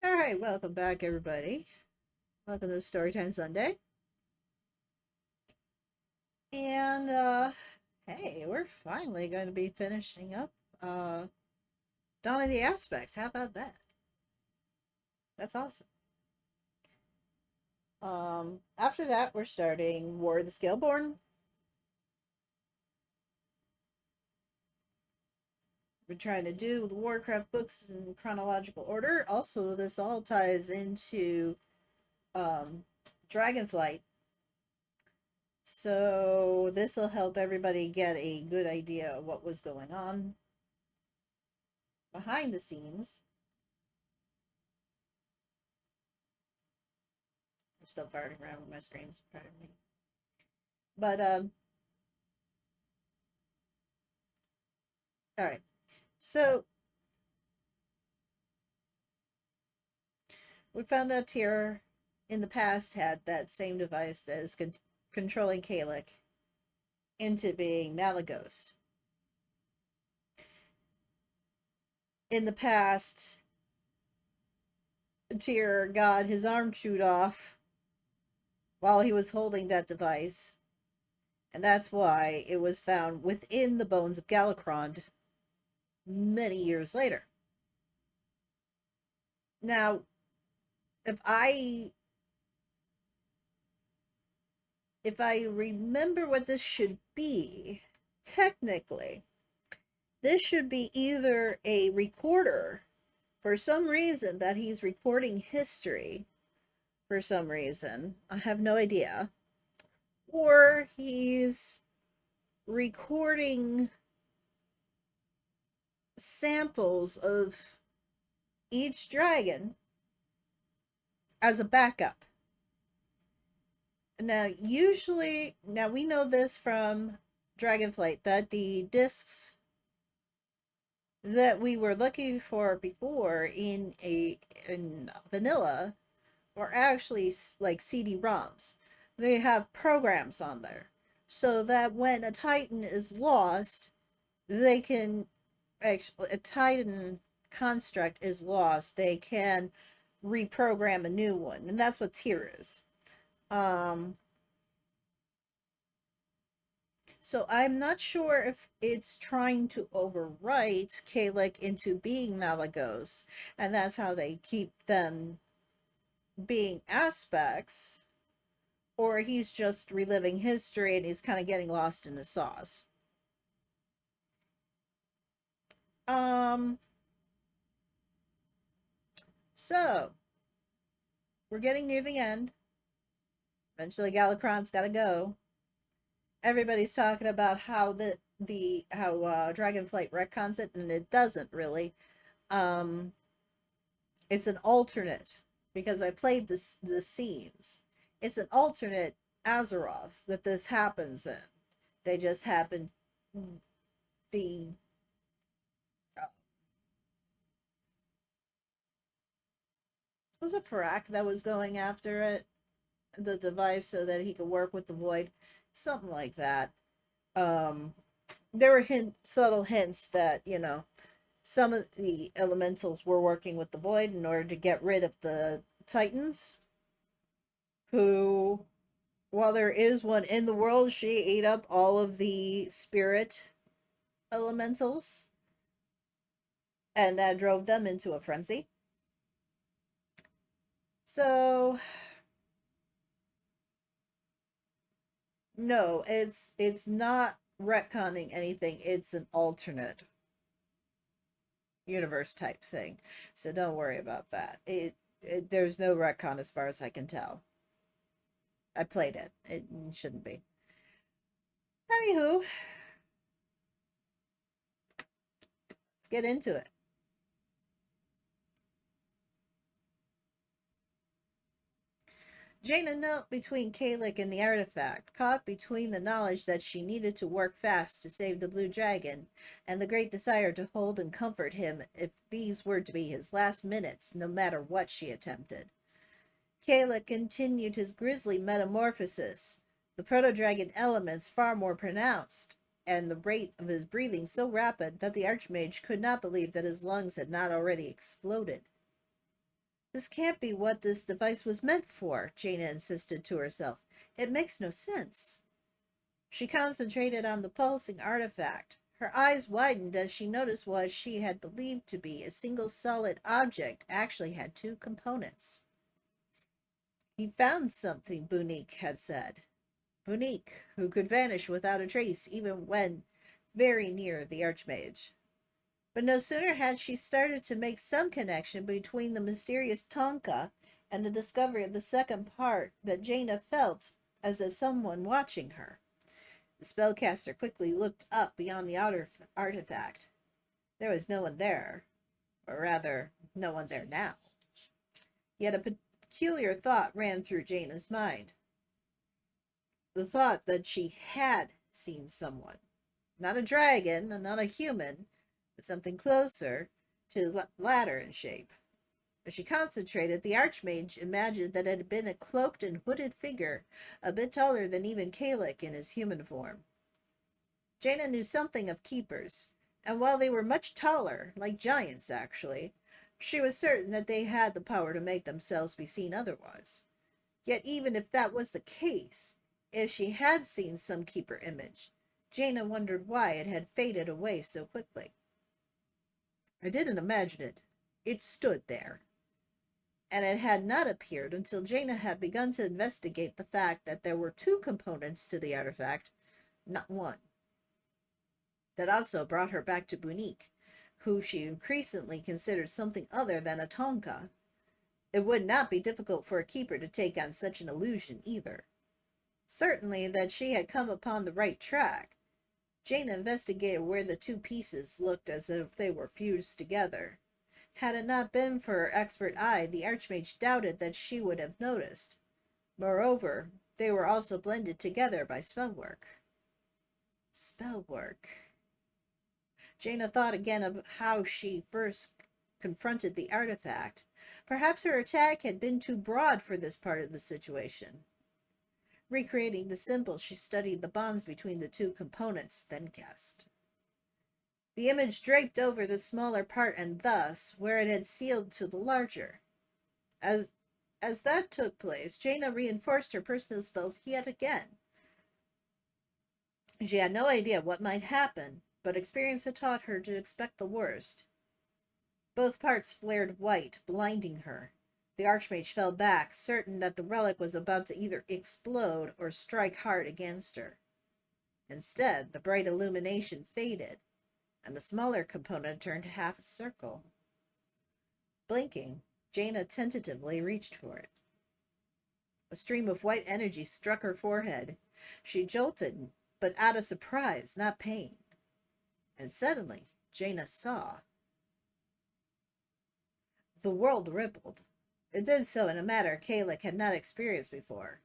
All right, welcome back, everybody. Welcome to Storytime Sunday. And hey, we're finally going to be finishing up uh Dawn of the Aspects. How about that? That's awesome. After that, we're starting War of the Scaleborn. We're trying to do the Warcraft books in chronological order. Also, this all ties into um Dragonflight. So this will help everybody get a good idea of what was going on behind the scenes. I'm still farting around with my screens, pardon me. But all right. So we found out Tyr in the past had that same device that is controlling Kalik into being Malagos. In the past, Tyr got his arm chewed off while he was holding that device, and that's why it was found within the bones of Galakrond many years later. Now, if I if I remember what this should be, technically, this should be either a recorder for some reason that he's recording history for some reason. I have no idea. Or he's recording samples of each dragon as a backup. Now we know this from Dragonflight that the discs that we were looking for before in vanilla are actually like CD-ROMs. They have programs on there so that when a Titan is lost, they can actually a Titan construct is lost, they can reprogram a new one, and that's what Tyr is. Um, So I'm not sure if it's trying to overwrite Kalik into being Malagos, and that's how they keep them being aspects, or he's just reliving history and he's kind of getting lost in the sauce. Um, so we're getting near the end. Eventually Galakron's gotta go. Everybody's talking about how the how Dragonflight retcons it, and it doesn't really. Um, it's an alternate because I played the scenes. It's an alternate Azeroth that this happens in. They just happen the was it Farak that was going after it, the device, so that he could work with the void, something like that. Um, there were subtle hints that some of the elementals were working with the void in order to get rid of the Titans, who, while there is one in the world, she ate up all of the spirit elementals, and that drove them into a frenzy. So no, it's not retconning anything. It's an alternate universe type thing. So don't worry about that. There's no retcon as far as I can tell. I played it. It shouldn't be. Anywho, let's get into it. Jaina knelt between Kalik and the artifact, caught between the knowledge that she needed to work fast to save the blue dragon, and the great desire to hold and comfort him if these were to be his last minutes, no matter what she attempted. Kalik continued his grisly metamorphosis, the proto-dragon elements far more pronounced, and the rate of his breathing so rapid that the archmage could not believe that his lungs had not already exploded. This can't be what this device was meant for, Jaina insisted to herself. It makes no sense. She concentrated on the pulsing artifact. Her eyes widened as she noticed what she had believed to be a single solid object actually had two components. He found something, Bunique had said. Bunique, who could vanish without a trace even when very near the Archmage. But no sooner had she started to make some connection between the mysterious Tonka and the discovery of the second part that Jaina felt as if someone watching her. The spellcaster quickly looked up beyond the outer artifact. There was no one there, or rather, no one there now. Yet a peculiar thought ran through Jaina's mind. The thought that she had seen someone. Not a dragon, and not a human, but something closer to ladder in shape. As she concentrated, the Archmage imagined that it had been a cloaked and hooded figure, a bit taller than even Kalik in his human form. Jaina knew something of keepers, and while they were much taller, like giants actually, she was certain that they had the power to make themselves be seen otherwise. Yet even if that was the case, if she had seen some keeper image, Jaina wondered why it had faded away so quickly. I didn't imagine it. It stood there. And it had not appeared until Jaina had begun to investigate the fact that there were two components to the artifact, not one. That also brought her back to Bunique, who she increasingly considered something other than a Tonka. It would not be difficult for a keeper to take on such an illusion either. Certainly that she had come upon the right track. Jaina investigated where the two pieces looked as if they were fused together. Had it not been for her expert eye, the Archmage doubted that she would have noticed. Moreover, they were also blended together by spellwork. Spellwork. Jaina thought again of how she first confronted the artifact. Perhaps her attack had been too broad for this part of the situation. Recreating the symbol, she studied the bonds between the two components, then guessed. The image draped over the smaller part and thus, where it had sealed to the larger. As that took place, Jaina reinforced her personal spells yet again. She had no idea what might happen, but experience had taught her to expect the worst. Both parts flared white, blinding her. The Archmage fell back, certain that the relic was about to either explode or strike hard against her. Instead, the bright illumination faded, and the smaller component turned half a circle. Blinking, Jaina tentatively reached for it. A stream of white energy struck her forehead. She jolted, but out of surprise, not pain. And suddenly, Jaina saw. The world rippled. It did so in a manner Kalik had not experienced before.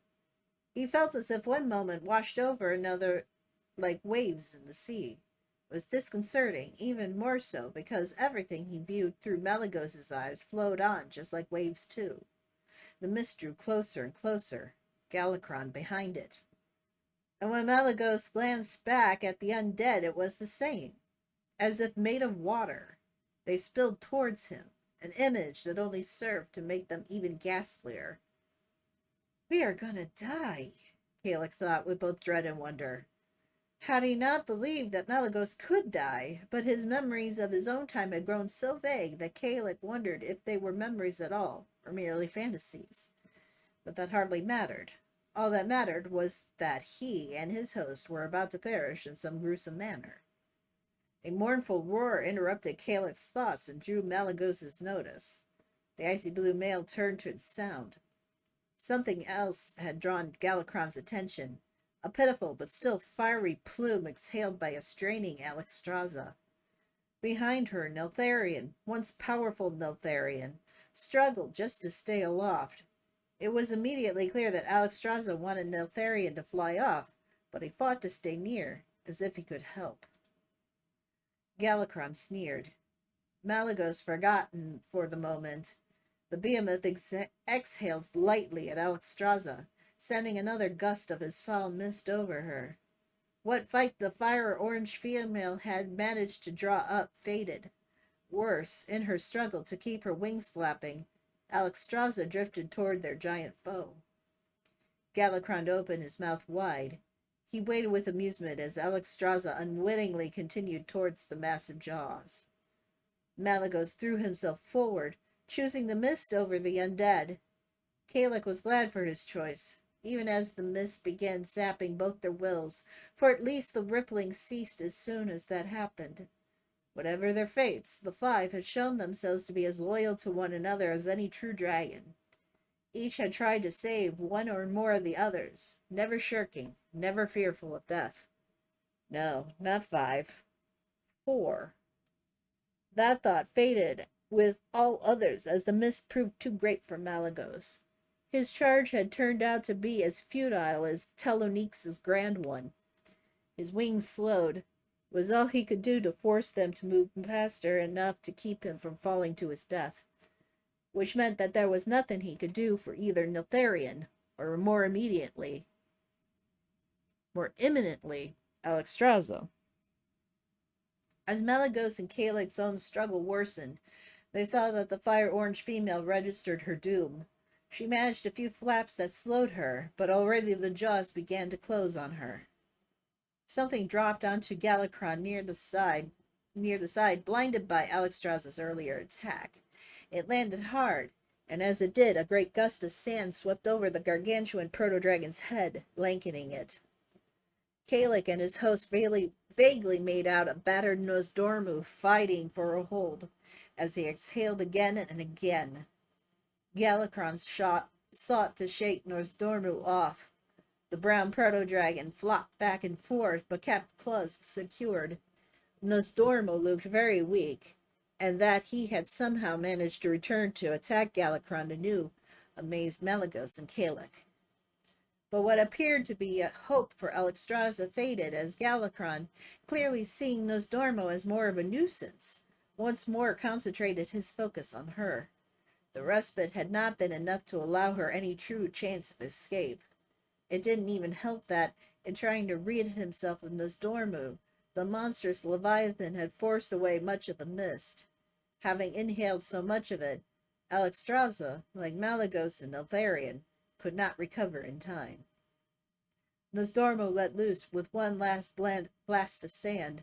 He felt as if one moment washed over another like waves in the sea. It was disconcerting, even more so because everything he viewed through Malagos's eyes flowed on just like waves too. The mist drew closer and closer, Galakron behind it. And when Malagos glanced back at the undead, it was the same, as if made of water. They spilled towards him, an image that only served to make them even ghastlier. We are gonna die, Kalik thought with both dread and wonder. Had he not believed that Malagos could die, but his memories of his own time had grown so vague that Kalik wondered if they were memories at all, or merely fantasies. But that hardly mattered. All that mattered was that he and his host were about to perish in some gruesome manner. A mournful roar interrupted Kalik's thoughts and drew Malagos's notice. The icy blue male turned to its sound. Something else had drawn Galakron's attention, a pitiful but still fiery plume exhaled by a straining Alexstrasza. Behind her, Neltharion, once powerful Neltharion, struggled just to stay aloft. It was immediately clear that Alexstrasza wanted Neltharion to fly off, but he fought to stay near, as if he could help. Galakron sneered. Malagos forgotten for the moment. The behemoth exhaled lightly at Alexstrasza, sending another gust of his foul mist over her. What fight the fire-orange female had managed to draw up faded. Worse, in her struggle to keep her wings flapping, Alexstrasza drifted toward their giant foe. Gallicrond opened his mouth wide. He waited with amusement as Alexstrasza unwittingly continued towards the massive jaws. Malagos threw himself forward, choosing the mist over the undead. Kalik was glad for his choice, even as the mist began sapping both their wills, for at least the rippling ceased as soon as that happened. Whatever their fates, the five had shown themselves to be as loyal to one another as any true dragon. Each had tried to save one or more of the others, never shirking, never fearful of death. No, not five. 4. That thought faded with all others as the mist proved too great for Malagos. His charge had turned out to be as futile as Telonix's grand one. His wings slowed. It was all he could do to force them to move faster enough to keep him from falling to his death, which meant that there was nothing he could do for either Niltharion or more imminently, Alexstrasza. As Malagos and Kalik's own struggle worsened, they saw that the fire-orange female registered her doom. She managed a few flaps that slowed her, but already the jaws began to close on her. Something dropped onto Gallicron near the side, blinded by Alexstrasza's earlier attack. It landed hard, and as it did, a great gust of sand swept over the gargantuan proto-dragon's head, blanketing it. Kalik and his host vaguely made out a battered Nosdormu fighting for a hold, as he exhaled again and again. Gallicron sought to shake Nosdormu off. The brown proto-dragon flopped back and forth, but kept claws secured. Nosdormu looked very weak, and that he had somehow managed to return to attack Gallicron anew amazed Malagos and Kalik. But what appeared to be a hope for Alexstrasza faded as Gallicron, clearly seeing Nosdormu as more of a nuisance, once more concentrated his focus on her. The respite had not been enough to allow her any true chance of escape. It didn't even help that, in trying to rid himself of Nosdormu, the monstrous Leviathan had forced away much of the mist. Having inhaled so much of it, Alexstrasza, like Malagos and Niltharion, could not recover in time. Nosdormu let loose with one last blast of sand.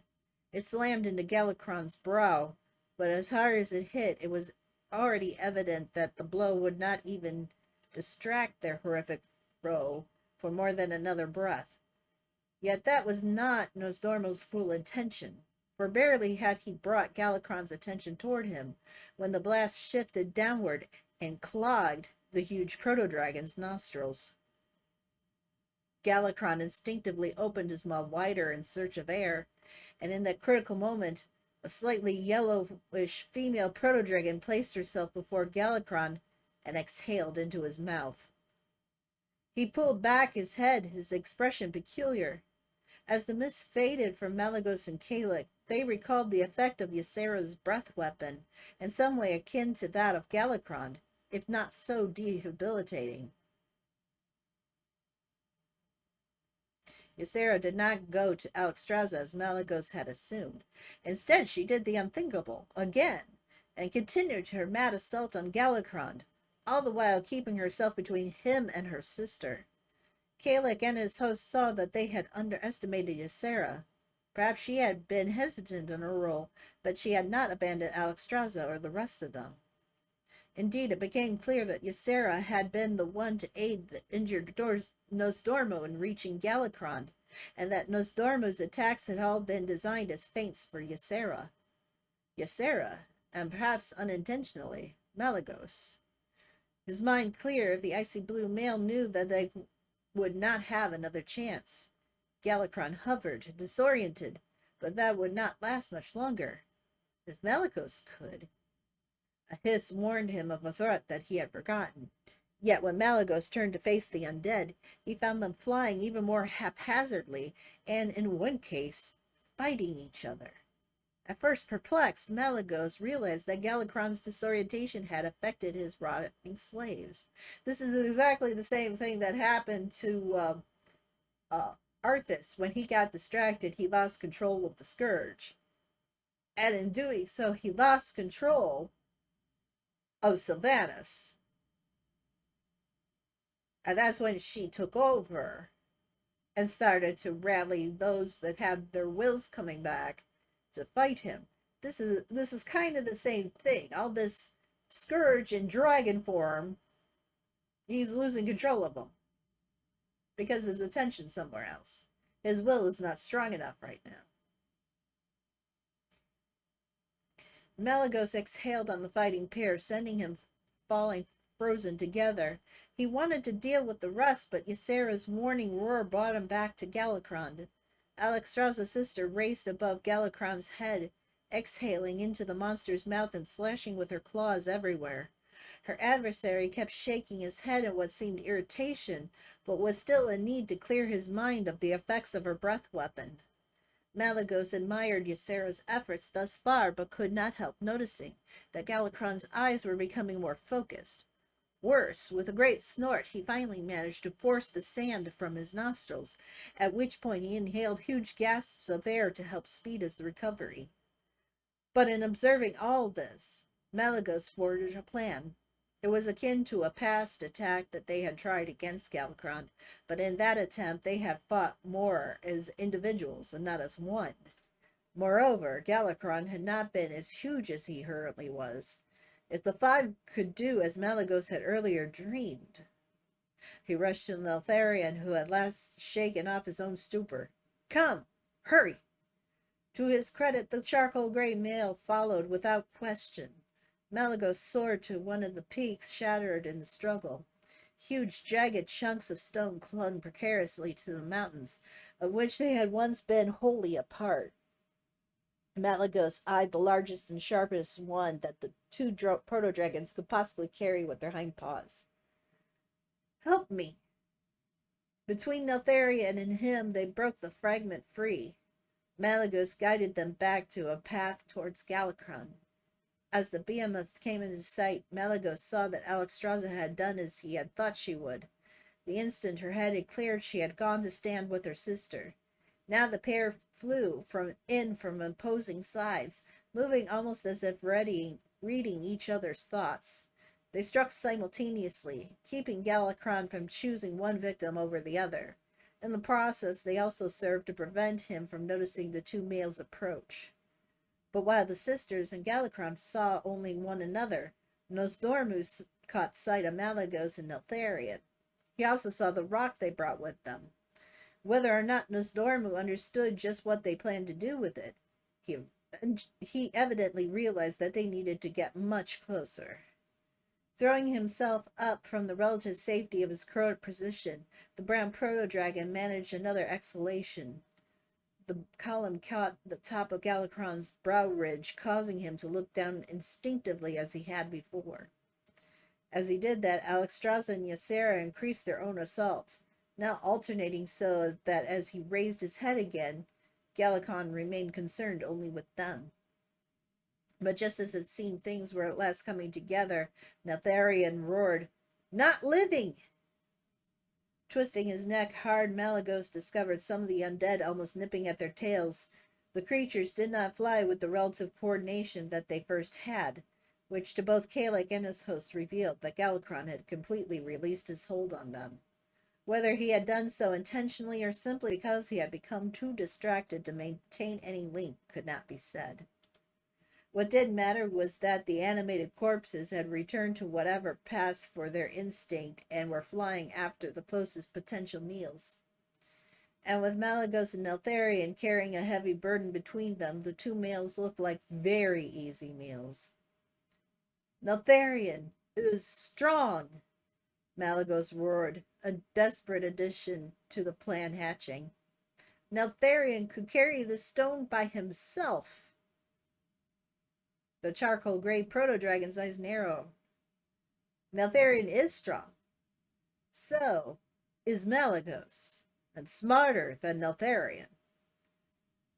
It slammed into Gallicron's brow, but as hard as it hit, it was already evident that the blow would not even distract their horrific foe for more than another breath. Yet that was not Nosdormu's full intention, for barely had he brought Gallicron's attention toward him when the blast shifted downward and clogged the huge proto-dragon's nostrils. Gallicron instinctively opened his maw wider in search of air, and in that critical moment, a slightly yellowish female proto-dragon placed herself before Gallicron and exhaled into his mouth. He pulled back his head, his expression peculiar. As the mist faded from Malagos and Kalik, they recalled the effect of Ysera's breath weapon, in some way akin to that of Gallicron, if not so debilitating. Ysera did not go to Alexstrasza as Malagos had assumed. Instead, she did the unthinkable, again, and continued her mad assault on Gallicron, all the while keeping herself between him and her sister. Kalik and his host saw that they had underestimated Ysera. Perhaps she had been hesitant in her role, but she had not abandoned Alexstrasza or the rest of them. Indeed, it became clear that Ysera had been the one to aid the injured Nosdormu in reaching Gallicron, and that Nosdormu's attacks had all been designed as feints for Ysera. Ysera, and perhaps unintentionally, Malagos. His mind clear, the icy blue male knew that they would not have another chance. Gallicron hovered, disoriented, but that would not last much longer. If Malagos could. A hiss warned him of a threat that he had forgotten. Yet when Malagos turned to face the undead, he found them flying even more haphazardly, and in one case, fighting each other. At first perplexed, Malagos realized that Gallicron's disorientation had affected his rotting slaves. This is exactly the same thing that happened to Arthas. When he got distracted, he lost control of the Scourge. And in doing so, he lost control of Sylvanas. And that's when she took over and started to rally those that had their wills coming back to fight him. This is kind of the same thing. All this scourge in dragon form, he's losing control of them because his attention's somewhere else. His will is not strong enough right now. Malagos exhaled on the fighting pair, sending him falling frozen together. He wanted to deal with the rest, but Ysera's warning roar brought him back to Galakron. Alexstrasza's sister raced above Galakron's head, exhaling into the monster's mouth and slashing with her claws everywhere. Her adversary kept shaking his head in what seemed irritation, but was still in need to clear his mind of the effects of her breath weapon. Malagos admired Ysera's efforts thus far, but could not help noticing that Galakron's eyes were becoming more focused. Worse, with a great snort, he finally managed to force the sand from his nostrils, at which point he inhaled huge gasps of air to help speed his recovery. But in observing all this, Malagos forged a plan. It was akin to a past attack that they had tried against Galakron, but in that attempt they had fought more as individuals and not as one. Moreover, Galakron had not been as huge as he currently was. If the five could do as Malagos had earlier dreamed. He rushed to Neltharion, who had last shaken off his own stupor. Come! Hurry! To his credit, the charcoal gray male followed without question. Malagos soared to one of the peaks, shattered in the struggle. Huge, jagged chunks of stone clung precariously to the mountains, of which they had once been wholly a part. Malagos eyed the largest and sharpest one that the two proto-dragons could possibly carry with their hind paws. Help me! Between Neltharion and him, they broke the fragment free. Malagos guided them back to a path towards Galakron. As the behemoth came into sight, Malagos saw that Alexstrasza had done as he had thought she would. The instant her head had cleared, she had gone to stand with her sister. Now the pair flew from opposing sides, moving almost as if reading each other's thoughts. They struck simultaneously, keeping Galakron from choosing one victim over the other. In the process, they also served to prevent him from noticing the two males' approach. But while the sisters and Galakron saw only one another, Nosdormu caught sight of Malagos and Neltharion. He also saw the rock they brought with them. Whether or not Nosdormu understood just what they planned to do with it, he evidently realized that they needed to get much closer. Throwing himself up from the relative safety of his current position, the brown proto-dragon managed another exhalation. The column caught the top of Galakron's brow ridge, causing him to look down instinctively as he had before. As he did that, Alexstrasza and Ysera increased their own assault, now alternating so that as he raised his head again, Galakron remained concerned only with them. But just as it seemed things were at last coming together, Neltharion roared, "Not living!" Twisting his neck hard, Malagos discovered some of the undead almost nipping at their tails. The creatures did not fly with the relative coordination that they first had, which to both Kalak and his host revealed that Galakron had completely released his hold on them. Whether he had done so intentionally or simply because he had become too distracted to maintain any link could not be said. What did matter was that the animated corpses had returned to whatever passed for their instinct and were flying after the closest potential meals. And with Malagos and Neltharion carrying a heavy burden between them, the two males looked like very easy meals. "Neltharion, it is strong!" Malagos roared, a desperate addition to the plan hatching. "Neltharion could carry the stone by himself." The charcoal gray proto-dragon's eyes narrowed. "Neltharion is strong. So is Malagos, and smarter than Neltharion."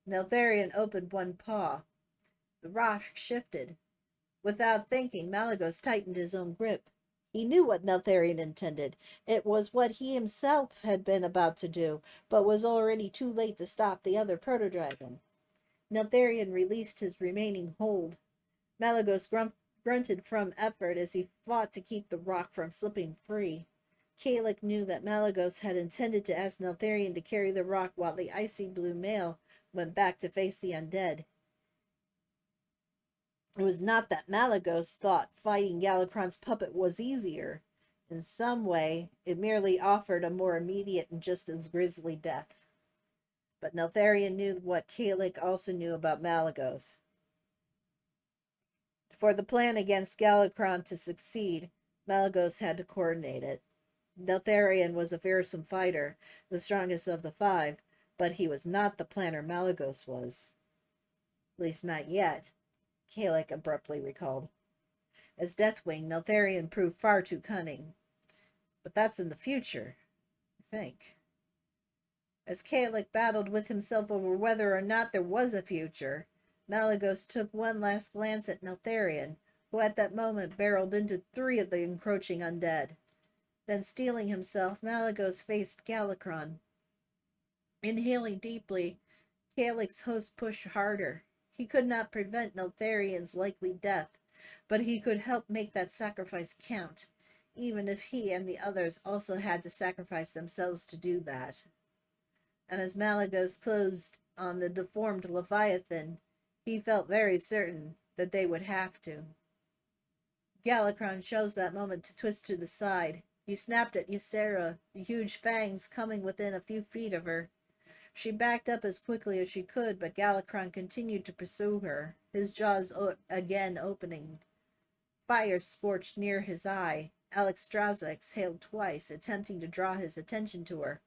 Neltharion opened one paw. The rock shifted. Without thinking, Malagos tightened his own grip. He knew what Neltharion intended. It was what he himself had been about to do, but was already too late to stop the other proto-dragon. Neltharion released his remaining hold. Malagos grunted from effort as he fought to keep the rock from slipping free. Kalik knew that Malagos had intended to ask Neltharion to carry the rock while the icy blue male went back to face the undead. It was not that Malagos thought fighting Galakron's puppet was easier. In some way, it merely offered a more immediate and just as grisly death. But Neltharion knew what Kalik also knew about Malagos. For the plan against Galakron to succeed, Malagos had to coordinate it. Neltharion was a fearsome fighter, the strongest of the five, but he was not the planner Malagos was. At least not yet, Kalik abruptly recalled. As Deathwing, Neltharion proved far too cunning. But that's in the future, I think. As Kalik battled with himself over whether or not there was a future, Malagos took one last glance at Neltharion, who at that moment barreled into 3 of the encroaching undead. Then, steeling himself, Malagos faced Galakron. Inhaling deeply, Kalik's host pushed harder. He could not prevent Neltharion's likely death, but he could help make that sacrifice count, even if he and the others also had to sacrifice themselves to do that. And as Malagos closed on the deformed Leviathan, he felt very certain that they would have to. Galakron chose that moment to twist to the side. He snapped at Ysera, the huge fangs coming within a few feet of her. She backed up as quickly as she could, but Galakron continued to pursue her, his jaws again opening. Fire scorched near his eye. Alexstrasza exhaled twice, attempting to draw his attention to her.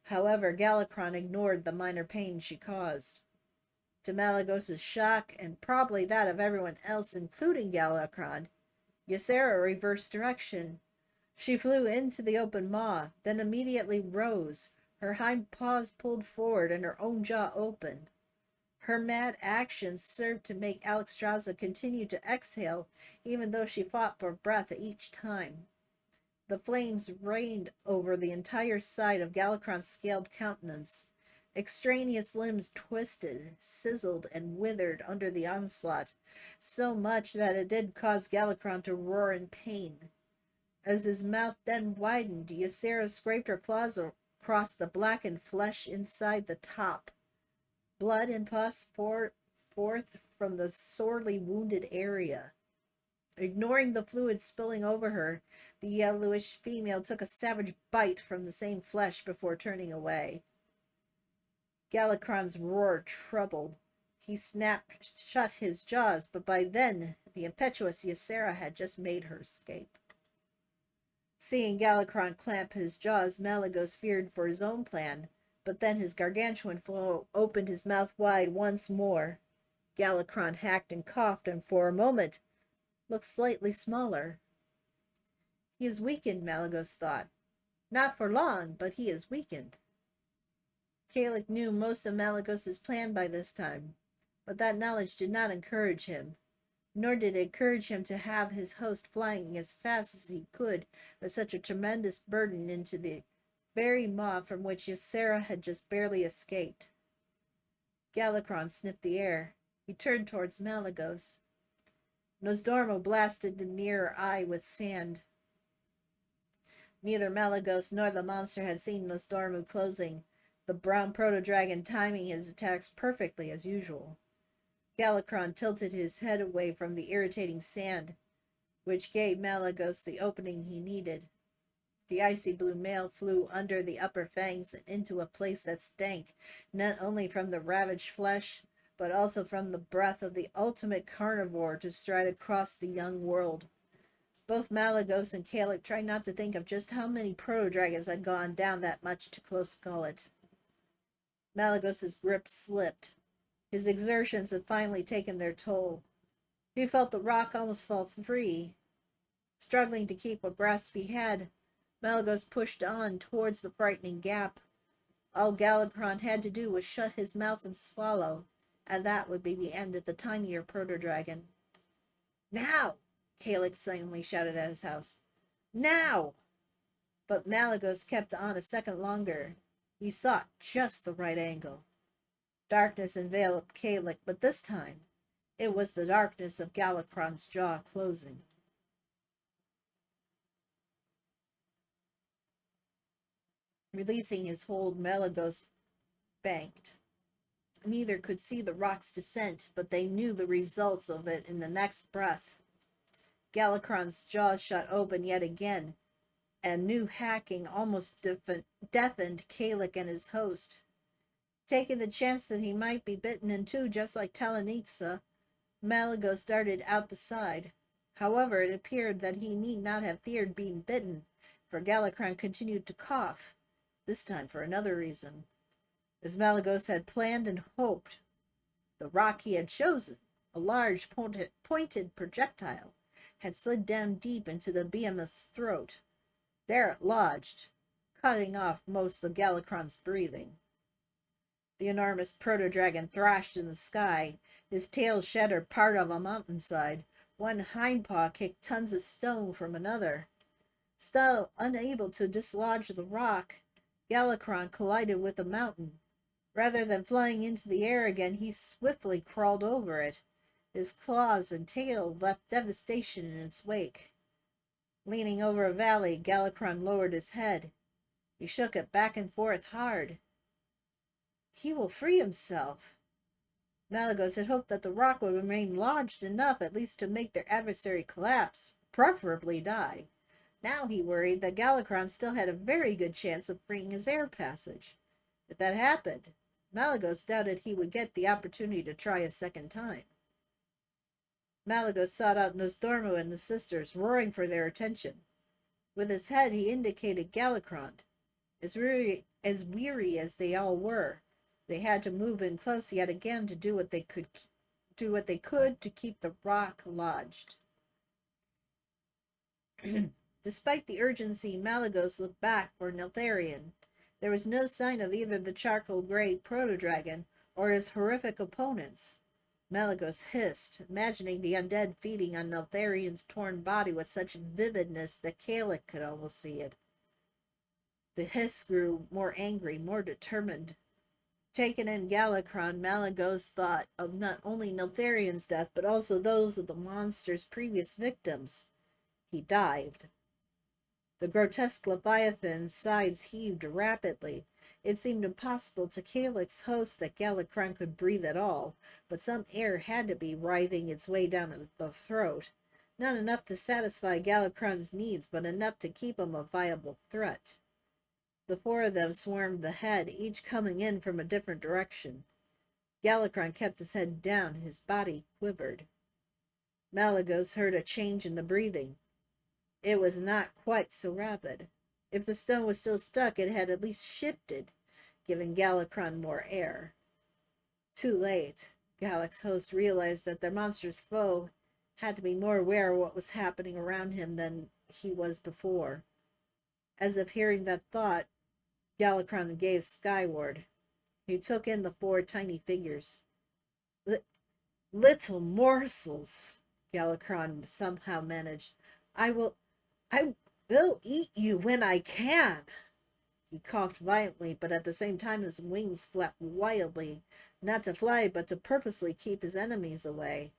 However, Galakron ignored the minor pain she caused. To Malagos's shock, and probably that of everyone else, including Galakron, Ysera reversed direction. She flew into the open maw, then immediately rose, her hind paws pulled forward and her own jaw open. Her mad actions served to make Alexstrasza continue to exhale, even though she fought for breath each time. The flames rained over the entire side of Galakron's scaled countenance. Extraneous limbs twisted, sizzled, and withered under the onslaught, so much that it did cause Galakron to roar in pain. As his mouth then widened, Ysera scraped her claws across the blackened flesh inside the top. Blood and pus poured forth from the sorely wounded area. Ignoring the fluid spilling over her, the yellowish female took a savage bite from the same flesh before turning away. Galakron's roar trebled. He snapped shut his jaws, but by then the impetuous Ysera had just made her escape. Seeing Galakron clamp his jaws, Malagos feared for his own plan, but then his gargantuan foe opened his mouth wide once more. Galakron hacked and coughed, and for a moment looked slightly smaller. He is weakened, Malagos thought. Not for long, but he is weakened. Kalik knew most of Malagos's plan by this time, but that knowledge did not encourage him, nor did it encourage him to have his host flying as fast as he could with such a tremendous burden into the very maw from which Ysera had just barely escaped. Galakron sniffed the air. He turned towards Malagos. Nosdormu blasted the nearer eye with sand. Neither Malagos nor the monster had seen Nosdormu closing, the brown proto-dragon timing his attacks perfectly as usual. Galakron tilted his head away from the irritating sand, which gave Malagos the opening he needed. The icy blue male flew under the upper fangs and into a place that stank, not only from the ravaged flesh, but also from the breath of the ultimate carnivore to stride across the young world. Both Malagos and Kalik tried not to think of just how many proto-dragons had gone down that much to close gullet. Malagos's grip slipped. His exertions had finally taken their toll. He felt the rock almost fall free. Struggling to keep what grasp he had, Malagos pushed on towards the frightening gap. All Galakron had to do was shut his mouth and swallow, and that would be the end of the tinier proto-dragon. Now! Kalik suddenly shouted at his house. Now! But Malagos kept on a second longer. He sought just the right angle. Darkness enveloped Kalik, but this time It was the darkness of Galacron's jaw closing. Releasing his hold, Malagos banked. Neither could see the rock's descent, but they knew the results of it in the next breath. Galacron's jaw shut open yet again, and new hacking almost deafened Kalik and his host. Taking the chance that he might be bitten in two just like Telenixa, Malagos darted out the side. However, it appeared that he need not have feared being bitten, for Galacron continued to cough, this time for another reason. As Malagos had planned and hoped, the rock he had chosen, a large pointed projectile, had slid down deep into the behemoth's throat. There it lodged, cutting off most of Galacron's breathing. The enormous proto-dragon thrashed in the sky. His tail shattered part of a mountainside. One hindpaw kicked tons of stone from another. Still unable to dislodge the rock, Galacron collided with the mountain. Rather than flying into the air again, he swiftly crawled over it. His claws and tail left devastation in its wake. Leaning over a valley, Galacron lowered his head. He shook it back and forth hard. He will free himself. Malagos had hoped that the rock would remain lodged enough at least to make their adversary collapse, preferably die. Now he worried that Galacron still had a very good chance of freeing his air passage. If that happened, Malagos doubted he would get the opportunity to try a second time. Malagos sought out Nosdormu and the sisters, roaring for their attention. With his head he indicated Galacron. As weary as they all were, they had to move in close yet again to do what they could to keep the rock lodged. Despite the urgency, Malagos looked back for Neltharion. There was no sign of either the charcoal gray proto-dragon or his horrific opponents. Malagos hissed, imagining the undead feeding on Neltharion's torn body with such vividness that Kalik could almost see it. The hiss grew more angry, more determined. Taken in Galacron, Malagos thought of not only Neltharion's death, but also those of the monster's previous victims. He dived. The grotesque Leviathan's sides heaved rapidly. It seemed impossible to Kalik's host that Galacron could breathe at all, but some air had to be writhing its way down the throat. Not enough to satisfy Galacron's needs, but enough to keep him a viable threat. The four of them swarmed ahead, each coming in from a different direction. Galacron kept his head down, his body quivered. Malagos heard a change in the breathing. It was not quite so rapid. If the stone was still stuck, it had at least shifted, giving Galacron more air. Too late. Galac's host realized that their monstrous foe had to be more aware of what was happening around him than he was before. As if hearing that thought, Galacron gazed skyward. He took in the four tiny figures. Little morsels, Galacron somehow managed. I will eat you when I can. He coughed violently, but at the same time his wings flapped wildly, not to fly, but to purposely keep his enemies away.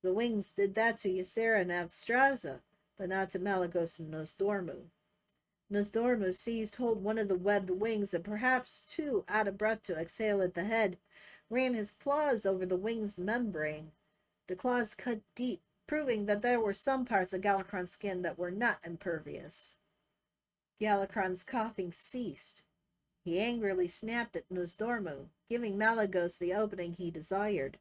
The wings did that to Ysera and Avstraza, but not to Malagos and Nosdormu. Nosdormu seized hold one of the webbed wings, and perhaps too out of breath to exhale at the head, ran his claws over the wing's membrane. The claws cut deep, proving that there were some parts of Galacron's skin that were not impervious. Galacron's coughing ceased. He angrily snapped at Nosdormu, giving Malagos the opening he desired.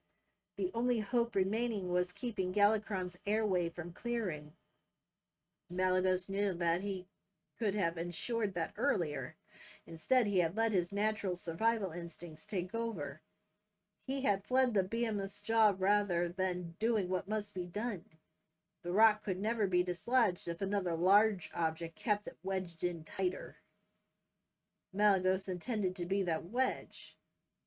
The only hope remaining was keeping Galacron's airway from clearing. Malagos knew that he could have ensured that earlier. Instead, he had let his natural survival instincts take over. He had fled the behemoth's jaw rather than doing what must be done. The rock could never be dislodged if another large object kept it wedged in tighter. Malagos intended to be that wedge,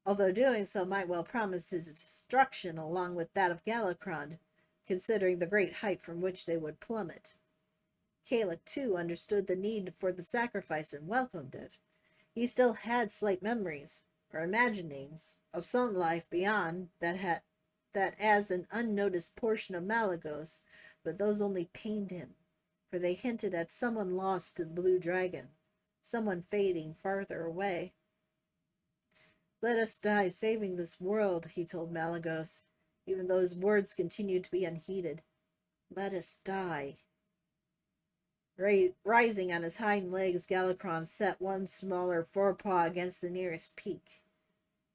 although doing so might well promise his destruction along with that of Galacron, considering the great height from which they would plummet. Kalik, too, understood the need for the sacrifice and welcomed it. He still had slight memories, or imaginings, of some life beyond that that as an unnoticed portion of Malagos, but those only pained him, for they hinted at someone lost to the blue dragon, someone fading farther away. Let us die saving this world, he told Malagos, even though his words continued to be unheeded. Let us die. Rising on his hind legs, Galakron set one smaller forepaw against the nearest peak.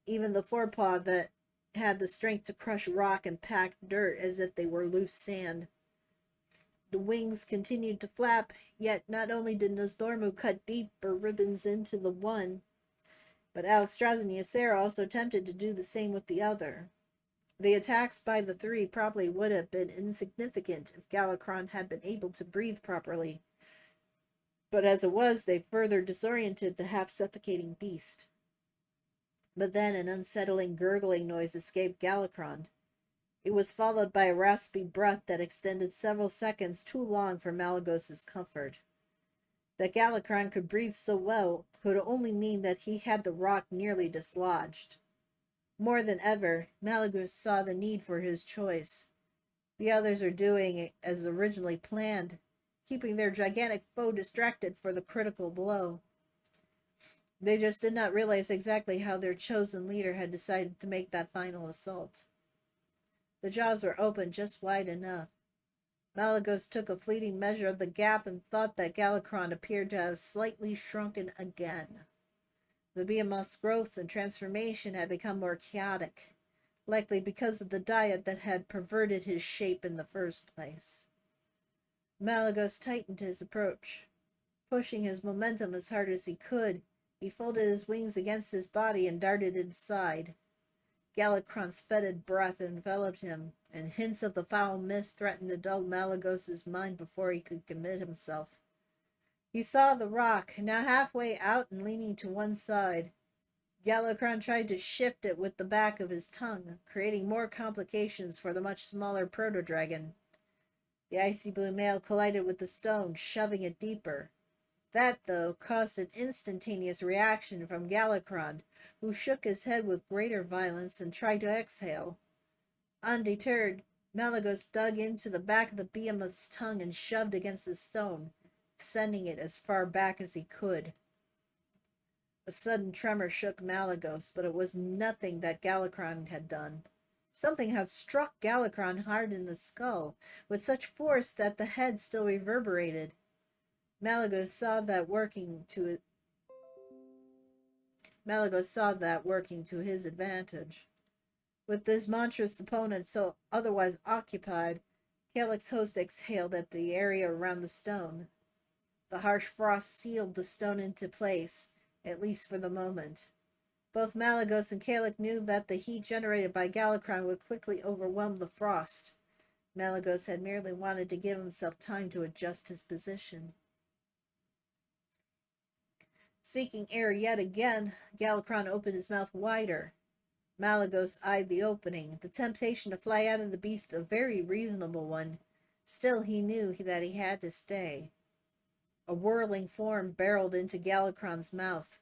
Even the forepaw that had the strength to crush rock and pack dirt as if they were loose sand. The wings continued to flap, yet not only did Nosdormu cut deeper ribbons into the one, but Alexstrasza and Ysera also attempted to do the same with the other. The attacks by the three probably would have been insignificant if Galakron had been able to breathe properly, but as it was, they further disoriented the half-suffocating beast. But then an unsettling gurgling noise escaped Galakron. It was followed by a raspy breath that extended several seconds too long for Malagos's comfort. That Galakron could breathe so well could only mean that he had the rock nearly dislodged. More than ever, Malagos saw the need for his choice. The others are doing it as originally planned, keeping their gigantic foe distracted for the critical blow. They just did not realize exactly how their chosen leader had decided to make that final assault. The jaws were open just wide enough. Malagos took a fleeting measure of the gap and thought that Galakron appeared to have slightly shrunken again. The behemoth's growth and transformation had become more chaotic, likely because of the diet that had perverted his shape in the first place. Malagos tightened his approach. Pushing his momentum as hard as he could, he folded his wings against his body and darted inside. Galakron's fetid breath enveloped him, and hints of the foul mist threatened to dull Malagos's mind before he could commit himself. He saw the rock, now halfway out and leaning to one side. Galakron tried to shift it with the back of his tongue, creating more complications for the much smaller proto-dragon. The icy blue male collided with the stone, shoving it deeper. That, though, caused an instantaneous reaction from Galakron, who shook his head with greater violence and tried to exhale. Undeterred, Malagos dug into the back of the behemoth's tongue and shoved against the stone, sending it as far back as he could. A sudden tremor shook Malagos, but it was nothing that Galakron had done. Something had struck Galakron hard in the skull, with such force that the head still reverberated. Malagos saw that working to his advantage. With this monstrous opponent so otherwise occupied, Calyx's host exhaled at the area around the stone. The harsh frost sealed the stone into place, at least for the moment. Both Malagos and Calyx knew that the heat generated by Galakron would quickly overwhelm the frost. Malagos had merely wanted to give himself time to adjust his position. Seeking air yet again, Galakron opened his mouth wider. Malagos eyed the opening, the temptation to fly out of the beast a very reasonable one. Still he knew that he had to stay. A whirling form barreled into Galakron's mouth.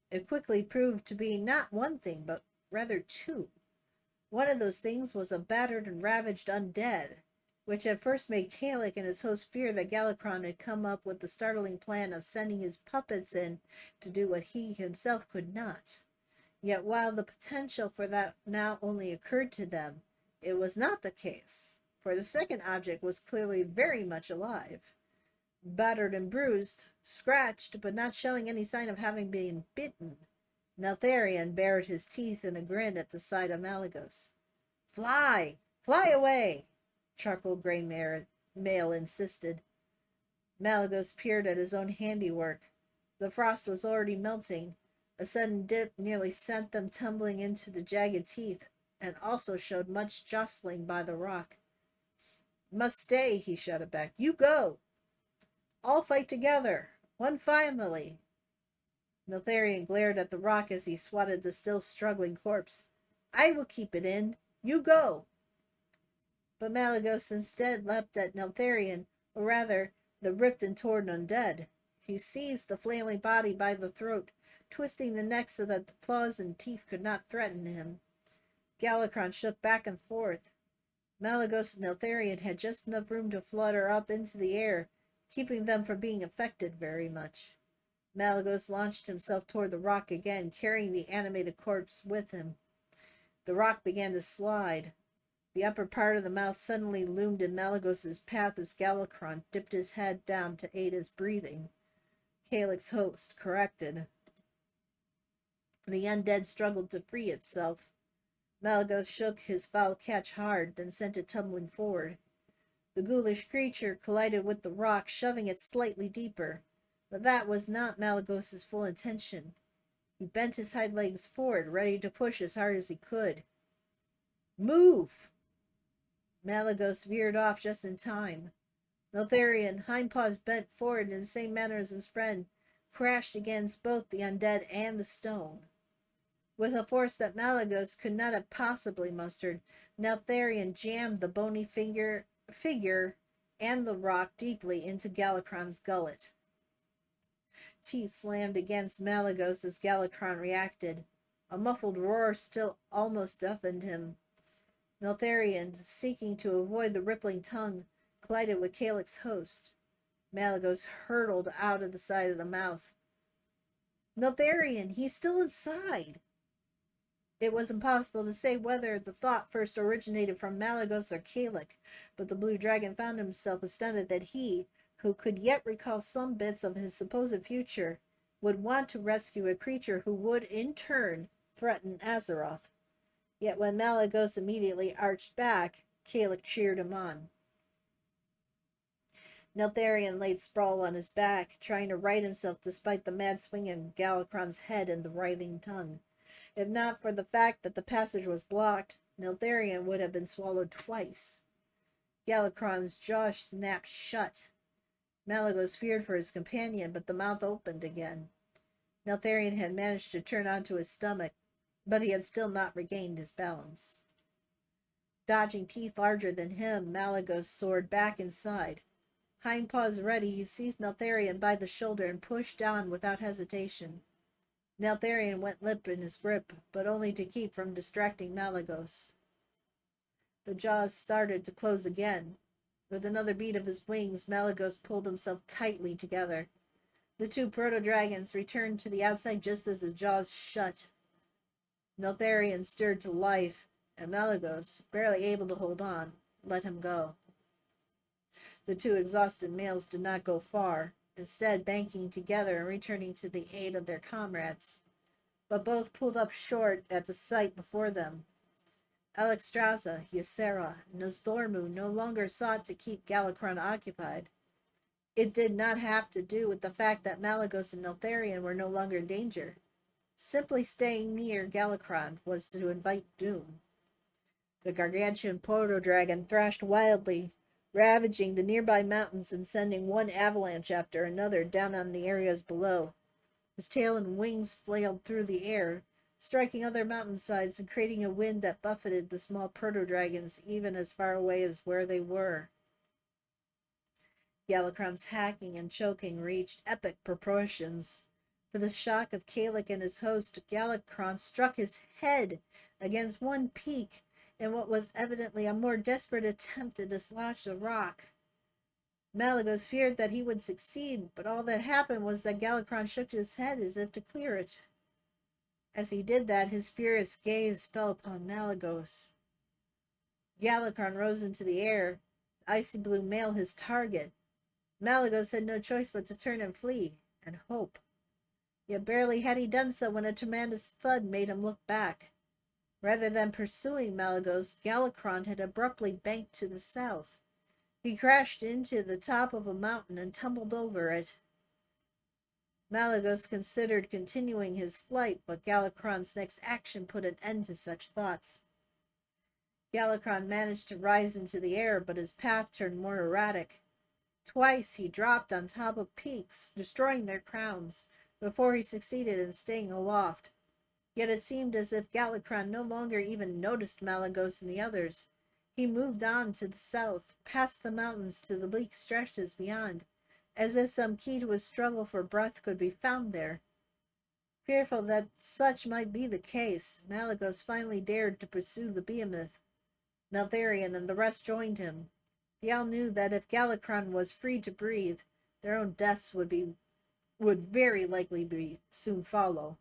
It quickly proved to be not one thing, but rather two. One of those things was a battered and ravaged undead, which at first made Calyx and his host fear that Galakron had come up with the startling plan of sending his puppets in to do what he himself could not. Yet while the potential for that now only occurred to them, it was not the case, for the second object was clearly very much alive. Battered and bruised, scratched, but not showing any sign of having been bitten, Neltharion bared his teeth in a grin at the sight of Malagos. "Fly! Fly away!" Charcoal Grey Male insisted. Malagos peered at his own handiwork. The frost was already melting. A sudden dip nearly sent them tumbling into the jagged teeth, and also showed much jostling by the rock. "Must stay," he shouted back. "You go! All fight together! One family!" Neltharion glared at the rock as he swatted the still struggling corpse. "I will keep it in. You go!" But Malagos instead leapt at Neltharion, or rather, the ripped and torn undead. He seized the flailing body by the throat, twisting the neck so that the claws and teeth could not threaten him. Galakron shook back and forth. Malagos and Eltharion had just enough room to flutter up into the air, keeping them from being affected very much. Malagos launched himself toward the rock again, carrying the animated corpse with him. The rock began to slide. The upper part of the mouth suddenly loomed in Malagos's path as Galakron dipped his head down to aid his breathing. Calic's host corrected. The undead struggled to free itself. Malagos shook his foul catch hard, then sent it tumbling forward. The ghoulish creature collided with the rock, shoving it slightly deeper. But that was not Malagos's full intention. He bent his hind legs forward, ready to push as hard as he could. Move! Malagos veered off just in time. Eltharion, hindpaws bent forward in the same manner as his friend, crashed against both the undead and the stone. With a force that Malagos could not have possibly mustered, Eltharion jammed the bony figure and the rock deeply into Galakron's gullet. Teeth slammed against Malagos as Galakron reacted. A muffled roar still almost deafened him. Eltharion, seeking to avoid the rippling tongue, collided with Calic's host. Malagos hurtled out of the side of the mouth. Eltharion, he's still inside! It was impossible to say whether the thought first originated from Malagos or Calic, but the blue dragon found himself astounded that he, who could yet recall some bits of his supposed future, would want to rescue a creature who would, in turn, threaten Azeroth. Yet when Malagos immediately arched back, Calic cheered him on. Eltharion laid sprawled on his back, trying to right himself despite the mad swing in Galakron's head and the writhing tongue. If not for the fact that the passage was blocked, Eltharion would have been swallowed twice. Galakron's jaw snapped shut. Malagos feared for his companion, but the mouth opened again. Eltharion had managed to turn onto his stomach, but he had still not regained his balance. Dodging teeth larger than him, Malagos soared back inside. Hindpaws ready, he seized Eltharion by the shoulder and pushed on without hesitation. Eltharion went limp in his grip, but only to keep from distracting Malagos. The jaws started to close again. With another beat of his wings, Malagos pulled himself tightly together. The two proto-dragons returned to the outside just as the jaws shut. Eltharion stirred to life, and Malagos, barely able to hold on, let him go. The two exhausted males did not go far, instead banking together and returning to the aid of their comrades. But both pulled up short at the sight before them. Alexstrasza, Ysera, and Nosdormu no longer sought to keep Galakron occupied. It did not have to do with the fact that Malagos and Eltharion were no longer in danger. Simply staying near Galakron was to invite doom. The gargantuan proto-dragon thrashed wildly, ravaging the nearby mountains and sending one avalanche after another down on the areas below. His tail and wings flailed through the air, striking other mountainsides and creating a wind that buffeted the small proto-dragons even as far away as where they were. Galakron's hacking and choking reached epic proportions. To the shock of Calic and his host, Galakron struck his head against one peak in what was evidently a more desperate attempt to dislodge the rock. Malagos feared that he would succeed, but all that happened was that Galakron shook his head as if to clear it. As he did that, his furious gaze fell upon Malagos. Galakron rose into the air, the icy blue male his target. Malagos had no choice but to turn and flee, and hope. Yet barely had he done so when a tremendous thud made him look back. Rather than pursuing Malagos, Galakron had abruptly banked to the south. He crashed into the top of a mountain and tumbled over it. Malagos considered continuing his flight, but Galakron's next action put an end to such thoughts. Galakron managed to rise into the air, but his path turned more erratic. Twice he dropped on top of peaks, destroying their crowns, before he succeeded in staying aloft. Yet it seemed as if Galakron no longer even noticed Malagos and the others. He moved on to the south, past the mountains to the bleak stretches beyond, as if some key to his struggle for breath could be found there. Fearful that such might be the case, Malagos finally dared to pursue the behemoth. Neltharion and the rest joined him. They all knew that if Galakron was free to breathe, their own deaths would very likely be soon follow.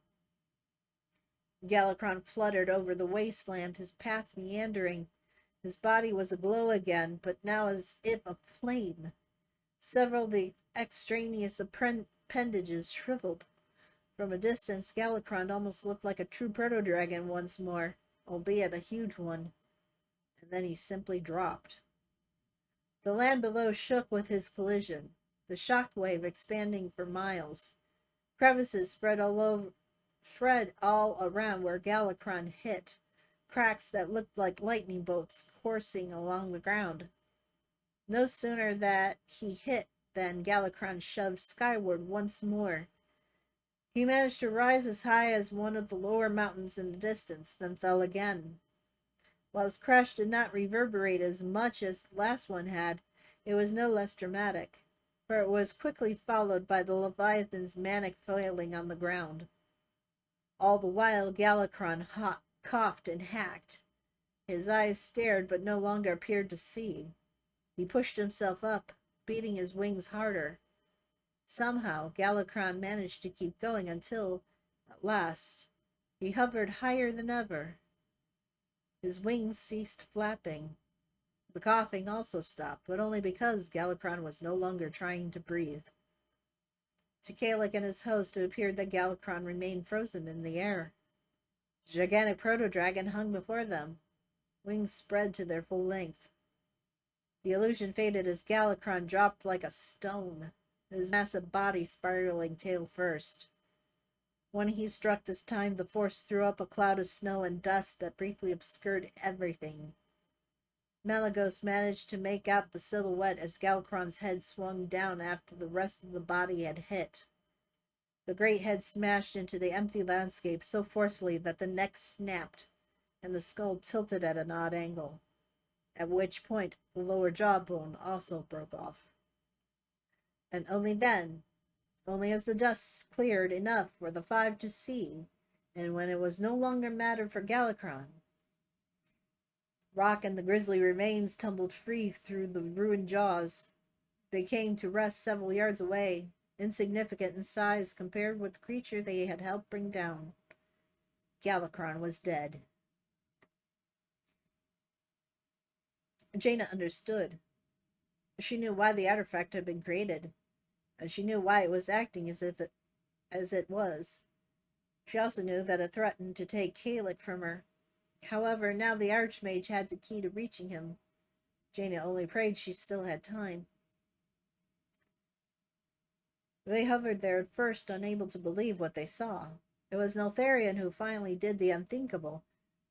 Galakron fluttered over the wasteland, his path meandering. His body was aglow again, but now as if aflame. Several of the extraneous appendages shriveled. From a distance, Galakron almost looked like a true proto-dragon once more, albeit a huge one. And then he simply dropped. The land below shook with his collision, the shock wave expanding for miles. Crevices spread all around where Galakron hit, cracks that looked like lightning bolts coursing along the ground. No sooner that he hit than Galakron shoved skyward once more. He managed to rise as high as one of the lower mountains in the distance, then fell again. While his crash did not reverberate as much as the last one had, it was no less dramatic, for it was quickly followed by the Leviathan's manic flailing on the ground. All the while Galakron coughed and hacked. His eyes stared but no longer appeared to see. He pushed himself up, beating his wings harder. Somehow Galakron managed to keep going until, at last, he hovered higher than ever. His wings ceased flapping. The coughing also stopped, but only because Galakron was no longer trying to breathe. To Kalik and his host, it appeared that Galakron remained frozen in the air. The gigantic proto-dragon hung before them, wings spread to their full length. The illusion faded as Galakron dropped like a stone, his massive body spiraling tail first. When he struck this time, the force threw up a cloud of snow and dust that briefly obscured everything. Malagos managed to make out the silhouette as Galakron's head swung down after the rest of the body had hit. The great head smashed into the empty landscape so forcefully that the neck snapped and the skull tilted at an odd angle, at which point the lower jawbone also broke off. And only then, only as the dust cleared enough for the five to see, and when it was no longer matter for Galakron, Rock and the grisly remains tumbled free through the ruined jaws. They came to rest several yards away, insignificant in size compared with the creature they had helped bring down. Galakron was dead. Jaina understood. She knew why the artifact had been created, and she knew why it was acting as it was. She also knew that it threatened to take Kalik from her. However, now the Archmage had the key to reaching him. Jaina only prayed she still had time. They hovered there at first, unable to believe what they saw. It was Neltharion who finally did the unthinkable,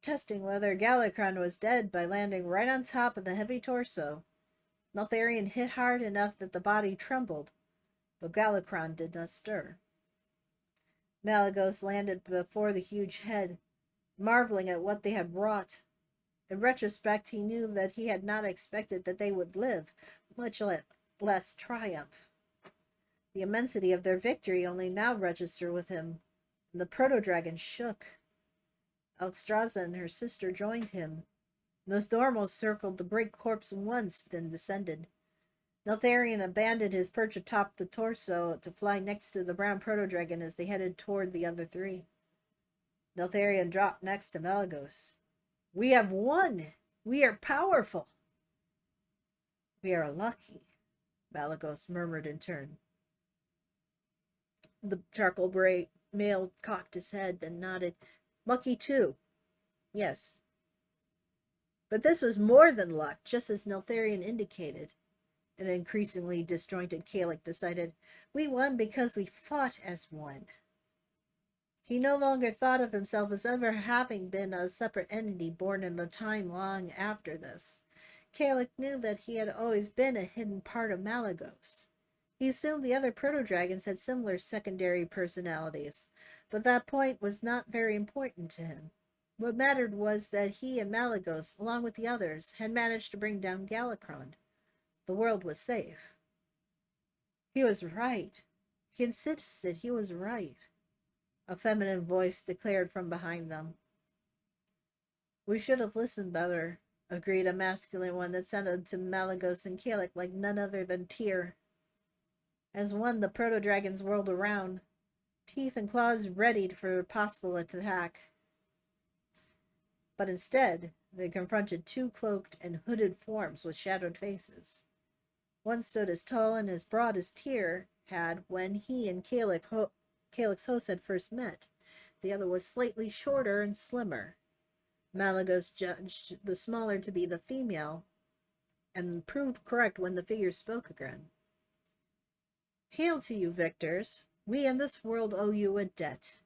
testing whether Galakron was dead by landing right on top of the heavy torso. Neltharion hit hard enough that the body trembled, but Galakron did not stir. Malagos landed before the huge head, marveling at what they had wrought. In retrospect, he knew that he had not expected that they would live, much less triumph. The immensity of their victory only now registered with him, and the proto-dragon shook. Alexstrasza and her sister joined him. Nosdormo circled the great corpse once, then descended. Neltharion abandoned his perch atop the torso to fly next to the brown proto-dragon as they headed toward the other three. Neltharion dropped next to Malagos. "We have won! We are powerful!" "We are lucky," Malagos murmured in turn. The charcoal gray male cocked his head, then nodded. "Lucky too. Yes." But this was more than luck, just as Neltharion indicated. An increasingly disjointed Kalik decided, "We won because we fought as one." He no longer thought of himself as ever having been a separate entity born in a time long after this. Kalik knew that he had always been a hidden part of Malagos. He assumed the other proto-dragons had similar secondary personalities, but that point was not very important to him. What mattered was that he and Malagos, along with the others, had managed to bring down Galakron. The world was safe. He was right. He insisted he was right. a feminine voice declared from behind them. We should have listened better, agreed a masculine one that sounded to Malagos and Kalik like none other than Tyr. As one, the proto-dragons whirled around, teeth and claws readied for a possible attack. But instead, they confronted two cloaked and hooded forms with shadowed faces. One stood as tall and as broad as Tyr had when he and Kalik's host had first met. The other was slightly shorter and slimmer. Malagos judged the smaller to be the female, and proved correct when the figure spoke again. Hail to you, victors. We in this world owe you a debt.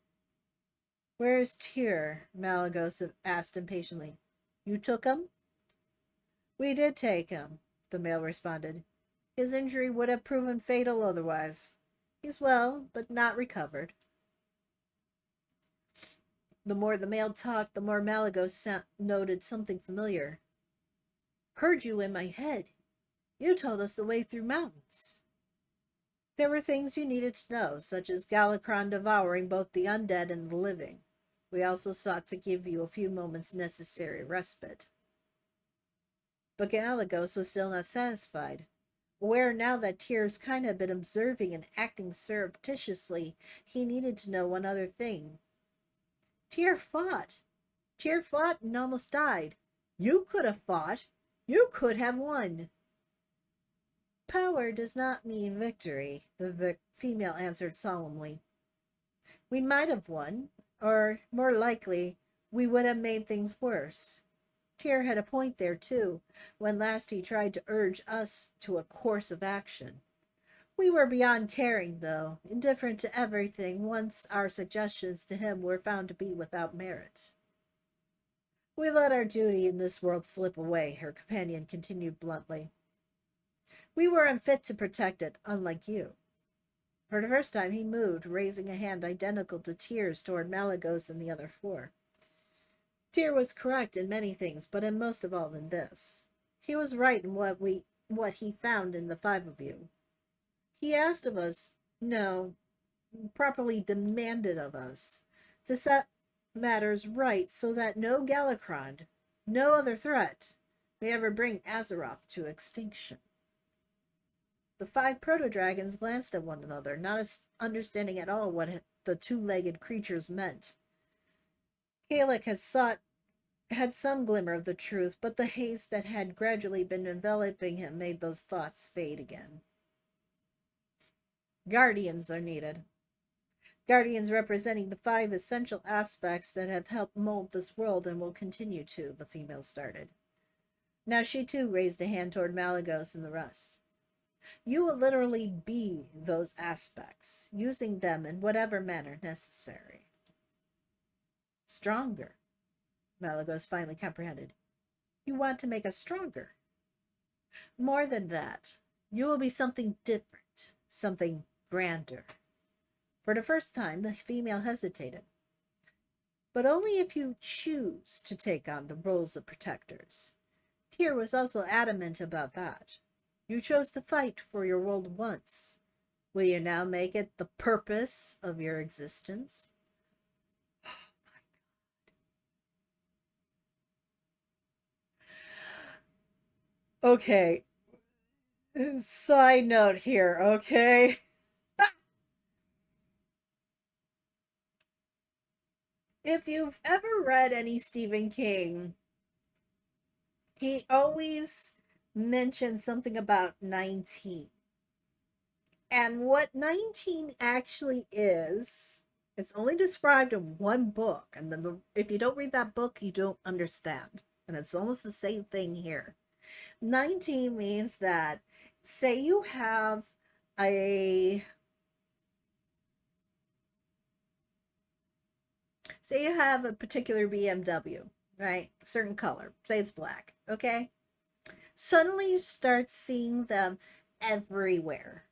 Where is Tyr? Malagos asked impatiently. You took him? We did take him, the male responded. His injury would have proven fatal otherwise. He's well, but not recovered. The more the male talked, the more Malagos noted something familiar. Heard you in my head. You told us the way through mountains. There were things you needed to know, such as Galakron devouring both the undead and the living. We also sought to give you a few moments' necessary respite. But Galagos was still not satisfied. Aware now that Tyr's kind had been observing and acting surreptitiously, he needed to know one other thing. Tyr fought. Tyr fought and almost died. You could have fought. You could have won. Power does not mean victory, the female answered solemnly. We might have won, or, more likely, we would have made things worse. Tyr had a point there, too, when last he tried to urge us to a course of action. We were beyond caring, though, indifferent to everything once our suggestions to him were found to be without merit. We let our duty in this world slip away, her companion continued bluntly. We were unfit to protect it, unlike you. For the first time he moved, raising a hand identical to Tyr's toward Malagos and the other four. Tyr was correct in many things, but in most of all in this. He was right in what he found in the five of you. He asked of us, no, properly demanded of us, to set matters right so that no Galakron, no other threat, may ever bring Azeroth to extinction. The five proto-dragons glanced at one another, not understanding at all what the two-legged creatures meant. Kalik had some glimmer of the truth, but the haze that had gradually been enveloping him made those thoughts fade again. Guardians are needed. Guardians representing the five essential aspects that have helped mold this world and will continue to, the female started. Now she too raised a hand toward Malagos and the rest. You will literally be those aspects, using them in whatever manner necessary. Stronger, Malagos finally comprehended. You want to make us stronger. More than that, you will be something different, something grander. For the first time, the female hesitated. But only if you choose to take on the roles of protectors. Tyr was also adamant about that. You chose to fight for your world once. Will you now make it the purpose of your existence? Okay. Side note here, okay? If you've ever read any Stephen King, he always mentions something about 19. And what 19 actually is, it's only described in one book. And then if you don't read that book, you don't understand. And it's almost the same thing here. 19 means that, say you have a particular BMW, right? Certain color, say it's black, okay? Suddenly you start seeing them everywhere.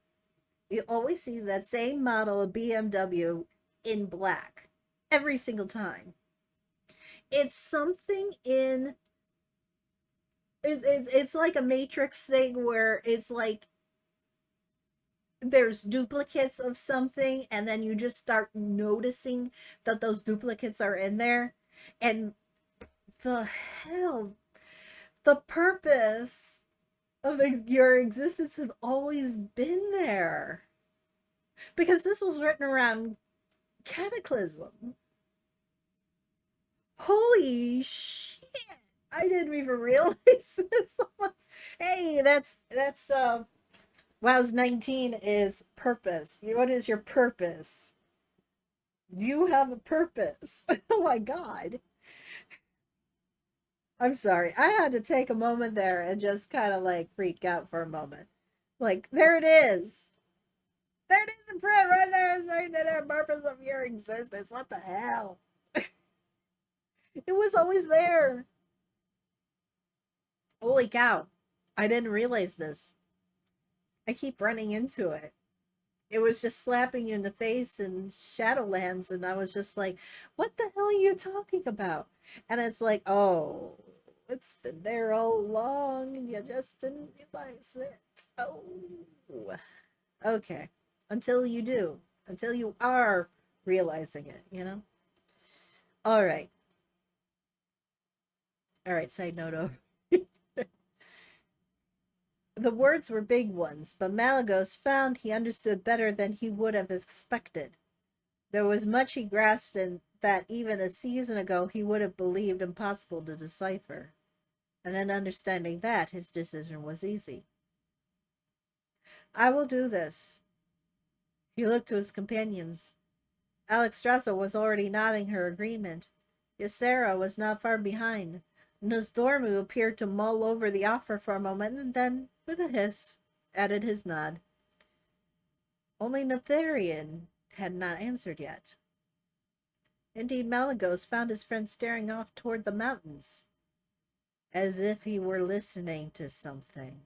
You always see that same model of BMW in black every single time. It's something in it's like a Matrix thing where it's like there's duplicates of something, and then you just start noticing that those duplicates are in there. And the hell, the purpose of your existence has always been there. Because this was written around Cataclysm. Holy shit. I didn't even realize this. Hey, that's WoW's 19 is purpose. What is your purpose? You have a purpose. Oh my god. I'm sorry. I had to take a moment there and just kind of like freak out for a moment. Like, there it is. There it is in print right there saying the purpose of your existence. What the hell? It was always there. Holy cow. I didn't realize this. I keep running into it. It was just slapping you in the face in Shadowlands, and I was just like, what the hell are you talking about? And it's like, oh, it's been there all along, and you just didn't realize it. Oh, okay. Until you do, until you are realizing it, you know? All right. All right, side note over. The words were big ones, but Malagos found he understood better than he would have expected. There was much he grasped in that even a season ago he would have believed impossible to decipher. And in understanding that, his decision was easy. I will do this. He looked to his companions. Alexstrasza was already nodding her agreement. Ysera was not far behind. Nosdormu appeared to mull over the offer for a moment and then, with a hiss, added his nod. Only Netherian had not answered yet. Indeed, Malagos found his friend staring off toward the mountains, as if he were listening to something.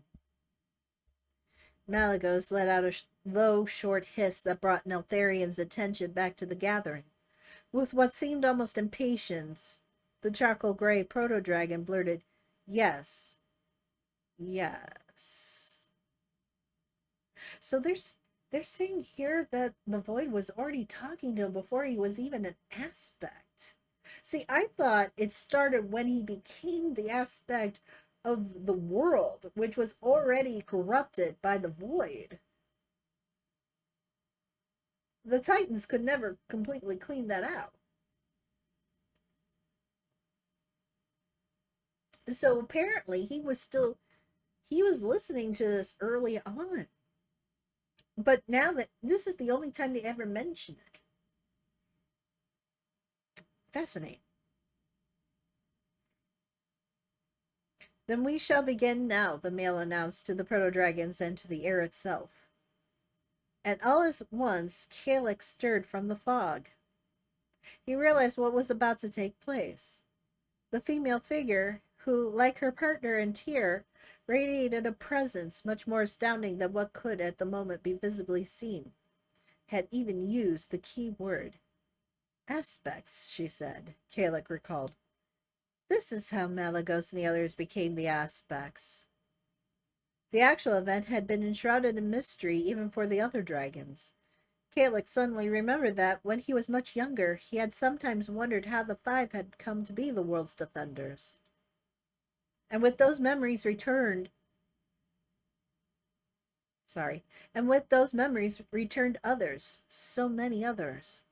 Malagos let out a low, short hiss that brought Neltharian's attention back to the gathering. With what seemed almost impatience, the charcoal-gray proto-dragon blurted, "Yes. Yes." So they're saying here that the Void was already talking to him before he was even an aspect. See, I thought it started when he became the aspect of the world, which was already corrupted by the Void. The Titans could never completely clean that out. So apparently he was listening to this early on. But now that this is the only time they ever mention it. Fascinating. Then we shall begin now, the male announced to the proto-dragons and to the air itself. And all at once Kalik stirred from the fog. He realized what was about to take place. The female figure, who, like her partner in Tyr, radiated a presence much more astounding than what could at the moment be visibly seen, had even used the key word. Aspects, she said, Kalik recalled. This is how Malagos and the others became the aspects. The actual event had been enshrouded in mystery even for the other dragons. Kalik suddenly remembered that, when he was much younger, he had sometimes wondered how the five had come to be the world's defenders. And with those memories returned others, so many others.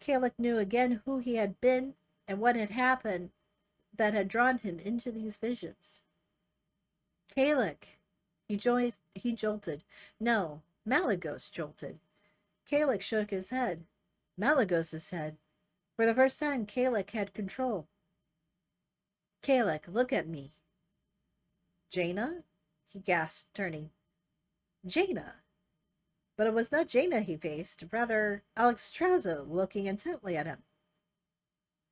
Kalik knew again who he had been and what had happened that had drawn him into these visions. Kalik! He jolted. No, Malagos jolted. Kalik shook his head. Malagos's head. For the first time, Kalik had control. Kalik, look at me. Jaina? He gasped, turning. Jaina! But it was not Jaina he faced, rather Alexstrasza looking intently at him.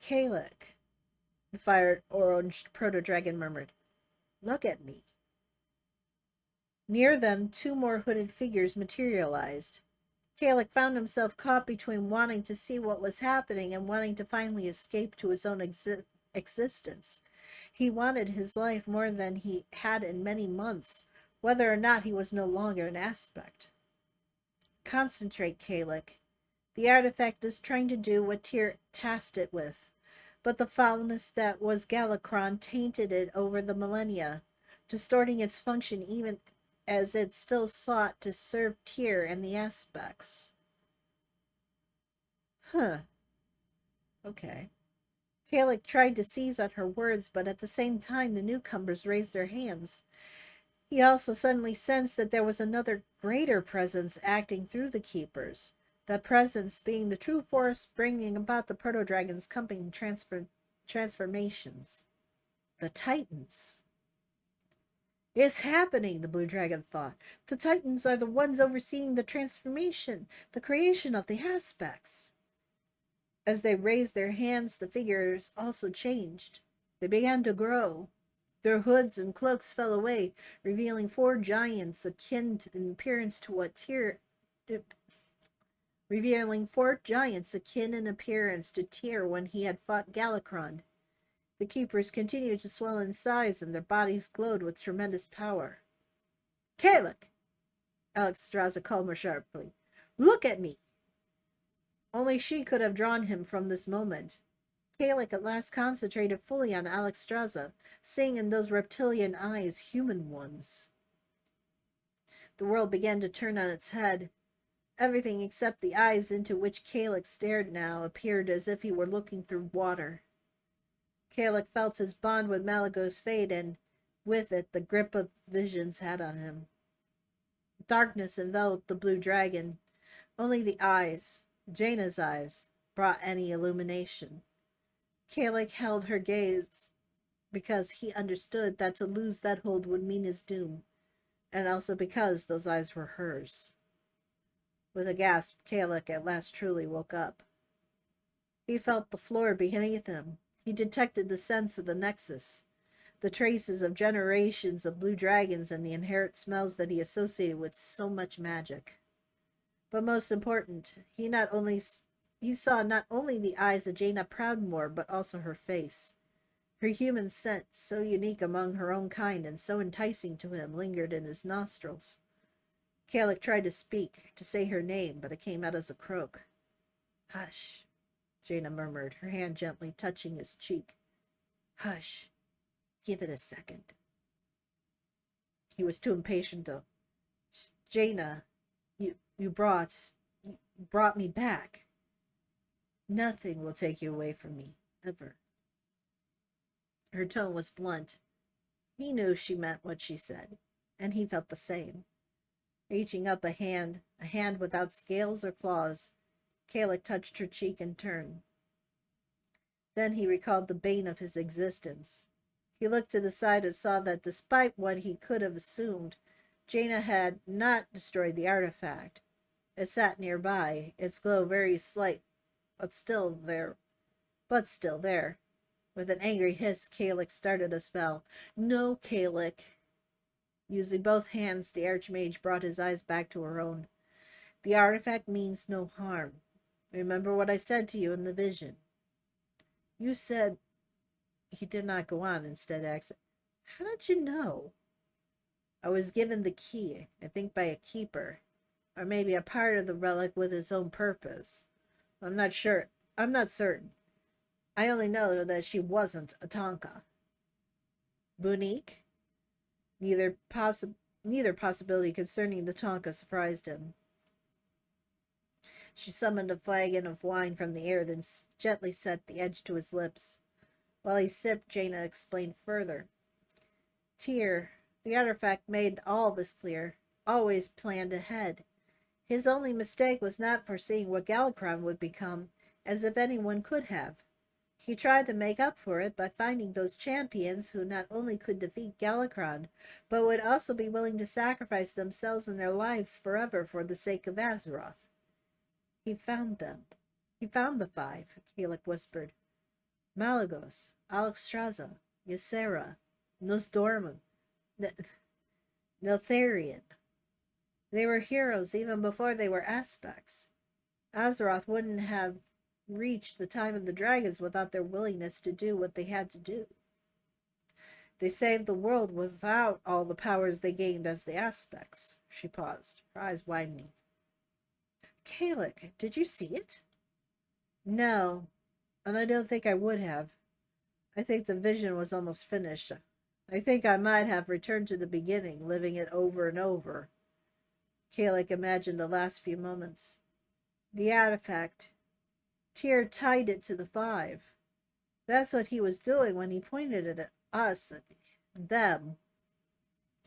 Kalik, the fire-oranged proto-dragon murmured. Look at me. Near them, two more hooded figures materialized. Kalik found himself caught between wanting to see what was happening and wanting to finally escape to his own existence. He wanted his life more than he had in many months, whether or not he was no longer an aspect. Concentrate, Kalik. The artifact is trying to do what Tyr tasked it with, but the foulness that was Galakrond tainted it over the millennia, distorting its function even as it still sought to serve Tyr and the aspects. Huh. Okay. Kalik tried to seize on her words, but at the same time the newcomers raised their hands. He also suddenly sensed that there was another greater presence acting through the keepers, that presence being the true force bringing about the proto-dragon's coming transformations. The Titans. It's happening, the blue dragon thought. The Titans are the ones overseeing the transformation, the creation of the aspects. As they raised their hands, the figures also changed. They began to grow. Their hoods and cloaks fell away, revealing four giants akin in appearance to what Tyr revealing four giants akin in appearance to Tyr when he had fought Galakrond. The keepers continued to swell in size, and their bodies glowed with tremendous power. Kalik! Alexstrasza called more sharply. Look at me! Only she could have drawn him from this moment. Kalik at last concentrated fully on Alexstrasza, seeing in those reptilian eyes human ones. The world began to turn on its head. Everything except the eyes into which Kalik stared now appeared as if he were looking through water. Kalik felt his bond with Malygos fade, and with it the grip of visions had on him. Darkness enveloped the blue dragon. Only the eyes, Jaina's eyes, brought any illumination. Kalik held her gaze because he understood that to lose that hold would mean his doom, and also because those eyes were hers. With a gasp, Kalik at last truly woke up. He felt the floor beneath him. He detected the sense of the nexus, the traces of generations of blue dragons and the inherent smells that he associated with so much magic. But most important, he saw not only the eyes of Jaina Proudmoore, but also her face. Her human scent, so unique among her own kind and so enticing to him, lingered in his nostrils. Kalik tried to speak, to say her name, but it came out as a croak. Hush, Jaina murmured, her hand gently touching his cheek. Hush. Give it a second. He was too impatient, though. Jaina, you brought me back. Nothing will take you away from me, ever. Her tone was blunt. He knew she meant what she said, and he felt the same. Reaching up a hand without scales or claws, Kalik touched her cheek in turn. Then he recalled the bane of his existence. He looked to the side and saw that despite what he could have assumed, Jaina had not destroyed the artifact. It sat nearby, its glow very slight, but still there. With an angry hiss, Kalik started a spell. No, Kalik. Using both hands, the Archmage brought his eyes back to her own. The artifact means no harm. Remember what I said to you in the vision. You said... He did not go on, instead asked, how did you know? I was given the key, I think by a keeper, or maybe a part of the relic with its own purpose. I'm not sure. I'm not certain. I only know that she wasn't a Tonka. Bunique? Neither possibility concerning the Tonka surprised him. She summoned a flagon of wine from the air, then gently set the edge to his lips. While he sipped, Jaina explained further. Tyr, the artifact made all this clear, always planned ahead. His only mistake was not foreseeing what Galakrond would become, as if anyone could have. He tried to make up for it by finding those champions who not only could defeat Galakrond, but would also be willing to sacrifice themselves and their lives forever for the sake of Azeroth. He found them. He found the five, Kalik whispered. Malygos, Alexstrasza, Ysera, Nosdormu, Neltharion. They were heroes even before they were aspects. Azeroth wouldn't have reached the time of the dragons without their willingness to do what they had to do. They saved the world without all the powers they gained as the aspects. She paused, her eyes widening. Kalik, did you see it? No, and I don't think I would have. I think the vision was almost finished. I think I might have returned to the beginning, living it over and over. Kalik imagined the last few moments. The artifact. Tyr tied it to the five. That's what he was doing when he pointed it at us, them,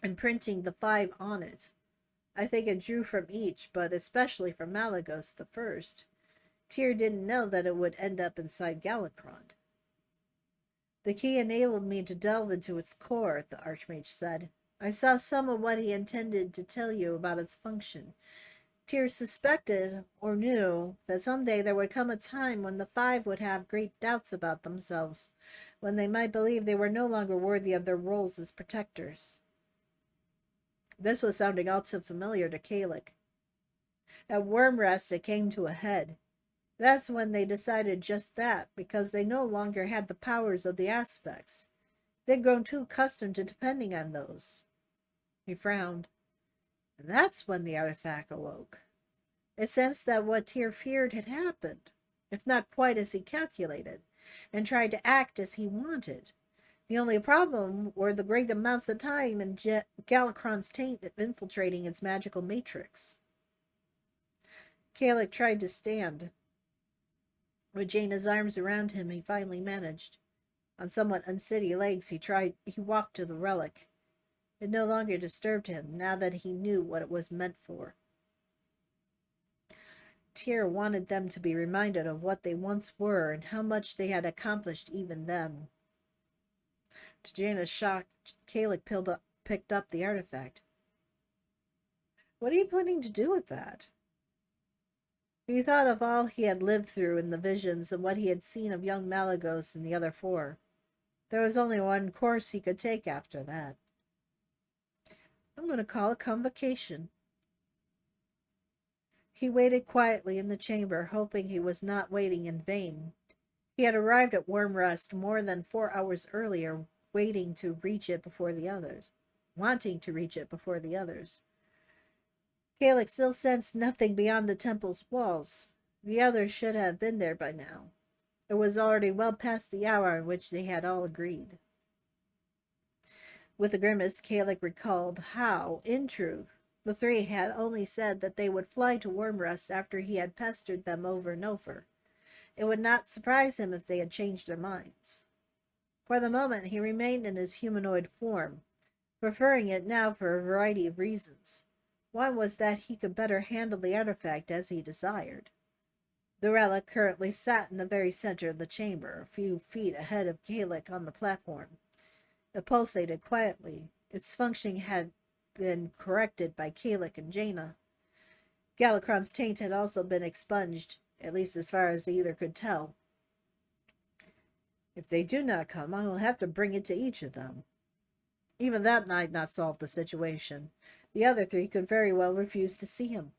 imprinting the five on it. I think it drew from each, but especially from Malagos the first. Tyr didn't know that it would end up inside Galakrond. The key enabled me to delve into its core, the Archmage said. I saw some of what he intended to tell you about its function. Tyr suspected, or knew, that someday there would come a time when the five would have great doubts about themselves, when they might believe they were no longer worthy of their roles as protectors. This was sounding all too familiar to Kalik. At Wormrest it came to a head. That's when they decided just that, because they no longer had the powers of the aspects. They'd grown too accustomed to depending on those. He frowned. And that's when the artifact awoke. It sensed that what Tyr feared had happened, if not quite as he calculated, and tried to act as he wanted. The only problem were the great amounts of time and Galakrond's taint infiltrating its magical matrix. Kalik tried to stand. With Jaina's arms around him, he finally managed. On somewhat unsteady legs, he walked to the relic. It no longer disturbed him, now that he knew what it was meant for. Tyr wanted them to be reminded of what they once were and how much they had accomplished even then. To Jaina's shock, Kalik picked up the artifact. What are you planning to do with that? He thought of all he had lived through in the visions and what he had seen of young Malagos and the other four. There was only one course he could take after that. I'm going to call a convocation. He waited quietly in the chamber, hoping he was not waiting in vain. He had arrived at Wormrest more than 4 hours earlier, wanting to reach it before the others. Kalik still sensed nothing beyond the temple's walls. The others should have been there by now. It was already well past the hour on which they had all agreed. With a grimace, Kalik recalled how, in truth, the three had only said that they would fly to Wormrest after he had pestered them over and over. It would not surprise him if they had changed their minds. For the moment, he remained in his humanoid form, preferring it now for a variety of reasons. One was that he could better handle the artifact as he desired. The relic currently sat in the very center of the chamber, a few feet ahead of Kalik on the platform. It pulsated quietly. Its functioning had been corrected by Kalik and Jaina. Galakrond's taint had also been expunged, at least as far as either could tell. If they do not come, I will have to bring it to each of them. Even that might not solve the situation. The other three could very well refuse to see him.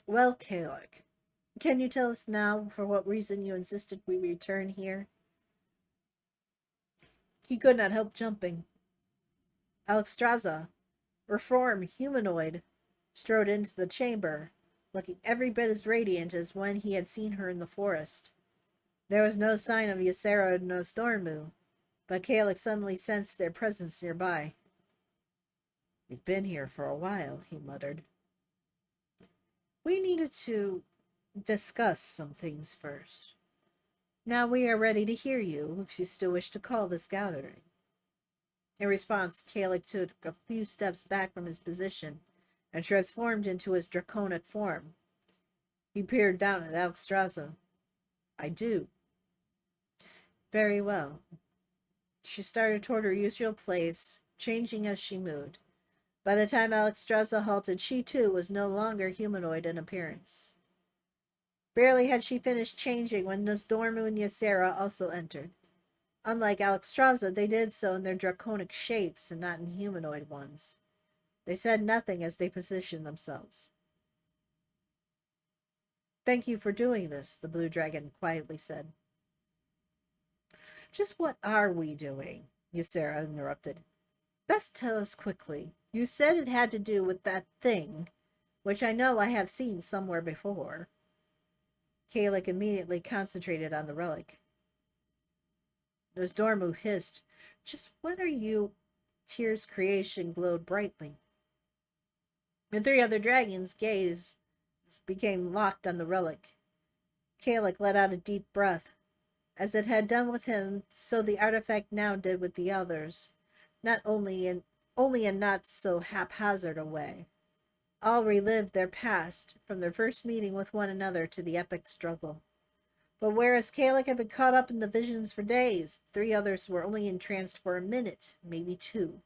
Well, Kalik, can you tell us now for what reason you insisted we return here? He could not help jumping. Alexstrasza, reformed humanoid, strode into the chamber, looking every bit as radiant as when he had seen her in the forest. There was no sign of Ysera and Nosdormu, but Kalik suddenly sensed their presence nearby. We've been here for a while, he muttered. We needed to discuss some things first. Now we are ready to hear you, if you still wish to call this gathering. In response, Kalik took a few steps back from his position and transformed into his draconic form. He peered down at Alexstrasza. I do. Very well. She started toward her usual place, changing as she moved. By the time Alexstrasza halted, she too was no longer humanoid in appearance. Barely had she finished changing when Nosdormu and Ysera also entered. Unlike Alexstrasza, they did so in their draconic shapes and not in humanoid ones. They said nothing as they positioned themselves. Thank you for doing this, the blue dragon quietly said. Just what are we doing? Ysera interrupted. Best tell us quickly. You said it had to do with that thing. which I know I have seen somewhere before. Kalik immediately concentrated on the relic. Nosdormu hissed, "Just what are you?" Tyr's creation glowed brightly. The three other dragons' gaze became locked on the relic. Kalik let out a deep breath. As it had done with him, so the artifact now did with the others, not only in not so haphazard a way. All relived their past, from their first meeting with one another to the epic struggle. But whereas Kalik had been caught up in the visions for days, three others were only entranced for a minute, maybe two.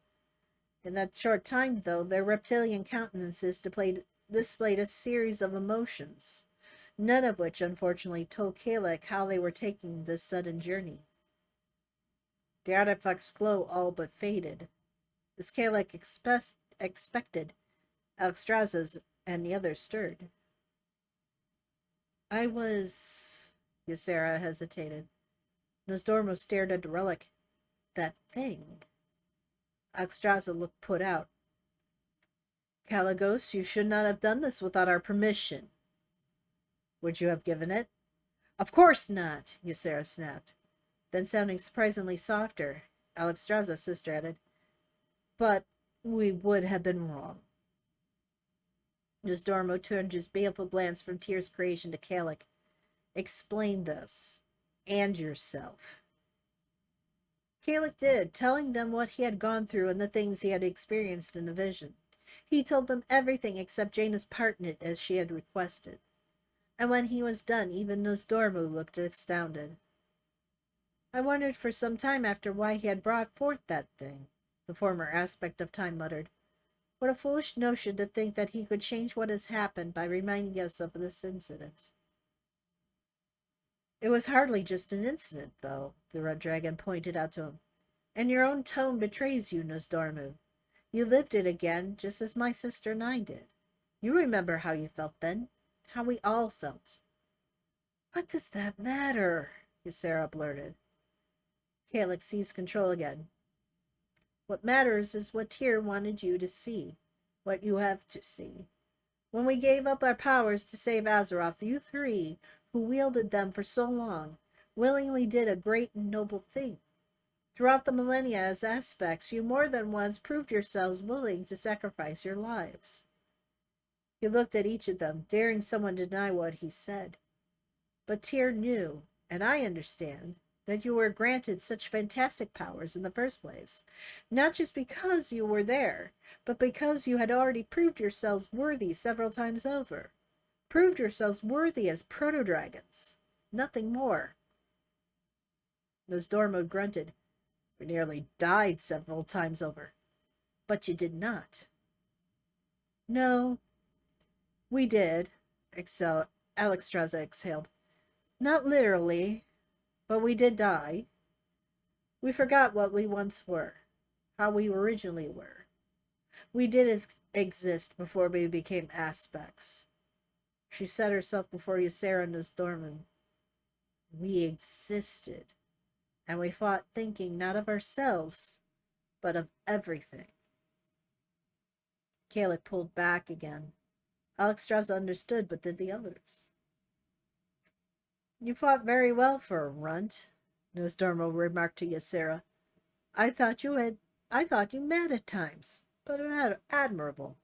In that short time, though, their reptilian countenances displayed a series of emotions, none of which, unfortunately, told Kalik how they were taking this sudden journey. The artifact's glow all but faded. As Kalik expected, Alexstrasza's and the others stirred. I was... Ysera hesitated. Nosdormu stared at the relic. That thing. Alexstrasza looked put out. Kalagos, you should not have done this without our permission. Would you have given it? Of course not, Ysera snapped. Then, sounding surprisingly softer, Alexstrasza's sister added, but we would have been wrong. Nosdormu turned his baleful glance from Tyr's creation to Kalik. Explain this. And yourself. Kalik did, telling them what he had gone through and the things he had experienced in the vision. He told them everything except Jaina's part in it as she had requested. And when he was done, even Nosdormu looked astounded. I wondered for some time after why he had brought forth that thing, the former aspect of time muttered. What a foolish notion to think that he could change what has happened by reminding us of this incident. It was hardly just an incident, though, the Red Dragon pointed out to him. And your own tone betrays you, Nosdormu. You lived it again, just as my sister and I did. You remember how you felt then, how we all felt. What does that matter? Ysera blurted. Kalik seized control again. What matters is what Tyr wanted you to see, what you have to see. When we gave up our powers to save Azeroth, you three, who wielded them for so long, willingly did a great and noble thing. Throughout the millennia as aspects, you more than once proved yourselves willing to sacrifice your lives. He looked at each of them, daring someone to deny what he said. But Tyr knew, and I understand, that you were granted such fantastic powers in the first place, not just because you were there, but because you had already proved yourselves worthy several times over. Proved yourselves worthy as proto-dragons. Nothing more. Nosdormu grunted. We nearly died several times over. But you did not. No, we did, Alexstrasza exhaled. Not literally, but we did die. We forgot what we once were, how we originally were. We did exist before we became aspects. She set herself before Ysera and Nosdormu. We existed, and we fought thinking not of ourselves, but of everything. Kalik pulled back again. Alexstrasza understood, but did the others? You fought very well for a runt, Nosdormu remarked to Ysera. I thought you mad at times, but admirable.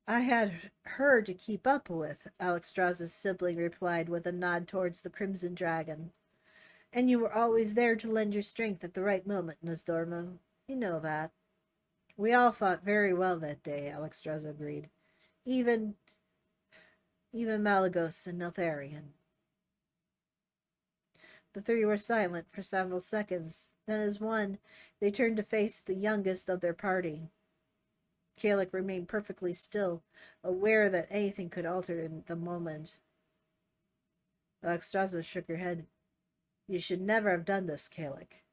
I had her to keep up with, Alexstrasza's sibling replied with a nod towards the Crimson Dragon. And you were always there to lend your strength at the right moment, Nosdormu. You know that. We all fought very well that day, Alexstrasza agreed. Even Malagos and Neltharion. The three were silent for several seconds. Then as one, they turned to face the youngest of their party. Kalik remained perfectly still, aware that anything could alter in the moment. Alexstrasza shook her head. You should never have done this, Kalik.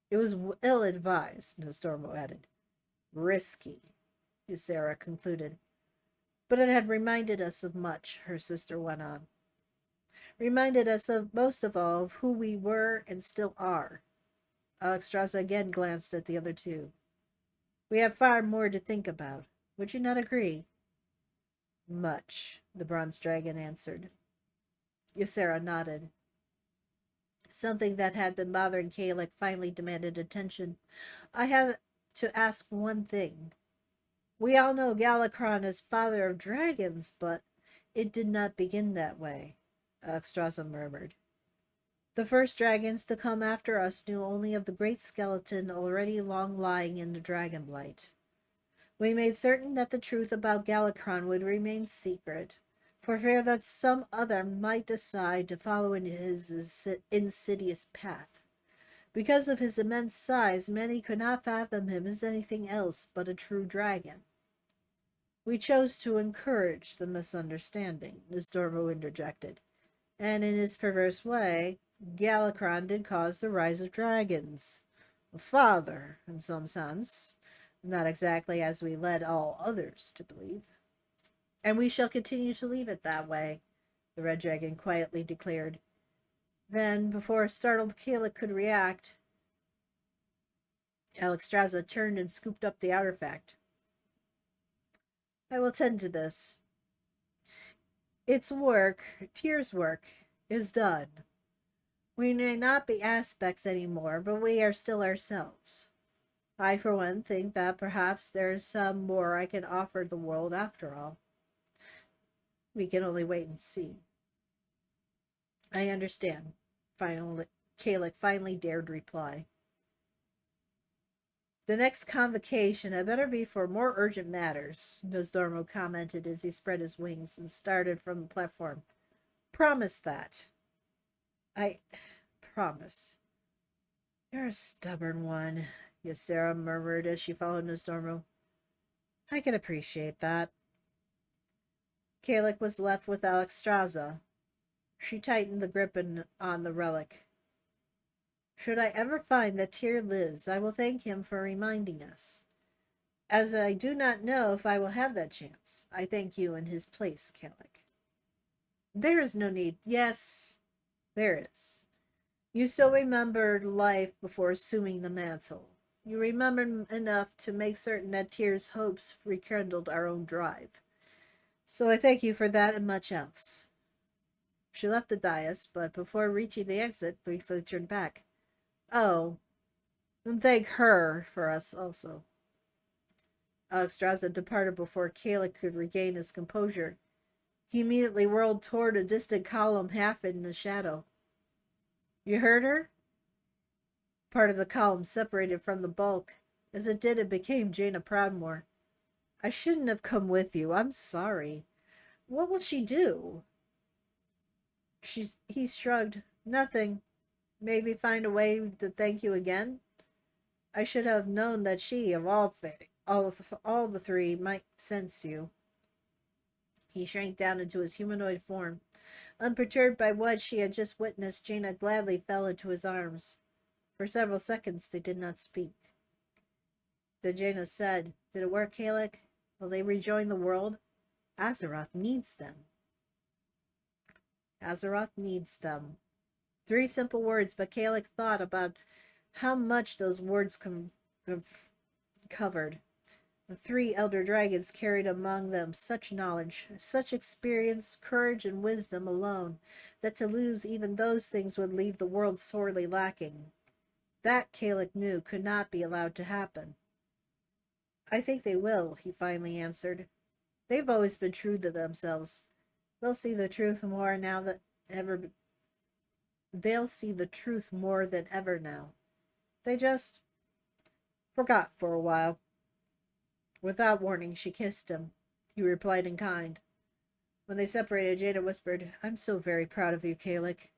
It was ill-advised, Nosdormu added. Risky, Ysera concluded. But it had reminded us of much, her sister went on. Reminded us of, most of all, of who we were and still are. Alexstrasza again glanced at the other two. We have far more to think about. Would you not agree? Much, the bronze dragon answered. Ysera nodded. Something that had been bothering Kalek finally demanded attention. I have to ask one thing. We all know Galakron is father of dragons, but it did not begin that way, Alexstrasza murmured. The first dragons to come after us knew only of the great skeleton already long lying in the dragonblight. We made certain that the truth about Galakron would remain secret, for fear that some other might decide to follow in his insidious path. Because of his immense size, many could not fathom him as anything else but a true dragon. We chose to encourage the misunderstanding, Nisdormo interjected, and in his perverse way, Galakron did cause the rise of dragons. A father, in some sense, not exactly as we led all others to believe. And we shall continue to leave it that way, the red dragon quietly declared. Then, before a startled Kalek could react, Alexstrasza turned and scooped up the artifact. I will tend to this. Its work, Tyr's work, is done. We may not be aspects anymore, but we are still ourselves. I, for one, think that perhaps there is some more I can offer the world after all. We can only wait and see. I understand. Finally, Kalek finally dared reply. The next convocation had better be for more urgent matters, Nosdormo commented as he spread his wings and started from the platform. Promise that. I promise. You're a stubborn one, Ysera murmured as she followed Nosdormo. I can appreciate that. Kalek was left with Alexstrasza. She tightened the grip on the relic. Should I ever find that Tyr lives, I will thank him for reminding us. As I do not know if I will have that chance, I thank you in his place, Kalek. There is no need. Yes, there is. You still remembered life before assuming the mantle. You remembered enough to make certain that Tyr's hopes rekindled our own drive. So I thank you for that and much else. She left the dais, but before reaching the exit, briefly turned back. Oh, and thank her for us also. Alexstrasza departed before Kalek could regain his composure. He immediately whirled toward a distant column half in the shadow. You heard her? Part of the column separated from the bulk. As it did, it became Jaina Proudmoore. I shouldn't have come with you. I'm sorry. What will she do? He shrugged. Nothing. Maybe find a way to thank you again? I should have known that she, of all the three, might sense you. He shrank down into his humanoid form. Unperturbed by what she had just witnessed, Jaina gladly fell into his arms. For several seconds they did not speak. Then Jaina said, Did it work, Kalek? Will they rejoin the world? Azeroth needs them. Azeroth needs them. 3 simple words, but Kalek thought about how much those words covered. The 3 elder dragons carried among them such knowledge, such experience, courage, and wisdom alone, that to lose even those things would leave the world sorely lacking. That, Kalek knew, could not be allowed to happen. I think they will, he finally answered. They've always been true to themselves. They'll see the truth more now than ever. They'll see the truth more than ever now. They just forgot for a while. Without warning, she kissed him. He replied in kind. When they separated, Jaina whispered, I'm so very proud of you, Kalek.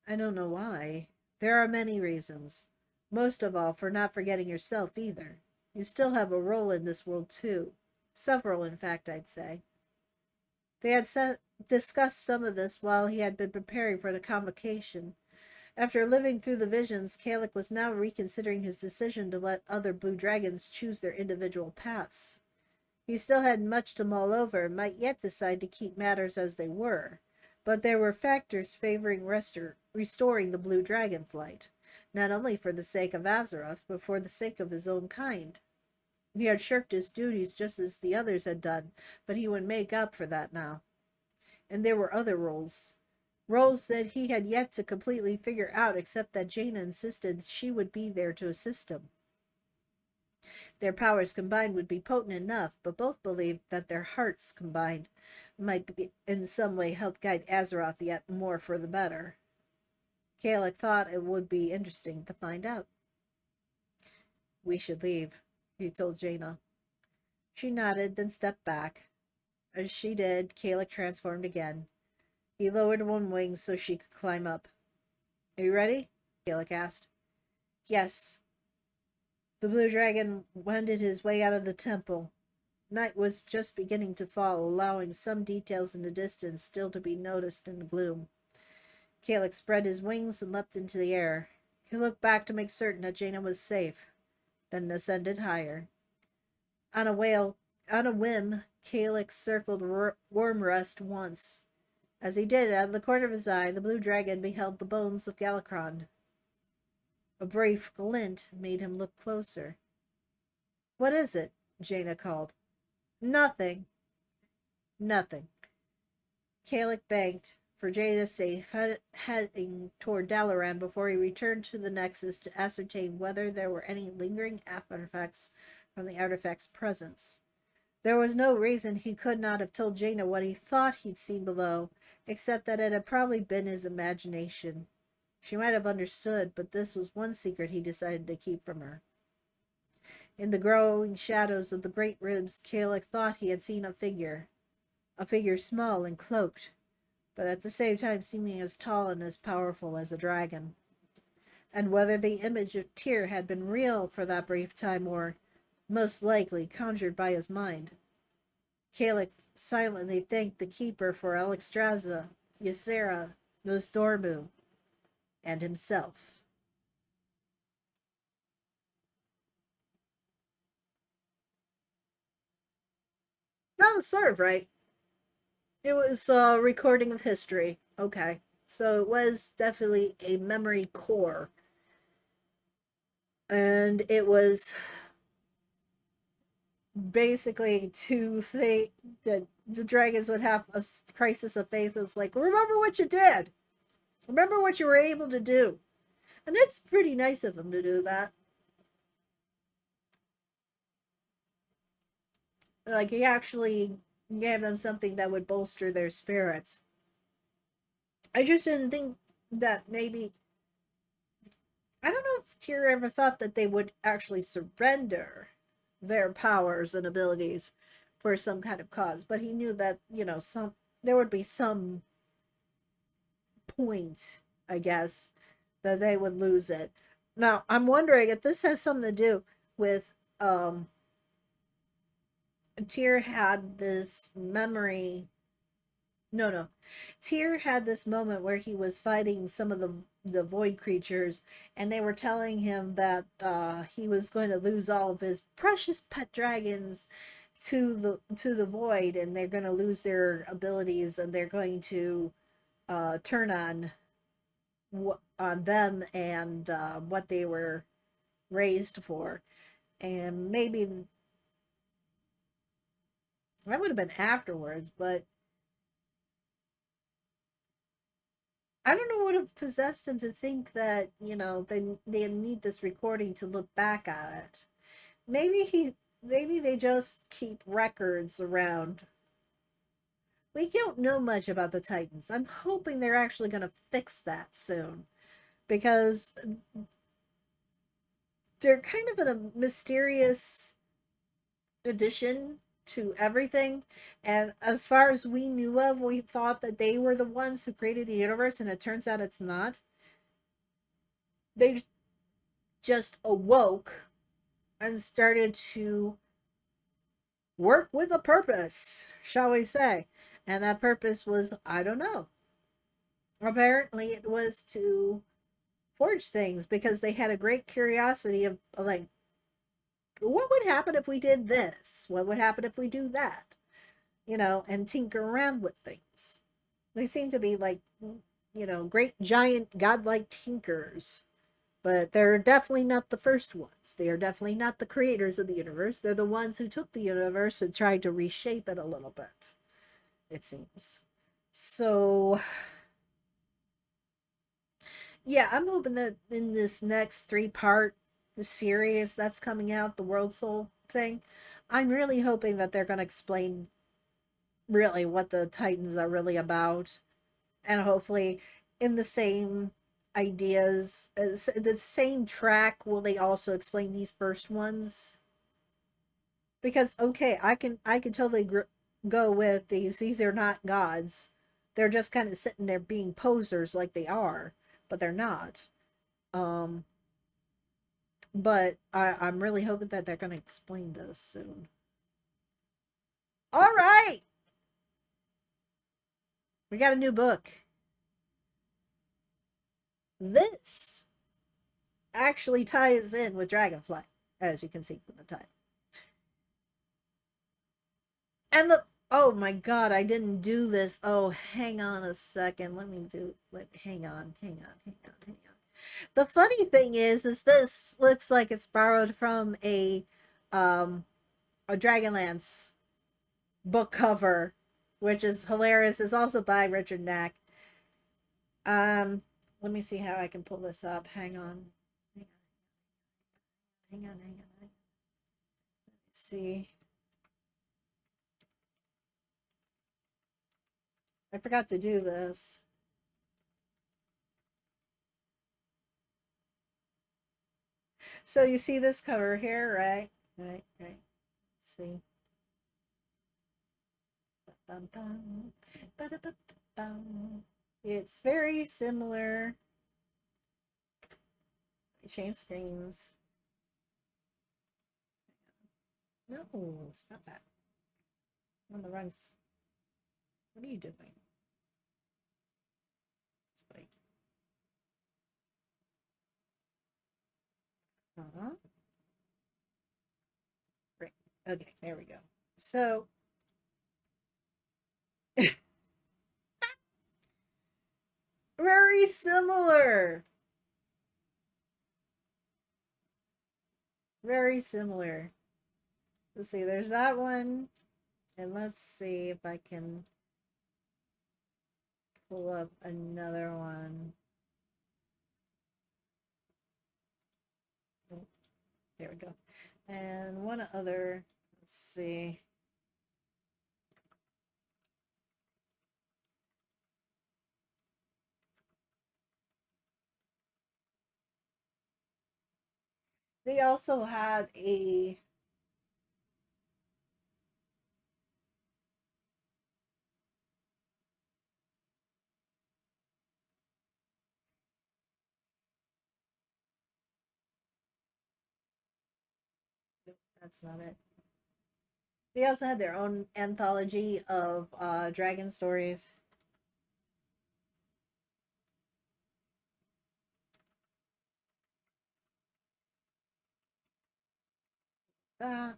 I don't know why. There are many reasons. Most of all, for not forgetting yourself either. You still have a role in this world, too. Several, in fact, I'd say. They had discussed some of this while he had been preparing for the convocation. After living through the visions, Kalek was now reconsidering his decision to let other blue dragons choose their individual paths. He still had much to mull over and might yet decide to keep matters as they were, but there were factors favoring restoring the blue dragon flight, not only for the sake of Azeroth, but for the sake of his own kind. He had shirked his duties just as the others had done, but he would make up for that now. And there were other roles. Roles that he had yet to completely figure out, except that Jaina insisted she would be there to assist him. Their powers combined would be potent enough, but both believed that their hearts combined might be, in some way help guide Azeroth yet more for the better. Kalik thought it would be interesting to find out. We should leave, he told Jaina. She nodded, then stepped back. As she did, Kalik transformed again. He lowered one wing so she could climb up. Are you ready? Kalik asked. Yes. The blue dragon wended his way out of the temple. Night was just beginning to fall, allowing some details in the distance still to be noticed in the gloom. Kalik spread his wings and leapt into the air. He looked back to make certain that Jaina was safe, then ascended higher. On a whim, Kalik circled Wormrest once. As he did, out of the corner of his eye, the blue dragon beheld the bones of Galakrond. A brief glint made him look closer. What is it? Jaina called. Nothing. Nothing. Kalik banked, for Jaina's sake, heading toward Dalaran before he returned to the Nexus to ascertain whether there were any lingering aftereffects from the artifact's presence. There was no reason he could not have told Jaina what he thought he'd seen below, except that it had probably been his imagination. She might have understood, but this was one secret he decided to keep from her. In the growing shadows of the great ribs, Kalik thought he had seen a figure small and cloaked, but at the same time seeming as tall and as powerful as a dragon. And whether the image of Tyr had been real for that brief time or, most likely, conjured by his mind. Kalik silently thanked the keeper for Alexstrasza, Ysera, Nosdormu, and himself. That was sort of right. It was a recording of history. Okay. So it was definitely a memory core. And it was basically to think that the dragons would have a crisis of faith. It's like, remember what you did. Remember what you were able to do. And it's pretty nice of them to do that. Like, he actually gave them something that would bolster their spirits. I just didn't think that maybe. I don't know if Tyr ever thought that they would actually surrender their powers and abilities for some kind of cause, but he knew that, there would be some point, I guess, that they would lose it. Now, I'm wondering if this has something to do with Tyr had this memory. No. Tyr had this moment where he was fighting some of the void creatures, and they were telling him that he was going to lose all of his precious pet dragons to the void, and they're going to lose their abilities, and they're going to turn on them and what they were raised for. And maybe that would have been afterwards, but I don't know what have possessed them to think that, they need this recording to look back at it. Maybe they just keep records around. We don't know much about the Titans. I'm hoping they're actually going to fix that soon, because they're kind of a mysterious addition to everything. And as far as we knew of, we thought that they were the ones who created the universe, and it turns out it's not. They just awoke and started to work with a purpose, shall we say. And that purpose was, I don't know. Apparently it was to forge things, because they had a great curiosity of, like, what would happen if we did this? What would happen if we do that? And tinker around with things. They seem to be like, great giant godlike tinkers. But they're definitely not the first ones. They are definitely not the creators of the universe. They're the ones who took the universe and tried to reshape it a little bit, it seems. So, yeah, I'm hoping that in this next three-part series that's coming out, the World Soul thing, I'm really hoping that they're going to explain really what the Titans are really about, and hopefully in the same ideas, the same track, will they also explain these first ones? Because okay, I can totally go with these are not gods. They're just kind of sitting there being posers like they are, but they're not. Um, but I'm really hoping that they're going to explain this soon. All right, we got a new book. This actually ties in with Dragonfly, as you can see from the title. And the oh my god, I didn't do this. Oh, hang on a second. Let me do hang on, hang on. The funny thing is this looks like it's borrowed from um a Dragonlance book cover, which is hilarious. It's also by Richard Knaak. Um, let me see how I can pull this up. Hang on. Hang on. Let's see. I forgot to do this. So you see this cover here, right? Right. Let's see. Bum, bum. It's very similar. Change screens. No, stop that. I'm on the wrong. What are you doing? Wait. Uh-huh. Great. Okay, there we go. So, very similar. Very similar. Let's see, there's that one. And let's see if I can pull up another one. Oh, there we go. And one other, let's see. They also had a that's not it. They also had their own anthology of dragon stories. Uh,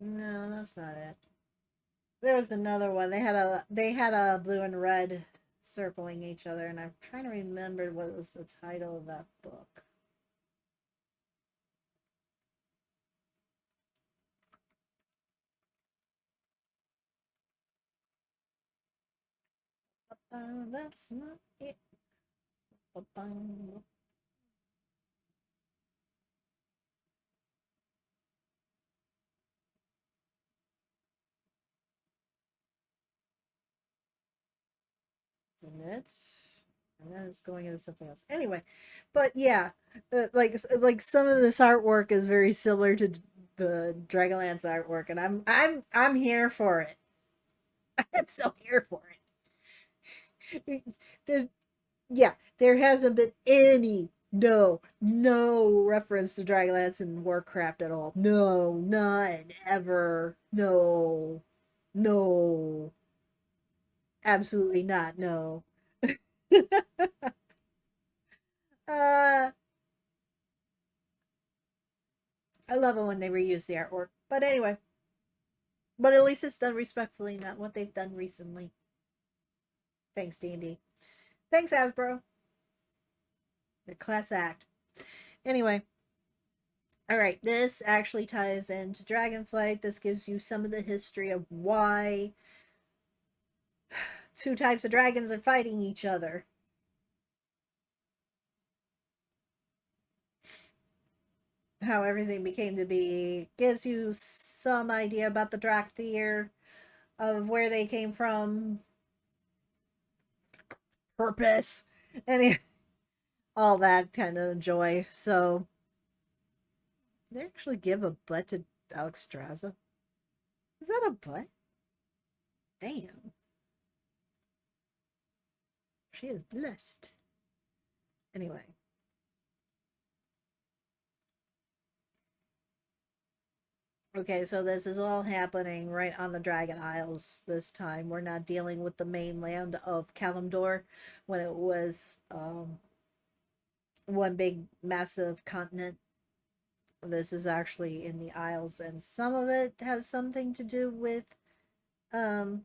no, that's not it. There was another one. They had a blue and red circling each other, and I'm trying to remember what was the title of that book. That's not it. Isn't it? And then it's going into something else. Anyway, but yeah, like some of this artwork is very similar to the Dragonlance artwork, and I'm here for it. I'm so here for it. There's yeah, there hasn't been any no reference to Dragonlance in Warcraft at all. No, none ever. No, absolutely not. No. Uh, I love it when they reuse the artwork. But anyway, but at least it's done respectfully, not what they've done recently. Thanks, D&D. Thanks, Hasbro. The class act. Anyway, all right, this actually ties into Dragonflight. This gives you some of the history of why two types of dragons are fighting each other. How everything became to be. Gives you some idea about the Drakthir, of where they came from, purpose, and all that kind of joy. So, they actually give a butt to Alexstrasza. Is that a butt? Damn. She is blessed. Anyway. Okay, so this is all happening right on the Dragon Isles this time. We're not dealing with the mainland of Kalimdor when it was one big massive continent. This is actually in the Isles, and some of it has something to do with um,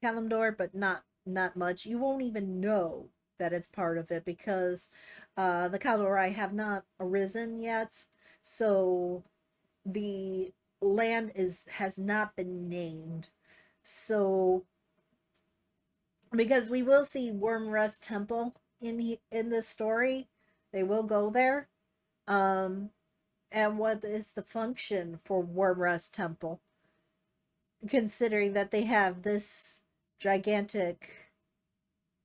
Kalimdor, but not much. You won't even know that it's part of it because the Kaldorei have not arisen yet, so the land has not been named. So because we will see Wormrest Temple in this story, they will go there. Um, and what is the function for Wormrest Temple? Considering that they have this gigantic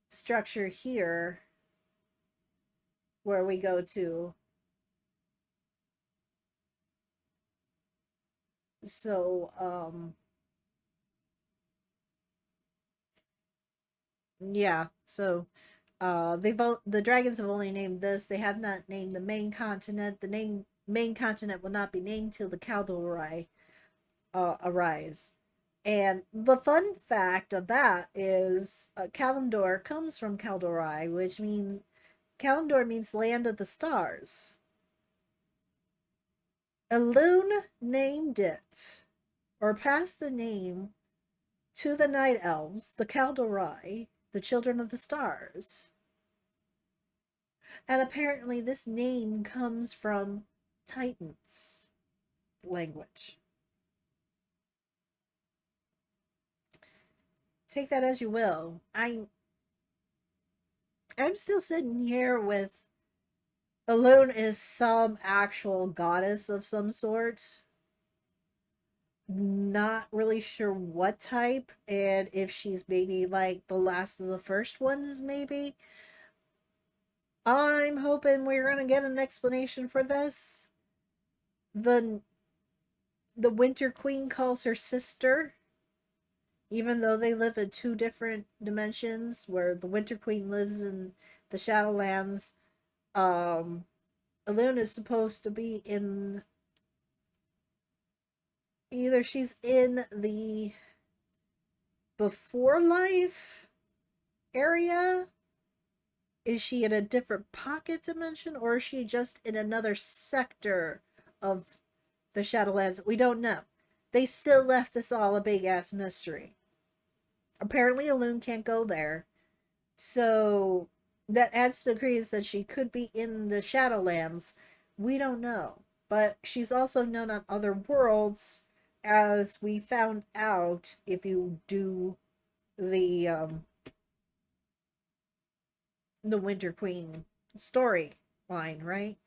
structure here where we go to. So, yeah. So, the dragons have only named this. They have not named the main continent. The main continent will not be named till the Kaldorei arise. And the fun fact of that is Kalimdor comes from Kaldorei, which means Kalimdor means land of the stars. Elune named it, or passed the name to the night elves, the Kaldorei, the children of the stars. And apparently this name comes from Titans language. Take that as you will. I'm still sitting here with Elune is some actual goddess of some sort. Not really sure what type, and if she's maybe like the last of the first ones, maybe. I'm hoping we're gonna get an explanation for this. The the Winter Queen calls her sister, even though they live in two different dimensions, where the Winter Queen lives in the Shadowlands. Um, Elune is supposed to be in either she's in the before life area. Is she in a different pocket dimension, or is she just in another sector of the Shadowlands? We don't know. They still left this all a big ass mystery. Apparently, Elune can't go there, so that adds to the credence that she could be in the Shadowlands. We don't know, but she's also known on other worlds, as we found out if you do the the Winter Queen storyline, right?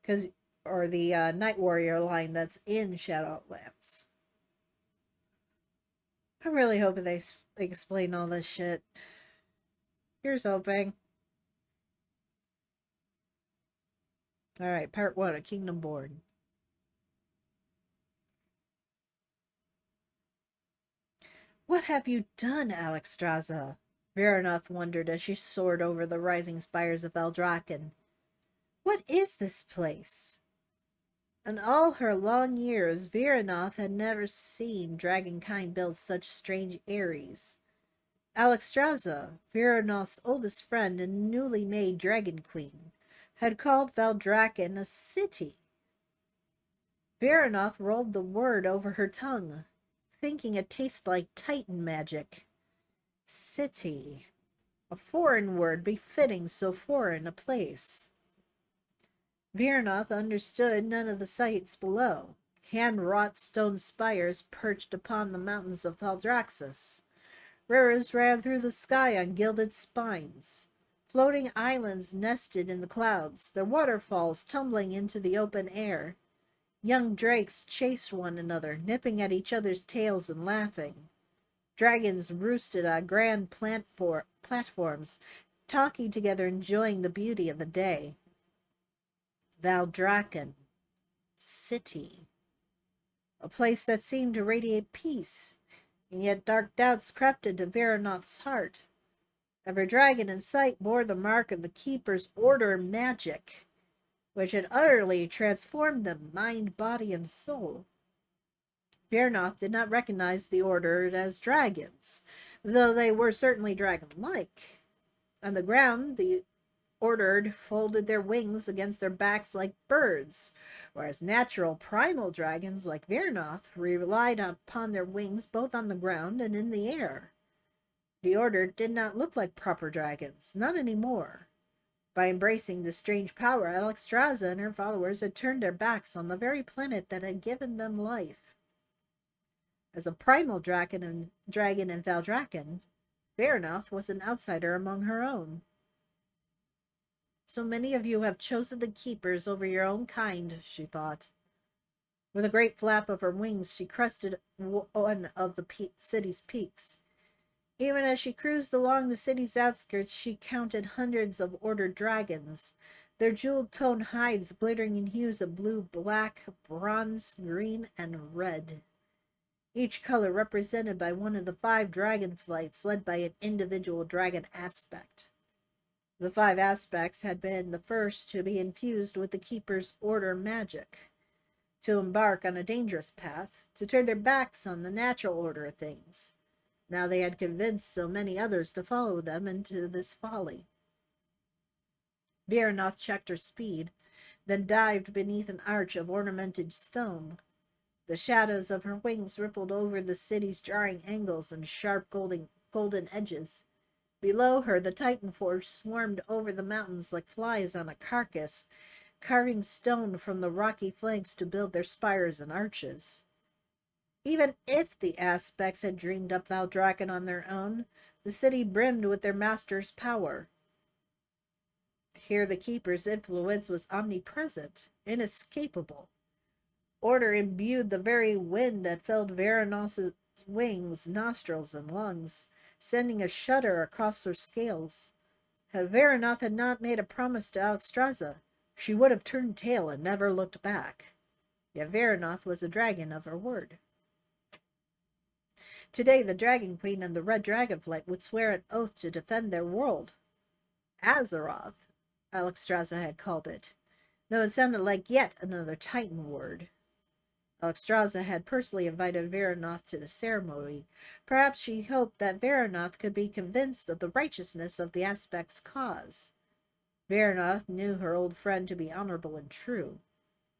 Because or the Night Warrior line that's in Shadowlands. I'm really hoping they explain all this shit. Here's hoping. All right, part one of Kingdom Born. What have you done, Alexstrasza? Veranoth wondered as she soared over the rising spires of Eldraken. What is this place? In all her long years, Veranoth had never seen dragonkind build such strange eyries. Alexstrasza, Vyranoth's oldest friend and newly made dragon queen, had called Valdrakken a city. Vyranoth rolled the word over her tongue, thinking it tasted like Titan magic. City. A foreign word befitting so foreign a place. Vyranoth understood none of the sights below. Hand-wrought stone spires perched upon the mountains of Valdraxus. Rivers ran through the sky on gilded spines. Floating islands nested in the clouds, their waterfalls tumbling into the open air. Young drakes chased one another, nipping at each other's tails and laughing. Dragons roosted on grand platforms, talking together, enjoying the beauty of the day. Valdrakken, city. A place that seemed to radiate peace, and yet dark doubts crept into Vyranoth's heart. Every dragon in sight bore the mark of the Keeper's order magic, which had utterly transformed them, mind, body, and soul. Vyranoth did not recognize the order as dragons, though they were certainly dragon-like. On the ground, the ordered folded their wings against their backs like birds, whereas natural primal dragons like Vyranoth relied upon their wings both on the ground and in the air. The order did not look like proper dragons, not anymore. By embracing this strange power, Alexstrasza and her followers had turned their backs on the very planet that had given them life. As a primal dragon in Valdrakken, Vyranoth was an outsider among her own. So many of you have chosen the Keepers over your own kind, she thought. With a great flap of her wings, she crested one of the city's peaks. Even as she cruised along the city's outskirts, she counted hundreds of ordered dragons, their jeweled-toned hides glittering in hues of blue, black, bronze, green, and red. Each color represented by one of the 5 dragon flights led by an individual dragon aspect. The 5 aspects had been the first to be infused with the Keeper's order magic, to embark on a dangerous path, to turn their backs on the natural order of things. Now they had convinced so many others to follow them into this folly. Vyranoth checked her speed, then dived beneath an arch of ornamented stone. The shadows of her wings rippled over the city's jarring angles and sharp golden edges. Below her, the Titan Forge swarmed over the mountains like flies on a carcass, carving stone from the rocky flanks to build their spires and arches. Even if the aspects had dreamed up Valdrakken on their own, the city brimmed with their master's power. Here the Keeper's influence was omnipresent, inescapable. Order imbued the very wind that filled Vyranoth's wings, nostrils, and lungs, sending a shudder across her scales. Had Vyranoth not made a promise to Alexstrasza, she would have turned tail and never looked back. Yet Vyranoth was a dragon of her word. Today the Dragon Queen and the Red Dragonflight would swear an oath to defend their world. Azeroth, Alexstrasza had called it, though it sounded like yet another Titan word. Alexstrasza had personally invited Vyranoth to the ceremony. Perhaps she hoped that Vyranoth could be convinced of the righteousness of the Aspect's cause. Vyranoth knew her old friend to be honorable and true.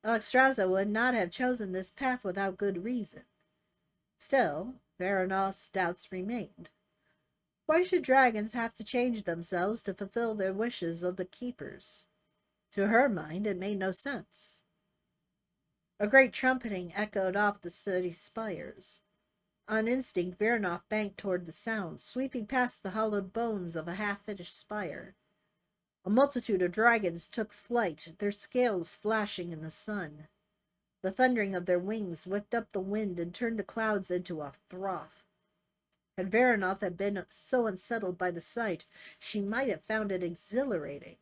Alexstrasza would not have chosen this path without good reason. Still, Vyranoth's doubts remained. Why should dragons have to change themselves to fulfill their wishes of the Keepers? To her mind, it made no sense. A great trumpeting echoed off the city's spires. On instinct, Vyranoth banked toward the sound, sweeping past the hollowed bones of a half-finished spire. A multitude of dragons took flight, their scales flashing in the sun. The thundering of their wings whipped up the wind and turned the clouds into a froth. Had Vyranoth had been so unsettled by the sight, she might have found it exhilarating.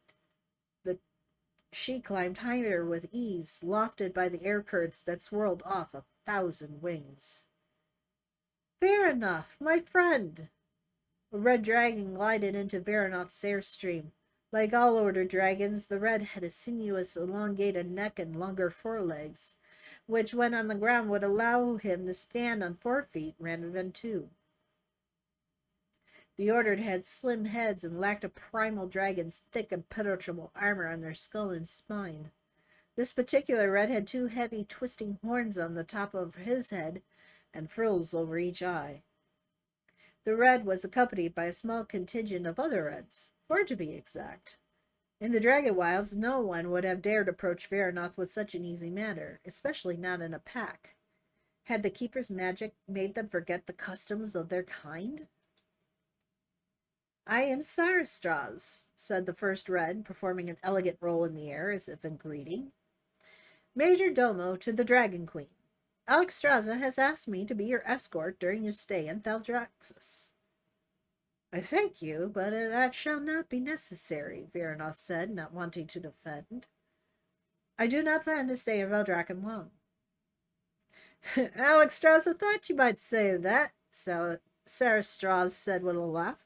She climbed higher with ease, lofted by the air currents that swirled off 1,000 wings. Vyranoth, my friend! A red dragon glided into Vyranoth's airstream. Like all order dragons, the red had a sinuous, elongated neck and longer forelegs, which when on the ground would allow him to stand on 4 feet rather than 2. The Ordered had slim heads and lacked a primal dragon's thick impenetrable armor on their skull and spine. This particular red had two heavy, twisting horns on the top of his head and frills over each eye. The red was accompanied by a small contingent of other reds, four to be exact. In the Dragon Wilds, no one would have dared approach Veranoth with such an easy matter, especially not in a pack. Had the Keeper's magic made them forget the customs of their kind? "I am Sarastraz," said the first red, performing an elegant roll in the air as if in greeting. "Major domo to the Dragon Queen. Alexstrasza has asked me to be your escort during your stay in Thaldraxxus." "I thank you, but that shall not be necessary," Veranoth said, not wanting to defend. "I do not plan to stay in Veldraken long." "Alexstrasza thought you might say that," Sarastraz said with a laugh.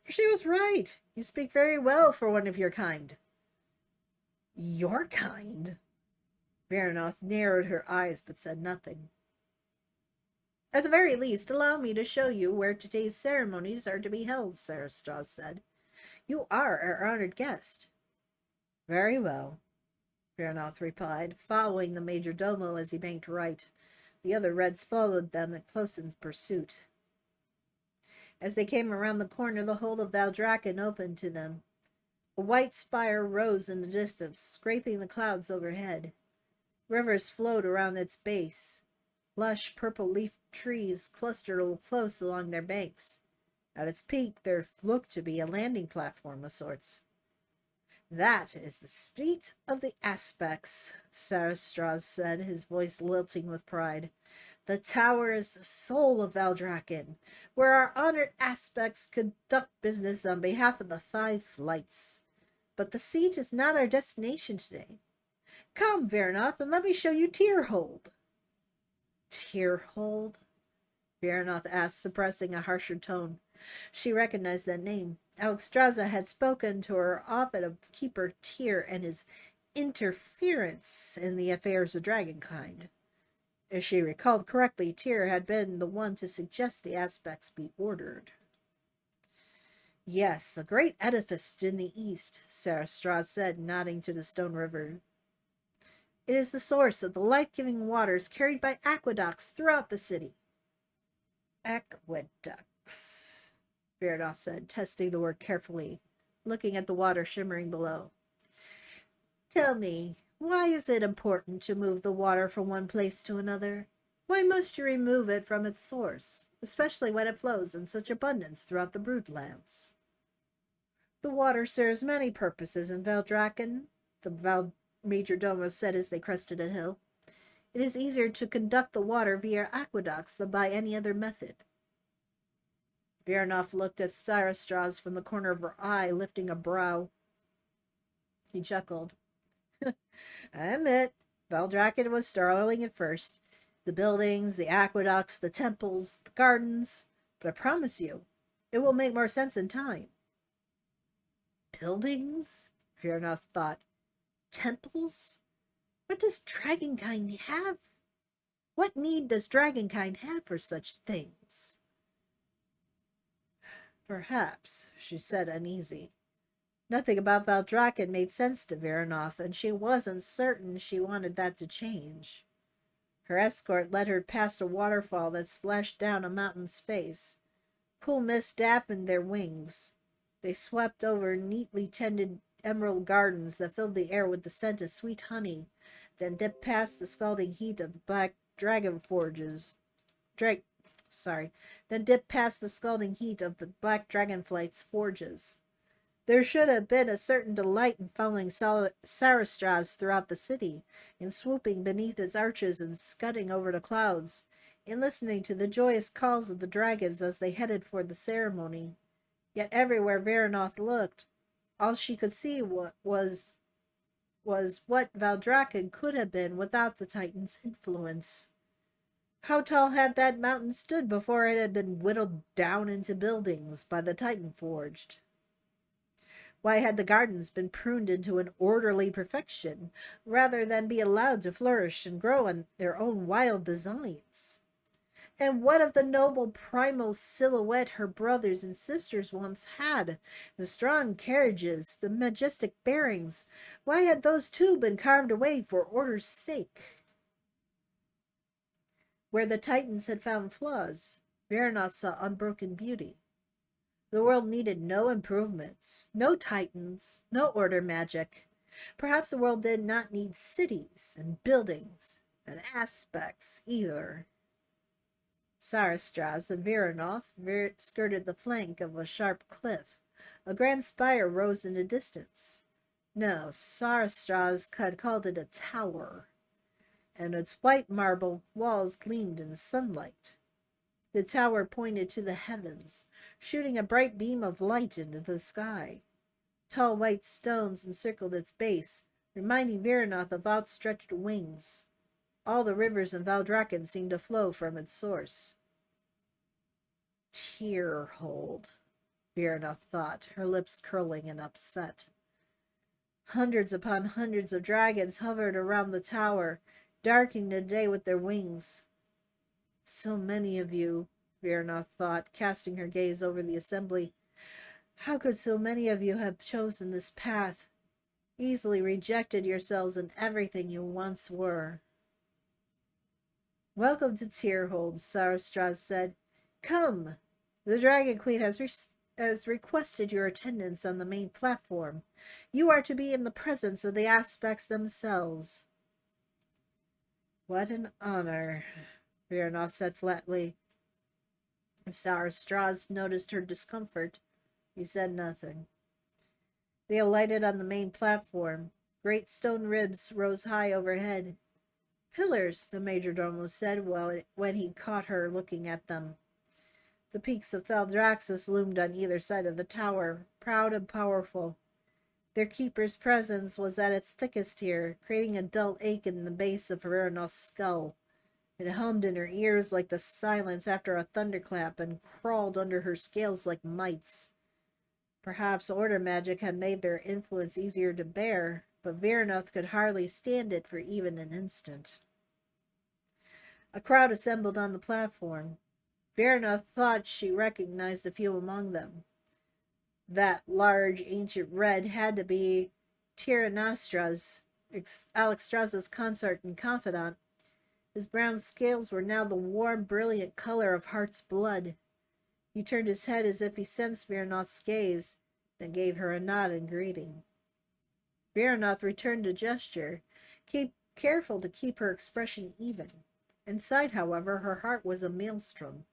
"She was right. You speak very well for one of your kind." "Your kind?" Veranoth narrowed her eyes but said nothing. "At the very least, allow me to show you where today's ceremonies are to be held," Sarastraz said. "You are our honored guest." "Very well," Veranoth replied, following the major domo as he banked right. The other reds followed them in close pursuit. As they came around the corner, the whole of Valdrakken opened to them. A white spire rose in the distance, scraping the clouds overhead. Rivers flowed around its base. Lush purple-leafed trees clustered close along their banks. At its peak there looked to be a landing platform of sorts. "That is the seat of the aspects," Sarastraz said, his voice lilting with pride. "The tower is the soul of Valdrakken, where our honored aspects conduct business on behalf of the 5 flights. But the seat is not our destination today. Come, Veranoth, and let me show you Tierhold." "Tierhold?" Veranoth asked, suppressing a harsher tone. She recognized that name. Alexstrasza had spoken to her often of Keeper Tyr and his interference in the affairs of dragonkind. If she recalled correctly, Tyr had been the one to suggest the aspects be ordered. "Yes, a great edifice in the east," Sarastraz said, nodding to the stone river. "It is the source of the life-giving waters carried by aqueducts throughout the city." "Aqueducts," Veranoth said, testing the word carefully, looking at the water shimmering below. "Tell me, why is it important to move the water from one place to another? Why must you remove it from its source, especially when it flows in such abundance throughout the Broodlands?" "The water serves many purposes in Veldraken," the major domo said as they crested a hill. "It is easier to conduct the water via aqueducts than by any other method." Veranoth looked at Sarastraz from the corner of her eye, lifting a brow. He chuckled. "I admit, Veldraken was startling at first. The buildings, the aqueducts, the temples, the gardens. But I promise you, it will make more sense in time." "Buildings?" Veranoth thought. "Temples? What does Dragonkind have? What need does Dragonkind have for such things?" "Perhaps," she said, uneasy. Nothing about Valdrakken made sense to Veranoth, and she wasn't certain she wanted that to change. Her escort led her past a waterfall that splashed down a mountain's face. Cool mist dampened their wings. They swept over neatly tended emerald gardens that filled the air with the scent of sweet honey, then dipped past the scalding heat of the black dragon forges. Then dipped past the scalding heat of the black dragonflight's forges. There should have been a certain delight in following Sarastraz throughout the city, in swooping beneath its arches and scudding over the clouds, in listening to the joyous calls of the dragons as they headed for the ceremony. Yet everywhere Veranoth looked, all she could see was what Valdrakken could have been without the Titan's influence. How tall had that mountain stood before it had been whittled down into buildings by the Titan forged? Why had the gardens been pruned into an orderly perfection, rather than be allowed to flourish and grow in their own wild designs? And what of the noble primal silhouette her brothers and sisters once had? The strong carriages, the majestic bearings. Why had those too been carved away for order's sake? Where the Titans had found flaws, Veranoth saw unbroken beauty. The world needed no improvements, no Titans, no order magic. Perhaps the world did not need cities and buildings and aspects either. Sarastras and Veranoth skirted the flank of a sharp cliff. A grand spire rose in the distance. No, Sarastras had called it a tower, and its white marble walls gleamed in the sunlight. The tower pointed to the heavens, shooting a bright beam of light into the sky. Tall white stones encircled its base, reminding Veranoth of outstretched wings. All the rivers in Valdrakken seemed to flow from its source. Tearhold, Veranoth thought, her lips curling in upset. Hundreds upon hundreds of dragons hovered around the tower, darkening the day with their wings. So many of you, Veranoth thought, casting her gaze over the assembly. How could so many of you have chosen this path, easily rejected yourselves and everything you once were? Welcome to Tearhold, Sarastras said. Come, the Dragon Queen has requested your attendance on the main platform. You are to be in the presence of the aspects themselves. What an honor, Veranoth said flatly. Sarastras noticed her discomfort. He said nothing. They alighted on the main platform. Great stone ribs rose high overhead. Pillars, the majordomo said when he caught her looking at them. The peaks of Thaldraxxus loomed on either side of the tower, proud and powerful. Their keeper's presence was at its thickest here, creating a dull ache in the base of Veranoth's skull. It hummed in her ears like the silence after a thunderclap and crawled under her scales like mites. Perhaps order magic had made their influence easier to bear, but Veranoth could hardly stand it for even an instant. A crowd assembled on the platform. Veranoth thought she recognized a few among them. That large, ancient red had to be Tiranastra's, Alexstrasza's consort and confidant. His brown scales were now the warm, brilliant color of heart's blood. He turned his head as if he sensed Veranoth's gaze, then gave her a nod in greeting. Veranoth returned the gesture, careful to keep her expression even. Inside, however, her heart was a maelstrom.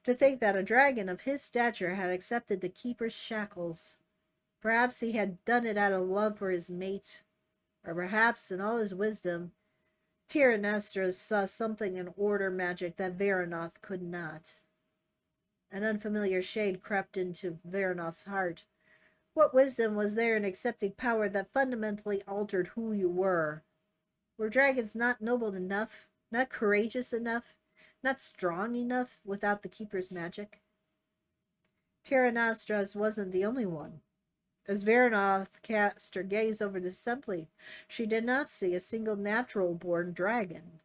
To think that a dragon of his stature had accepted the keeper's shackles. Perhaps he had done it out of love for his mate, or perhaps, in all his wisdom, Tiranastra's saw something in order magic that Veranoth could not. An unfamiliar shade crept into Veranoth's heart. What wisdom was there in accepting power that fundamentally altered who you were? Were dragons not noble enough, not courageous enough, not strong enough without the keeper's magic? Tiranastra's wasn't the only one. As Veranoth cast her gaze over the assembly, she did not see a single natural-born dragon.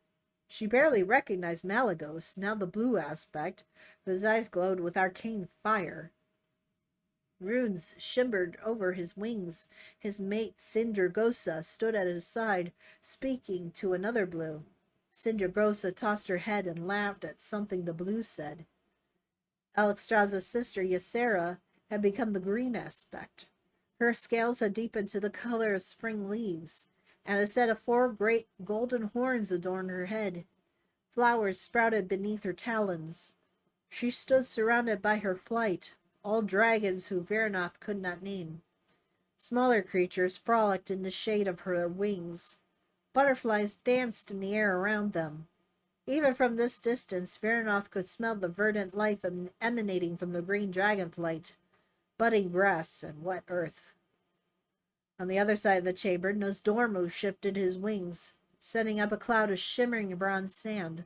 She barely recognized Malagos, now the blue aspect, whose eyes glowed with arcane fire. Runes shimmered over his wings. His mate, Sindragosa, stood at his side, speaking to another blue. Sindragosa tossed her head and laughed at something the blue said. Alexstrasza's sister, Ysera, had become the green aspect. Her scales had deepened to the color of spring leaves, and a set of 4 great golden horns adorned her head. Flowers sprouted beneath her talons. She stood surrounded by her flight, all dragons who Veranoth could not name. Smaller creatures frolicked in the shade of her wings. Butterflies danced in the air around them. Even from this distance, Veranoth could smell the verdant life emanating from the green dragonflight, budding grass and wet earth. On the other side of the chamber, Nosdormu shifted his wings, setting up a cloud of shimmering bronze sand.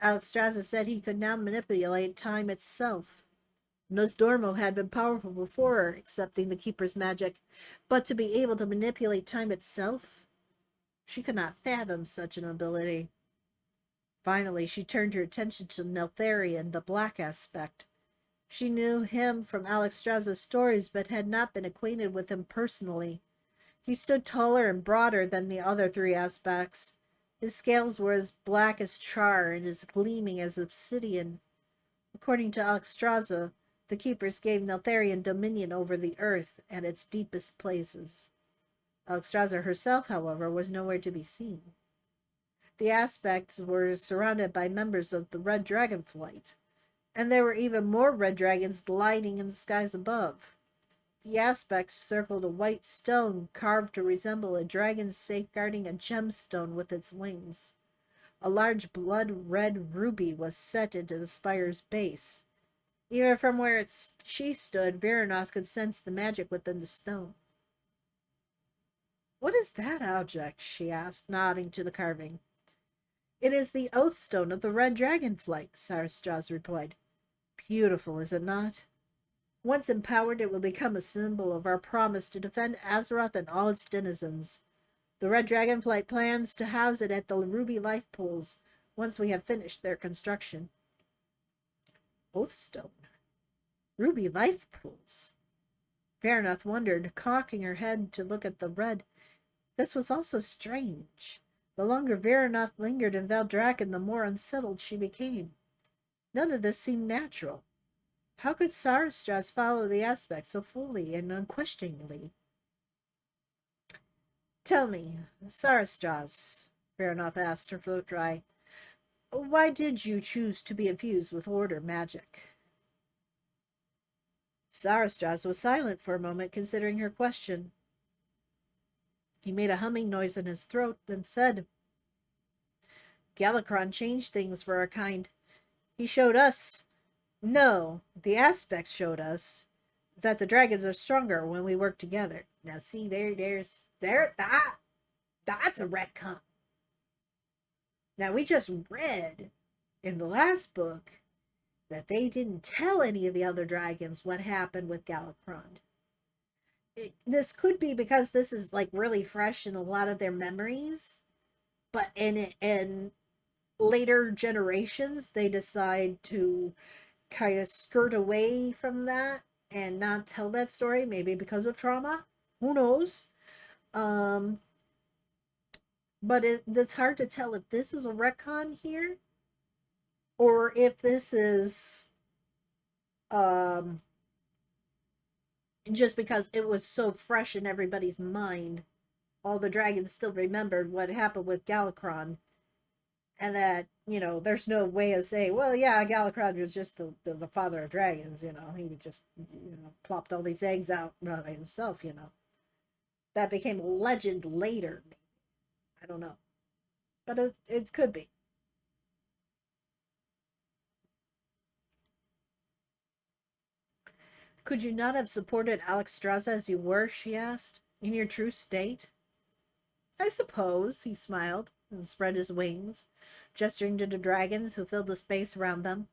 Alexstrasza said he could now manipulate time itself. Nosdormu had been powerful before accepting the Keeper's magic, but to be able to manipulate time itself? She could not fathom such an ability. Finally, she turned her attention to Neltharion, the black aspect. She knew him from Alexstrasza's stories, but had not been acquainted with him personally. He stood taller and broader than the other three aspects. His scales were as black as char and as gleaming as obsidian. According to Alexstrasza, the keepers gave Neltharion dominion over the earth and its deepest places. Alexstrasza herself, however, was nowhere to be seen. The aspects were surrounded by members of the Red Dragon Flight, and there were even more red dragons gliding in the skies above. The aspects circled a white stone carved to resemble a dragon safeguarding a gemstone with its wings. A large blood-red ruby was set into the spire's base. Even from where she stood, Veranoth could sense the magic within the stone. "What is that object?" she asked, nodding to the carving. "It is the oath stone of the Red Dragon Flight," Sarastraz replied. "Beautiful, is it not? Once empowered, it will become a symbol of our promise to defend Azeroth and all its denizens. The Red Dragonflight plans to house it at the Ruby Life Pools once we have finished their construction." Oathstone? Ruby Life Pools? Veranoth wondered, cocking her head to look at the red. This was also strange. The longer Veranoth lingered in Valdrakken, the more unsettled she became. None of this seemed natural. How could Sarastraz follow the aspects so fully and unquestioningly? "Tell me, Sarastraz," Veranoth asked, her throat dry, "why did you choose to be infused with Order magic?" Sarastraz was silent for a moment, considering her question. He made a humming noise in his throat, then said, "Galakrond changed things for our kind. He showed us, no, the aspects showed us, that the dragons are stronger when we work together." Now see, that's a retcon. Now we just read in the last book that they didn't tell any of the other dragons what happened with Galakrond. This could be because this is like really fresh in a lot of their memories, but in later generations they decide to kind of skirt away from that and not tell that story, maybe because of trauma. Who knows? Um, but it's hard to tell if this is a retcon here or if this is um, just because it was so fresh in everybody's mind. All the dragons still remembered what happened with Galakrond, and that, there's no way of saying, well, yeah, Galakrond was just the father of dragons. He would just plopped all these eggs out by himself. That became a legend later. I don't know, but it could be. "Could you not have supported Alexstrasza as you were," she asked, "in your true state?" "I suppose," he smiled and spread his wings, gesturing to the dragons who filled the space around them.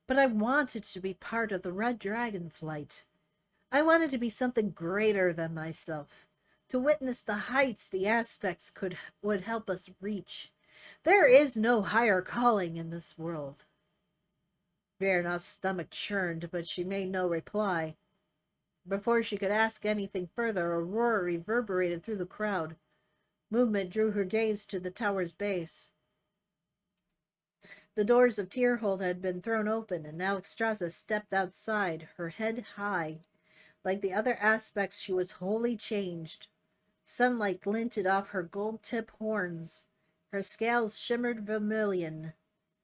"But I wanted to be part of the Red Dragon Flight. I wanted to be something greater than myself, to witness the heights the aspects would help us reach. There is no higher calling in this world." Veranoth's stomach churned, but she made no reply. Before she could ask anything further, a roar reverberated through the crowd. Movement drew her gaze to the tower's base. The doors of Tierhold had been thrown open, and Alexstrasza stepped outside, her head high. Like the other aspects, she was wholly changed. Sunlight glinted off her gold-tip horns. Her scales shimmered vermilion.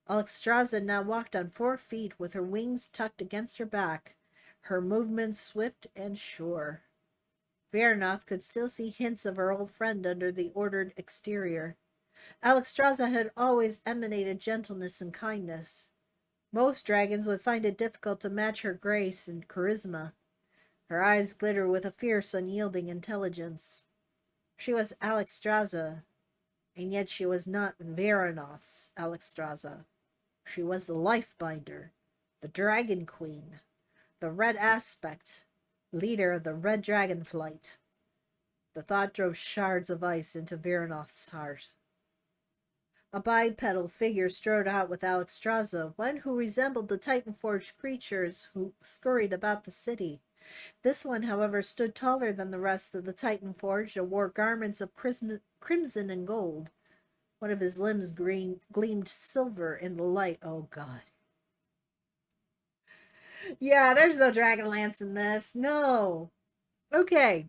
Alexstrasza now walked on 4 feet with her wings tucked against her back, her movements swift and sure. Veranoth could still see hints of her old friend under the ordered exterior. Alexstrasza had always emanated gentleness and kindness. Most dragons would find it difficult to match her grace and charisma. Her eyes glittered with a fierce, unyielding intelligence. She was Alexstrasza, and yet she was not Veranoth's Alexstrasza. She was the Lifebinder, the Dragon Queen, the Red Aspect, leader of the Red Dragon Flight. The thought drove shards of ice into Veranoth's heart. A bipedal figure strode out with Alexstrasza, one who resembled the Titan-forged creatures who scurried about the city. This one, however, stood taller than the rest of the Titan-forged and wore garments of crimson and gold. One of his limbs gleamed silver in the light. Oh, God. Yeah, there's no Dragonlance in this. No. Okay.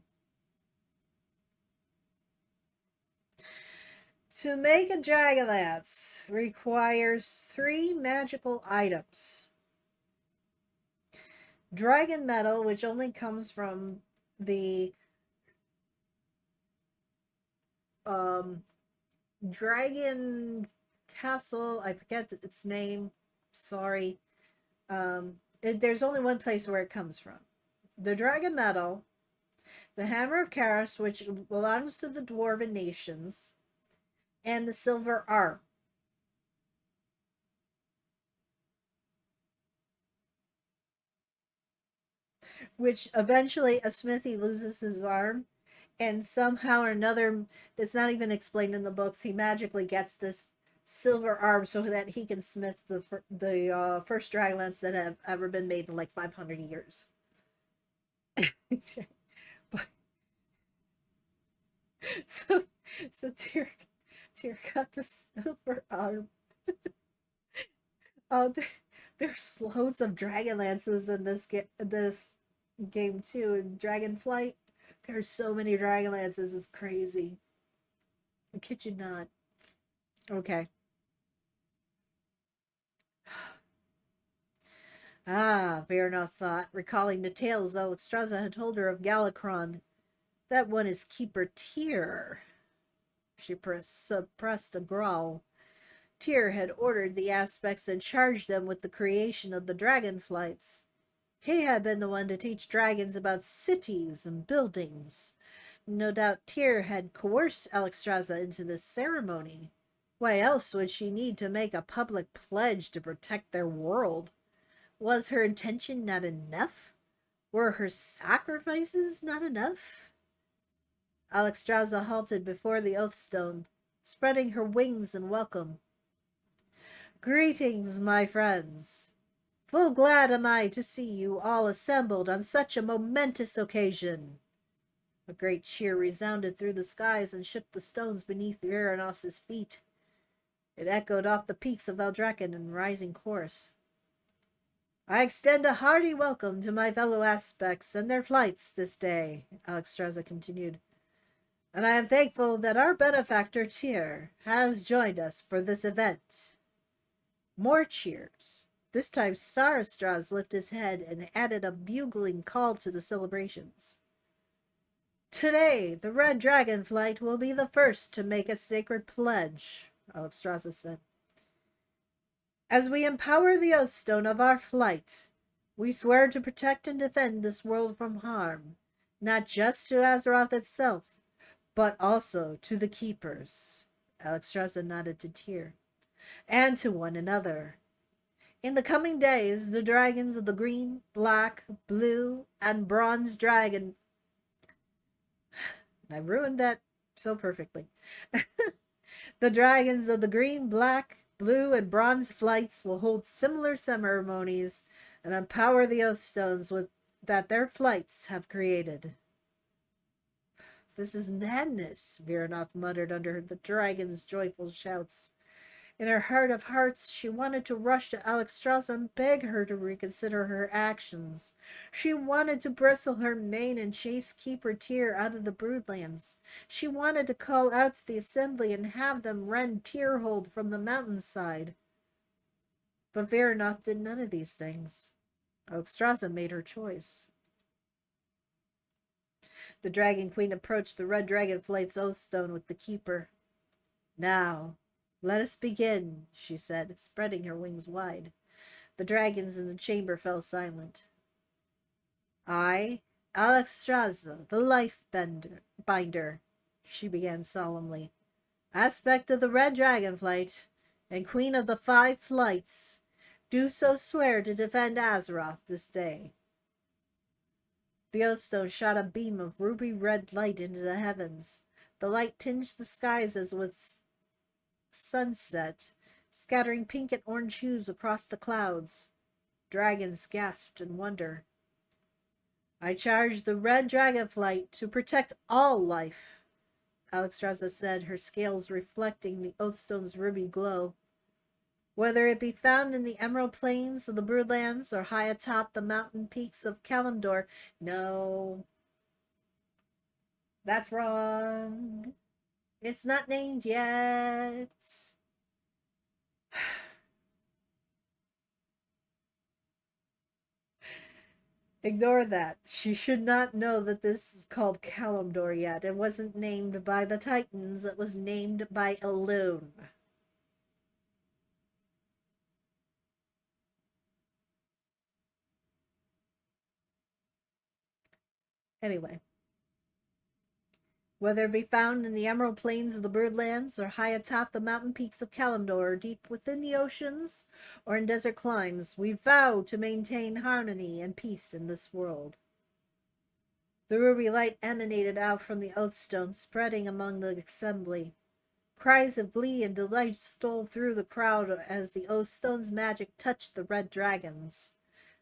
To make a Dragonlance requires 3 magical items. Dragon metal, which only comes from the um, Dragon Castle. I forget its name. Sorry. There's only one place where it comes from. The Dragon metal, the Hammer of Karas, which belongs to the Dwarven nations, and the Silver Arm. Which eventually a smithy loses his arm, and somehow or another, that's not even explained in the books, he magically gets this silver arm so that he can smith the first dragonlance that have ever been made in like 500 years. But so, so Tyr got the silver arm. Oh, there's loads of dragonlances in this game too. In Dragonflight, there's so many dragonlances. It's crazy. I kid you not. Okay. Ah, Verna thought, recalling the tales Alexstrasza had told her of Galakron. That one is Keeper Tyr. She suppressed a growl. Tyr had ordered the aspects and charged them with the creation of the dragon flights. He had been the one to teach dragons about cities and buildings. No doubt Tyr had coerced Alexstrasza into this ceremony. Why else would she need to make a public pledge to protect their world? Was her intention not enough? Were her sacrifices not enough? Alexstrasza halted before the Oathstone, spreading her wings in welcome. Greetings, my friends. Full glad am I to see you all assembled on such a momentous occasion. A great cheer resounded through the skies and shook the stones beneath Uranus's feet. It echoed off the peaks of Eldraken in rising chorus. I extend a hearty welcome to my fellow aspects and their flights this day, Alexstrasza continued. And I am thankful that our benefactor Tyr has joined us for this event. More cheers. This time Starstraws lifted his head and added a bugling call to the celebrations. Today, the Red Dragon Flight will be the first to make a sacred pledge, Alexstrasza said. As we empower the Oathstone of our flight, we swear to protect and defend this world from harm, not just to Azeroth itself, but also to the Keepers. Alexstrasza nodded to Tyr. And to one another. In the coming days, the dragons of the green, black, blue, and bronze dragon. I ruined that so perfectly. The dragons of the green, black, blue, and bronze flights will hold similar ceremonies and empower the Oathstones with that their flights have created. This is madness, Viranoth muttered under the dragon's joyful shouts. In her heart of hearts, she wanted to rush to Alexstrasza and beg her to reconsider her actions. She wanted to bristle her mane and chase Keeper Tyr out of the Broodlands. She wanted to call out to the assembly and have them rend Tyrhold from the mountainside. But Veranoth did none of these things. Alexstrasza made her choice. The Dragon Queen approached the Red Dragon Flight's Oathstone with the Keeper. Now, let us begin, she said, spreading her wings wide. The dragons in the chamber fell silent. I, Alexstrasza, the Life-binder, she began solemnly, aspect of the Red Dragon Flight, and Queen of the 5 Flights, do so swear to defend Azeroth this day. The Oathstone shot a beam of ruby-red light into the heavens. The light tinged the skies as with sunset, scattering pink and orange hues across the clouds. Dragons gasped in wonder. I charge the red dragonflight to protect all life, Alexstrasza said, her scales reflecting the Oathstone's ruby glow. Whether it be found in the emerald plains of the Broodlands or high atop the mountain peaks of Kalimdor. No, that's wrong. It's not named yet. Ignore that. She should not know that this is called Kalimdor yet. It wasn't named by the Titans. It was named by Elune. Anyway, whether it be found in the emerald plains of the Birdlands, or high atop the mountain peaks of Kalimdor, or deep within the oceans, or in desert climes, we vow to maintain harmony and peace in this world. The ruby light emanated out from the Oathstone, spreading among the assembly. Cries of glee and delight stole through the crowd as the Oathstone's magic touched the red dragons.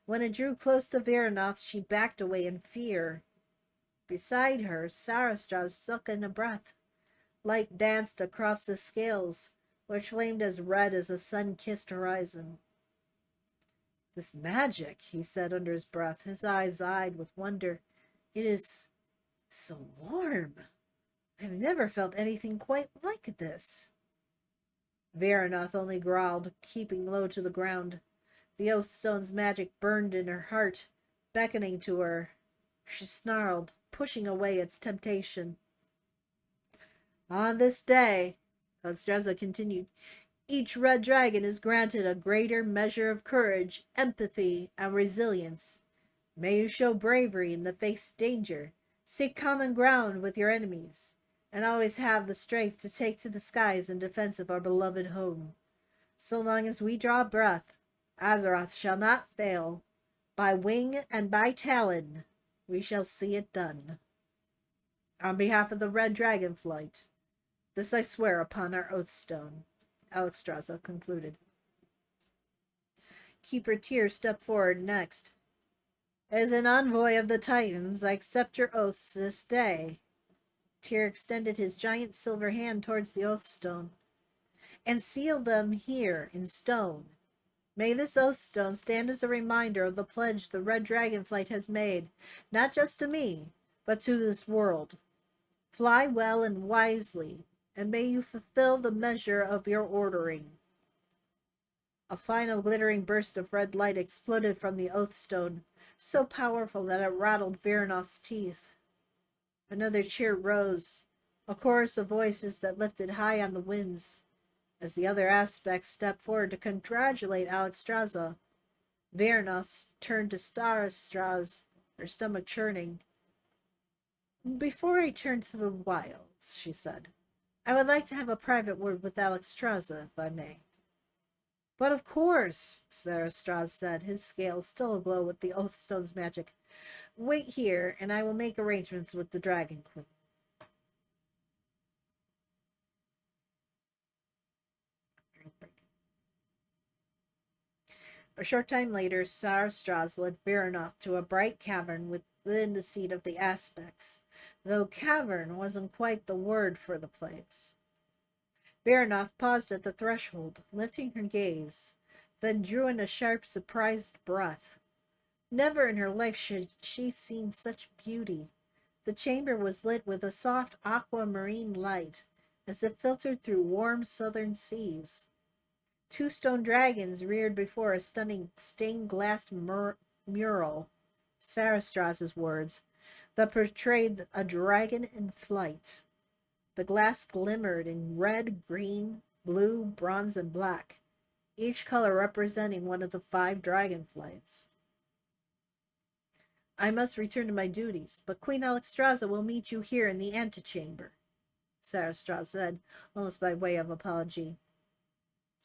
When it drew close to Veranoth, she backed away in fear. Beside her, Sarastraz sucked in a breath. Light danced across the scales, which flamed as red as a sun-kissed horizon. This magic, he said under his breath, his eyes eyed with wonder. It is so warm. I've never felt anything quite like this. Veranoth only growled, keeping low to the ground. The Oathstone's magic burned in her heart, beckoning to her. She snarled, pushing away its temptation. On this day, Alexstrasza continued, each red dragon is granted a greater measure of courage, empathy, and resilience. May you show bravery in the face of danger, seek common ground with your enemies, and always have the strength to take to the skies in defense of our beloved home. So long as we draw breath, Azeroth shall not fail. By wing and by talon, we shall see it done. On behalf of the Red Dragonflight, this I swear upon our Oathstone, Alexstrasza concluded. Keeper Tyr stepped forward next. As an envoy of the Titans, I accept your oaths this day. Tyr extended his giant silver hand towards the Oathstone. And seal them here in stone. May this Oathstone stand as a reminder of the pledge the Red Dragonflight has made, not just to me, but to this world. Fly well and wisely, and may you fulfill the measure of your ordering. A final glittering burst of red light exploded from the Oathstone, so powerful that it rattled Veranoth's teeth. Another cheer rose, a chorus of voices that lifted high on the winds. As the other aspects stepped forward to congratulate Alexstrasza, Veranoth turned to Starastraz, her stomach churning. Before I turn to the wilds, she said, I would like to have a private word with Alexstrasza, if I may. But of course, Sarastraz said, his scales still aglow with the Oathstone's magic. Wait here, and I will make arrangements with the Dragon Queen. A short time later, Sarastraz led Veranoth to a bright cavern within the seat of the aspects, though cavern wasn't quite the word for the place. Veranoth paused at the threshold, lifting her gaze, then drew in a sharp, surprised breath. Never in her life had she seen such beauty. The chamber was lit with a soft aquamarine light, as if filtered through warm southern seas. Two stone dragons reared before a stunning stained-glass mural, Sarastraz's words, that portrayed a dragon in flight. The glass glimmered in red, green, blue, bronze, and black, each color representing one of the 5 dragonflights. I must return to my duties, but Queen Alexstrasza will meet you here in the antechamber, Sarastraz said, almost by way of apology.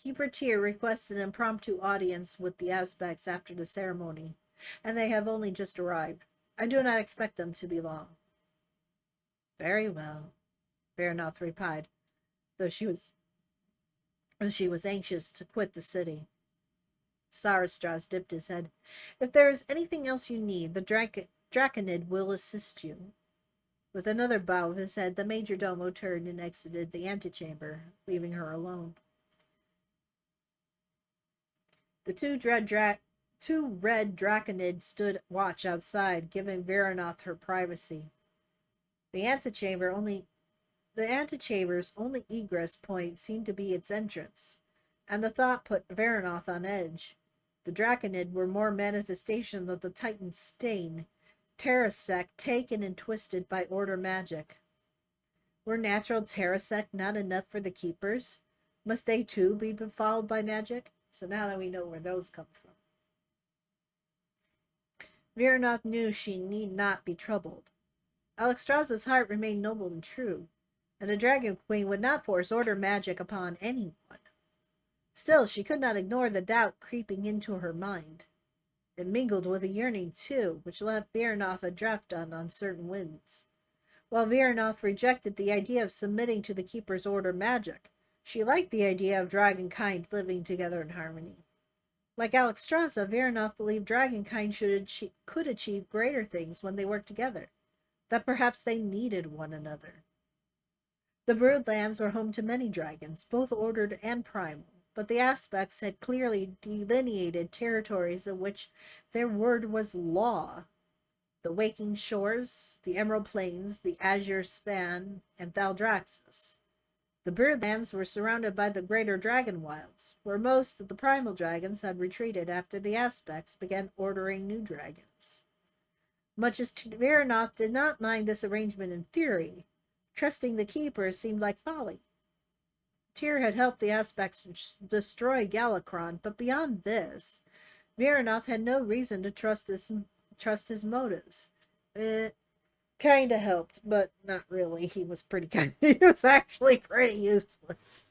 Keeper Tyr requested an impromptu audience with the aspects after the ceremony, and they have only just arrived. I do not expect them to be long. Very well, Veranoth replied, though she was and she was anxious to quit the city. Sarastras dipped his head. If there is anything else you need, the Draconid will assist you. With another bow of his head, the major domo turned and exited the antechamber, leaving her alone. The two red Draconids stood watch outside, giving Veranoth her privacy. The antechamber's only egress point seemed to be its entrance, and the thought put Veranoth on edge. The Draconid were more manifestation of the Titan stain, Terrasect taken and twisted by order magic. Were natural Terrasect not enough for the keepers? Must they too be befouled by magic? So now that we know where those come from. Veranoth knew she need not be troubled. Alexstrasza's heart remained noble and true, and the Dragon Queen would not force order magic upon anyone. Still, she could not ignore the doubt creeping into her mind. It mingled with a yearning, too, which left Veranoth adrift on uncertain winds. While Veranoth rejected the idea of submitting to the Keeper's order magic, she liked the idea of dragonkind living together in harmony. Like Alexstrasza, Veranoth believed dragonkind could achieve greater things when they worked together, that perhaps they needed one another. The Broodlands were home to many dragons, both ordered and primal, but the aspects had clearly delineated territories in which their word was law. The Waking Shores, the Emerald Plains, the Azure Span, and Thaldraxxus. The Broodlands were surrounded by the greater dragon wilds, where most of the primal dragons had retreated after the aspects began ordering new dragons. Much as Veranoth did not mind this arrangement in theory, trusting the keepers seemed like folly. Tyr had helped the aspects destroy Galakrond, but beyond this, Veranoth had no reason to trust his motives. It kind of helped, but not really. He was he was actually pretty useless.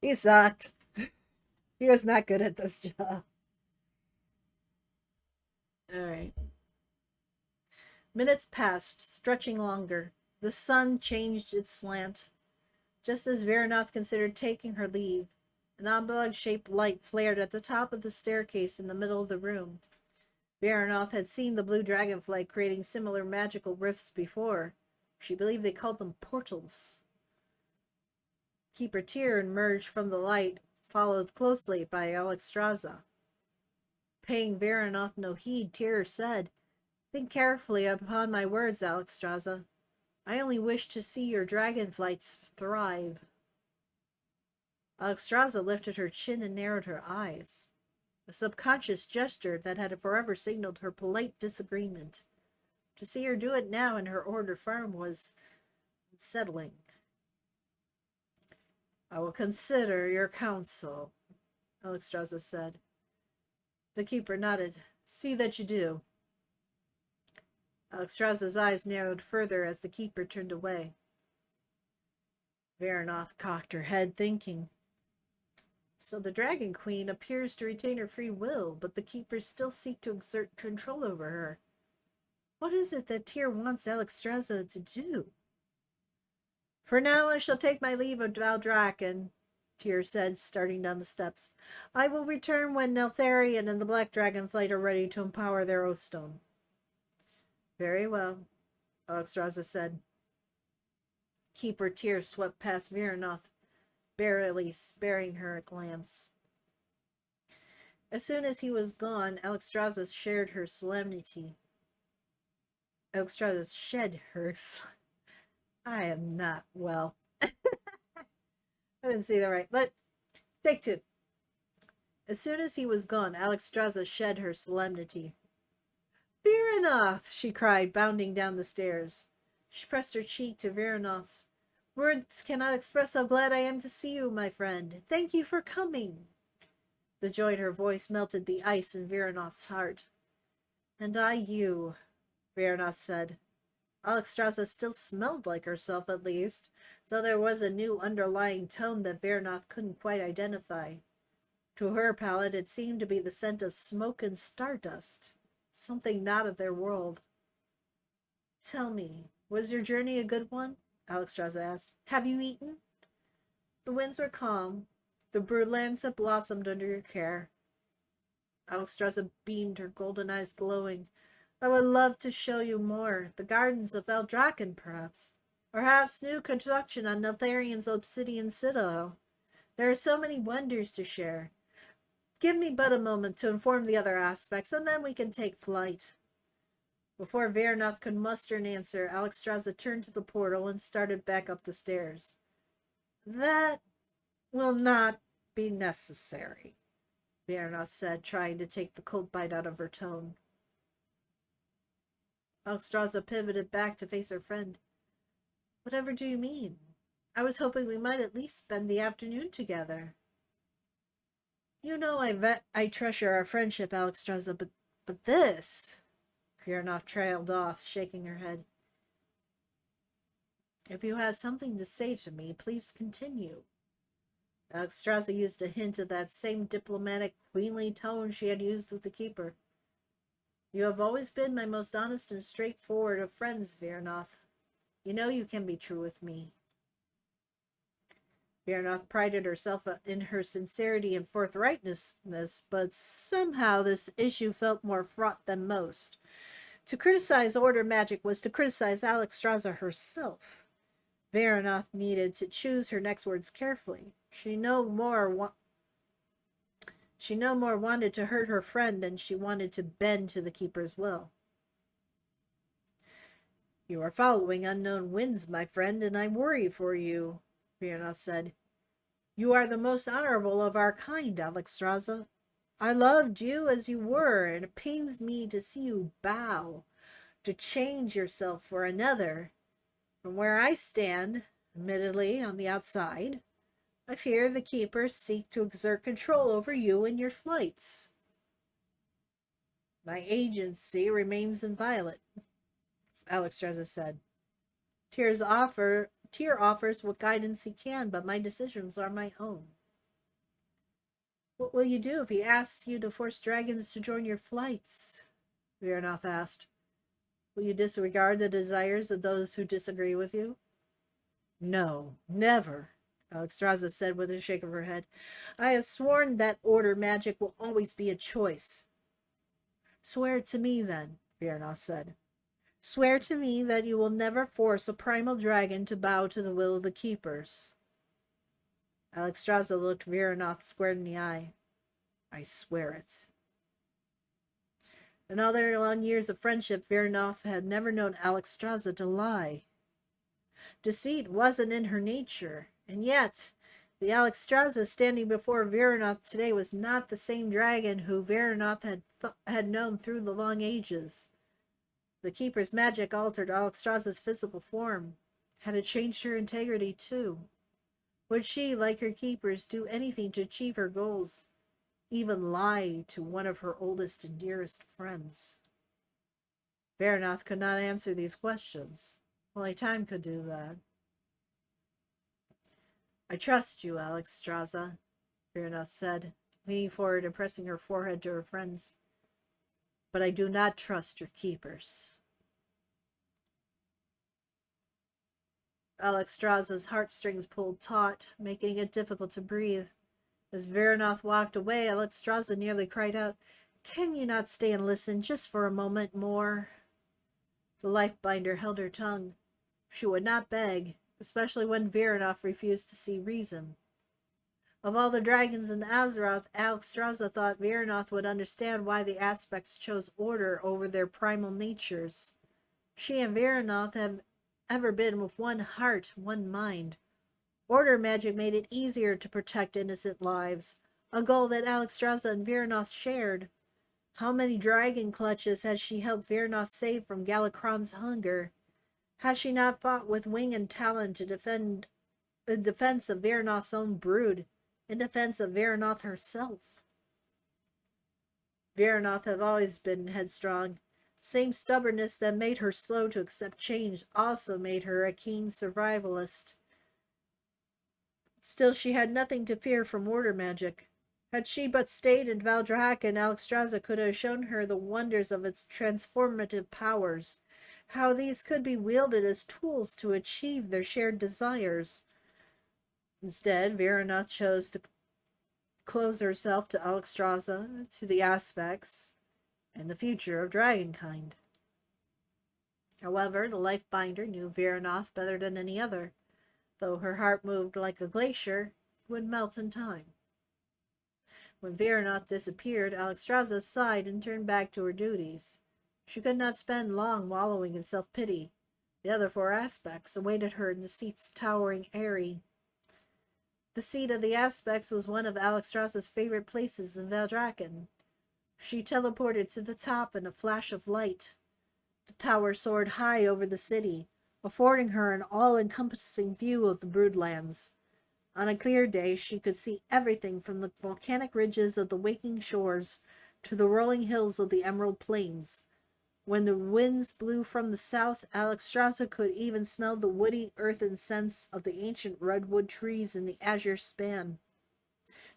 He sucked. He was not good at this job. All right. Minutes passed, stretching longer. The sun changed its slant. Just as Veranoth considered taking her leave, an oblong-shaped light flared at the top of the staircase in the middle of the room. Veranoth had seen the blue dragonfly creating similar magical rifts before. She believed they called them portals. Keeper Tyr emerged from the light, followed closely by Alexstrasza. Paying Veranoth no heed, Tyr said, "Think carefully upon my words, Alexstrasza. I only wish to see your dragonflights thrive." Alexstrasza lifted her chin and narrowed her eyes. A subconscious gesture that had forever signaled her polite disagreement. To see her do it now in her ordered form was unsettling. "I will consider your counsel," Alexstrasza said. The keeper nodded. "See that you do." Alexstrasza's eyes narrowed further as the keeper turned away. Veranoth cocked her head, thinking. So the Dragon Queen appears to retain her free will, but the keepers still seek to exert control over her. What is it that Tyr wants Alexstrasza to do? "For now I shall take my leave of Valdrakken," Tyr said, starting down the steps. "I will return when Neltharion and the Black Dragonflight are ready to empower their Oathstone." "Very well," Alexstrasza said. Keeper Tyr swept past Veranoth, barely sparing her a glance. As soon as he was gone, Alexstrasza shared her solemnity. Alexstrasza shed her. I am not well. I didn't say that right. But take two. As soon as he was gone, Alexstrasza shed her solemnity. "Veranoth!" she cried, bounding down the stairs. She pressed her cheek to Veranoth's. "Words cannot express how glad I am to see you, my friend. Thank you for coming." The joy in her voice melted the ice in Veranoth's heart. "And I you," Veranoth said. Alexstrasza still smelled like herself, at least, though there was a new underlying tone that Veranoth couldn't quite identify. To her palate it seemed to be the scent of smoke and stardust, something not of their world. "Tell me, was your journey a good one?" Alexstrasza asked. "Have you eaten?" The winds were calm. The broodlands had blossomed under your care. Alexstrasza beamed, her golden eyes glowing. I would love to show you more. The gardens of Eldraken, perhaps. Perhaps new construction on Neltharion's obsidian citadel. There are so many wonders to share. Give me but a moment to inform the other aspects, and then we can take flight. Before Vernoth could muster an answer, Alexstrasza turned to the portal and started back up the stairs. That will not be necessary, Vernoth said, trying to take the cold bite out of her tone. Alexstrasza pivoted back to face her friend. Whatever do you mean? I was hoping we might at least spend the afternoon together. You know I treasure our friendship, Alexstrasza, but this... Vernoth trailed off, shaking her head. If you have something to say to me, please continue. Alexstrasza used a hint of that same diplomatic, queenly tone she had used with the keeper. You have always been my most honest and straightforward of friends, Vernoth. You know you can be true with me. Vernoth prided herself in her sincerity and forthrightness, but somehow this issue felt more fraught than most. To criticize Order magic was to criticize Alexstrasza herself. Vernoth needed to choose her next words carefully. She no more wanted to hurt her friend than she wanted to bend to the keeper's will. You are following unknown winds, my friend, and I worry for you, Vernoth said. You are the most honorable of our kind, Alexstrasza. I loved you as you were, and it pains me to see you bow, to change yourself for another. From where I stand, admittedly on the outside, I fear the keepers seek to exert control over you and your flights. My agency remains inviolate, Alexstrasza said. Tyr offers what guidance he can, but my decisions are my own. What will you do if he asks you to force dragons to join your flights? Vernoth asked. Will you disregard the desires of those who disagree with you? No, never, Alexstrasza said with a shake of her head. I have sworn that Order magic will always be a choice. Swear it to me, then, Vernoth said. Swear to me that you will never force a primal dragon to bow to the will of the keepers. Alexstrasza looked Vernoth square in the eye. I swear it. In all their long years of friendship, Vernoth had never known Alexstrasza to lie. Deceit wasn't in her nature, and yet the Alexstrasza standing before Vernoth today was not the same dragon who Vernoth had known through the long ages. The keeper's magic altered Alexstrasza's physical form. Had it changed her integrity, too? Would she, like her keepers, do anything to achieve her goals, even lie to one of her oldest and dearest friends? Vernoth could not answer these questions. Only time could do that. I trust you, Alexstrasza, Vernoth said, leaning forward and pressing her forehead to her friend's. But I do not trust your keepers. Alexstrasza's heartstrings pulled taut, making it difficult to breathe. As Vernoth walked away, Alexstrasza nearly cried out, Can you not stay and listen just for a moment more? The life-binder held her tongue. She would not beg, especially when Vernoth refused to see reason. Of all the dragons in Azeroth, Alexstrasza thought Vernoth would understand why the aspects chose order over their primal natures. She and Vernoth have ever been with one heart, one mind. Order magic made it easier to protect innocent lives, a goal that Alexstrasza and Vernoth shared. How many dragon clutches had she helped Vernoth save from Galakron's hunger? Had she not fought with wing and talon to defend in defense of Vernoth's own brood, in defense of Vernoth herself? Vernoth had always been headstrong. Same stubbornness that made her slow to accept change also made her a keen survivalist. Still, she had nothing to fear from order magic. Had she but stayed in Valdrahak, Alexstrasza could have shown her the wonders of its transformative powers, how these could be wielded as tools to achieve their shared desires. Instead, Verona chose to close herself to Alexstrasza, to the aspects, and the future of dragonkind. However, the Lifebinder knew Veranoth better than any other. Though her heart moved like a glacier, it would melt in time. When Veranoth disappeared, Alexstrasza sighed and turned back to her duties. She could not spend long wallowing in self-pity. The other four aspects awaited her in the seat's towering eyrie. The seat of the aspects was one of Alexstrasza's favorite places in Valdrakken. She teleported to the top in a flash of light. The tower soared high over the city, affording her an all-encompassing view of the Broodlands. On a clear day, she could see everything from the volcanic ridges of the waking shores to the rolling hills of the Emerald Plains. When the winds blew from the south, Alexstrasza could even smell the woody earthen scents of the ancient redwood trees in the azure span.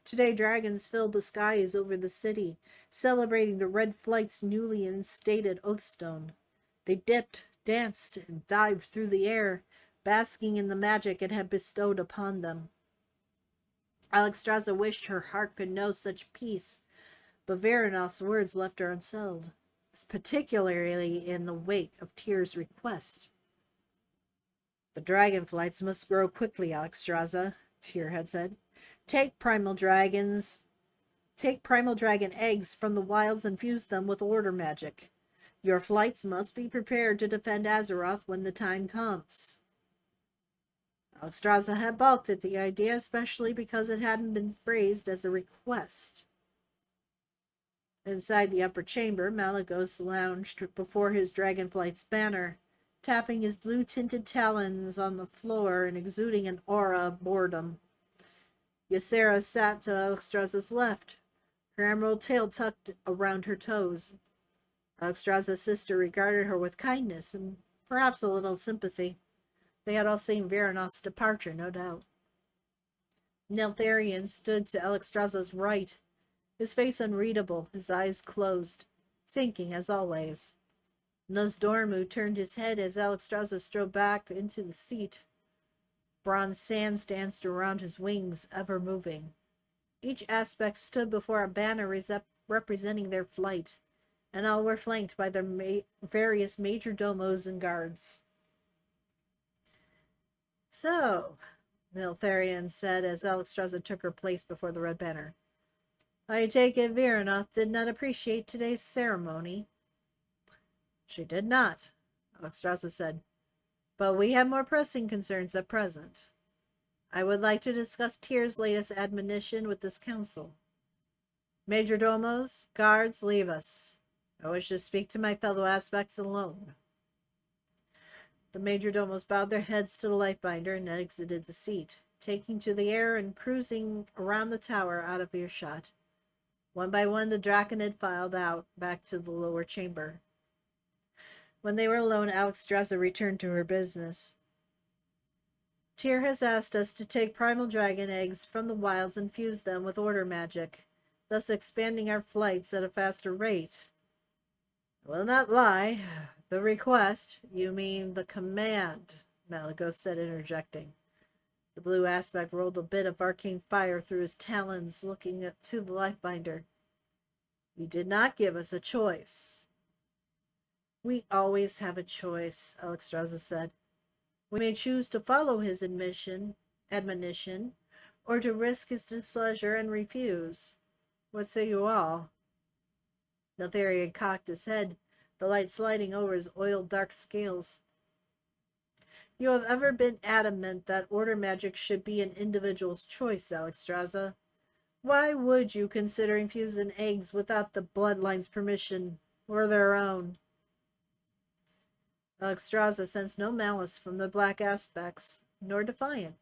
Today, dragons filled the skies over the city, celebrating the Red Flight's newly instated Oathstone. They dipped, danced, and dived through the air, basking in the magic it had bestowed upon them. Alexstrasza wished her heart could know such peace, but Veranoth's words left her unsettled, particularly in the wake of Tyr's request. The dragonflights must grow quickly, Alexstrasza, Tyr had said. Take primal dragon eggs from the wilds and fuse them with order magic. Your flights must be prepared to defend Azeroth when the time comes. Alexstrasza had balked at the idea, especially because it hadn't been phrased as a request. Inside the upper chamber, Malygos lounged before his dragonflight's banner, tapping his blue-tinted talons on the floor and exuding an aura of boredom. Ysera sat to Alexstrasza's left, her emerald tail tucked around her toes. Alexstrasza's sister regarded her with kindness and perhaps a little sympathy. They had all seen Veranoth's departure, no doubt. Neltharion stood to Alexstrasza's right, his face unreadable, his eyes closed, thinking as always. Nosdormu turned his head as Alexstrasza strode back into the seat. Bronze sands danced around his wings, ever moving. Each aspect stood before a banner representing their flight, and all were flanked by their various major domos and guards. So, Neltharion said as Alexstrasza took her place before the red banner, I take it Veranoth did not appreciate today's ceremony. She did not, Alexstrasza said, but we have more pressing concerns at present. I would like to discuss Tyr's latest admonition with this council. Majordomos, guards, leave us. I wish to speak to my fellow aspects alone. The majordomos bowed their heads to the Lifebinder and exited the seat, taking to the air and cruising around the tower out of earshot. One by one, the Draconid filed out, back to the lower chamber. When they were alone, Alexstrasza returned to her business. Tyr has asked us to take primal dragon eggs from the wilds and fuse them with order magic, thus expanding our flights at a faster rate. I will not lie. The request, you mean the command, Malygos said, interjecting. The blue aspect rolled a bit of arcane fire through his talons, looking to the Lifebinder. He did not give us a choice. We always have a choice, Alexstrasza said. We may choose to follow his admonition, or to risk his displeasure and refuse. What say you all? Neltharion cocked his head, the light sliding over his oiled dark scales. You have ever been adamant that order magic should be an individual's choice, Alexstrasza. Why would you consider infusing eggs without the bloodline's permission, or their own? Alexstrasza sensed no malice from the black aspects, nor defiant.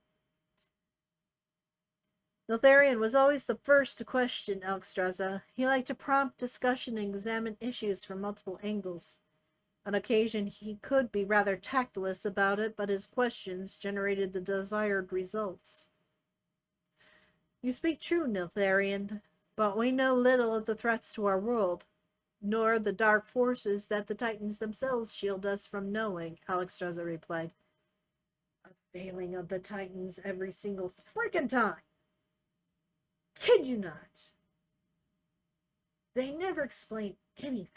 Neltharion was always the first to question Alexstrasza. He liked to prompt discussion and examine issues from multiple angles. On occasion, he could be rather tactless about it, but his questions generated the desired results. You speak true, Neltharion, but we know little of the threats to our world, nor the dark forces that the Titans themselves shield us from knowing, Alexstrasza replied. A failing of the Titans every single freaking time. Kid you not. They never explain anything.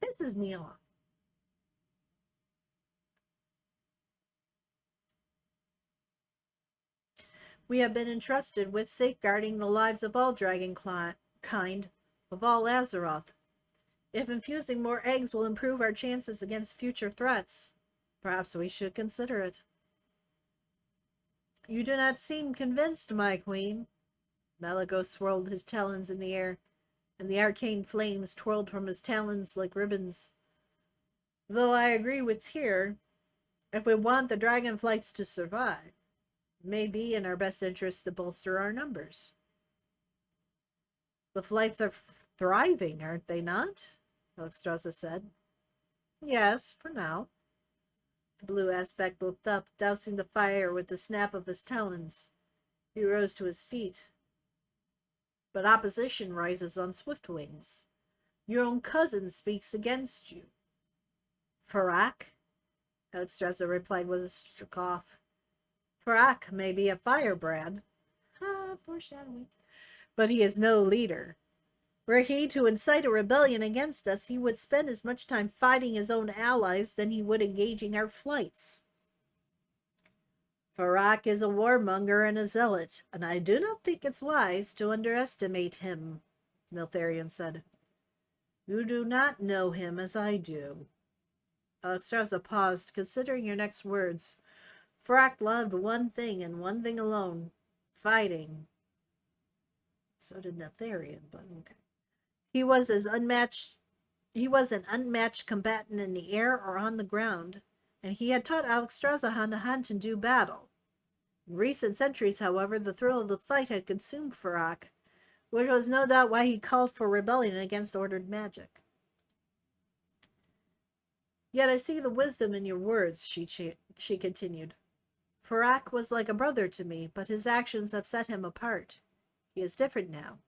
Pisses me off. We have been entrusted with safeguarding the lives of all dragon kind, of all Azeroth. If infusing more eggs will improve our chances against future threats, perhaps we should consider it. You do not seem convinced, my queen. Malagos swirled his talons in the air, and the arcane flames twirled from his talons like ribbons. Though I agree with Tyr, if we want the dragonflights to survive, it may be in our best interest to bolster our numbers. The flights are thriving, aren't they not? Alexstrasza said. Yes, for now. The blue aspect looked up, dousing the fire with the snap of his talons. He rose to his feet. But opposition rises on swift wings. Your own cousin speaks against you. Farak? Alexstrasza replied with a cough. Farak may be a firebrand. Foreshadowing. But he is no leader. Were he to incite a rebellion against us, he would spend as much time fighting his own allies than he would engaging our flights. Farak is a warmonger and a zealot, and I do not think it's wise to underestimate him, Neltharion said. You do not know him as I do. Alexstrasza paused, considering your next words. Farak loved one thing and one thing alone, fighting. So did Neltharion, but okay. He was an unmatched combatant in the air or on the ground, and he had taught Alexstrasza how to hunt and do battle. In recent centuries, however, the thrill of the fight had consumed Farak, which was no doubt why he called for rebellion against ordered magic. Yet I see the wisdom in your words, she continued. Farak was like a brother to me, but his actions have set him apart. He is different now.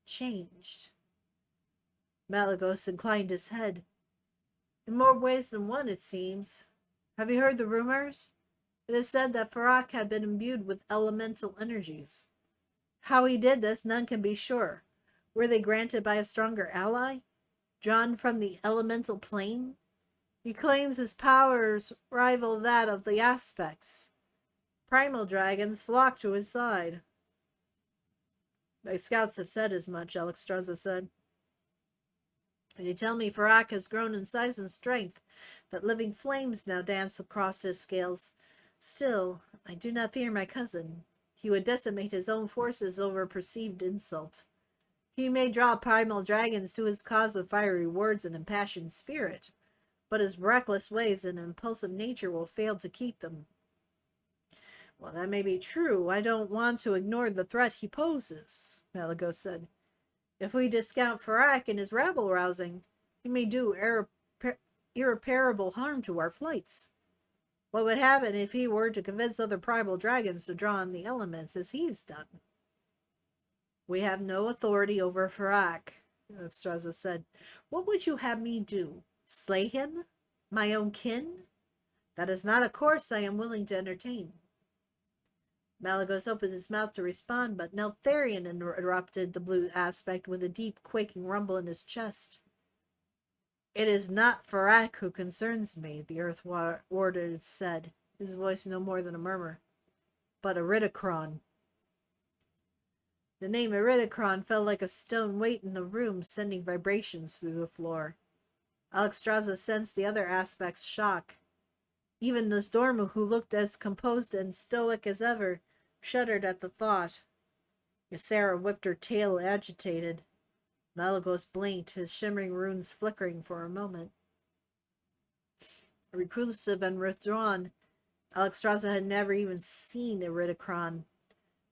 Changed. Malagos inclined his head. In more ways than one, it seems. Have you heard the rumors? It is said that Farak had been imbued with elemental energies. How he did this, none can be sure. Were they granted by a stronger ally? Drawn from the elemental plane? He claims his powers rival that of the aspects. Primal dragons flock to his side. My scouts have said as much, Alexstrasza said. They tell me Farak has grown in size and strength, that living flames now dance across his scales. Still, I do not fear my cousin. He would decimate his own forces over perceived insult. He may draw primal dragons to his cause with fiery words and impassioned spirit, but his reckless ways and impulsive nature will fail to keep them. Well, that may be true. I don't want to ignore the threat he poses, Malagos said. If we discount Farak and his rabble-rousing, he may do irreparable harm to our flights. What would happen if he were to convince other primal dragons to draw on the elements as he's done? We have no authority over Farak, Alexstrasza said. What would you have me do? Slay him? My own kin? That is not a course I am willing to entertain. Malagos opened his mouth to respond, but Neltharion interrupted the blue aspect with a deep, quaking rumble in his chest. It is not Farak who concerns me, the Earth Warden said, his voice no more than a murmur, but Iridikron. The name Iridikron fell like a stone weight in the room, sending vibrations through the floor. Alexstrasza sensed the other aspect's shock. Even Nosdormu, who looked as composed and stoic as ever, shuddered at the thought. Ysera whipped her tail, agitated. Malagos blinked, his shimmering runes flickering for a moment. Reclusive and withdrawn, Alexstrasza had never even seen Iridikron.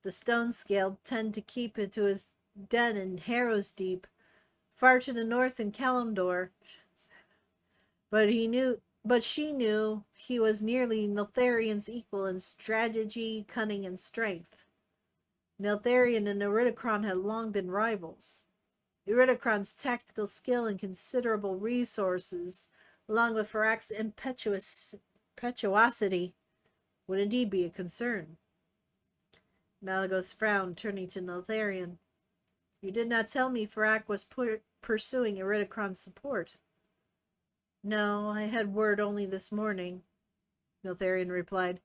The stone-scaled tend to keep it to his den in Harrow's Deep, far to the north in Kalimdor. But she knew he was nearly Neltharion's equal in strategy, cunning, and strength. Neltharion and Iridikron had long been rivals. Iridikron's tactical skill and considerable resources, along with Farak's Impetuosity would indeed be a concern. Malagos frowned, turning to Neltharion. You did not tell me Farak was pursuing Iridikron's support. No, I had word only this morning, Neltharion replied.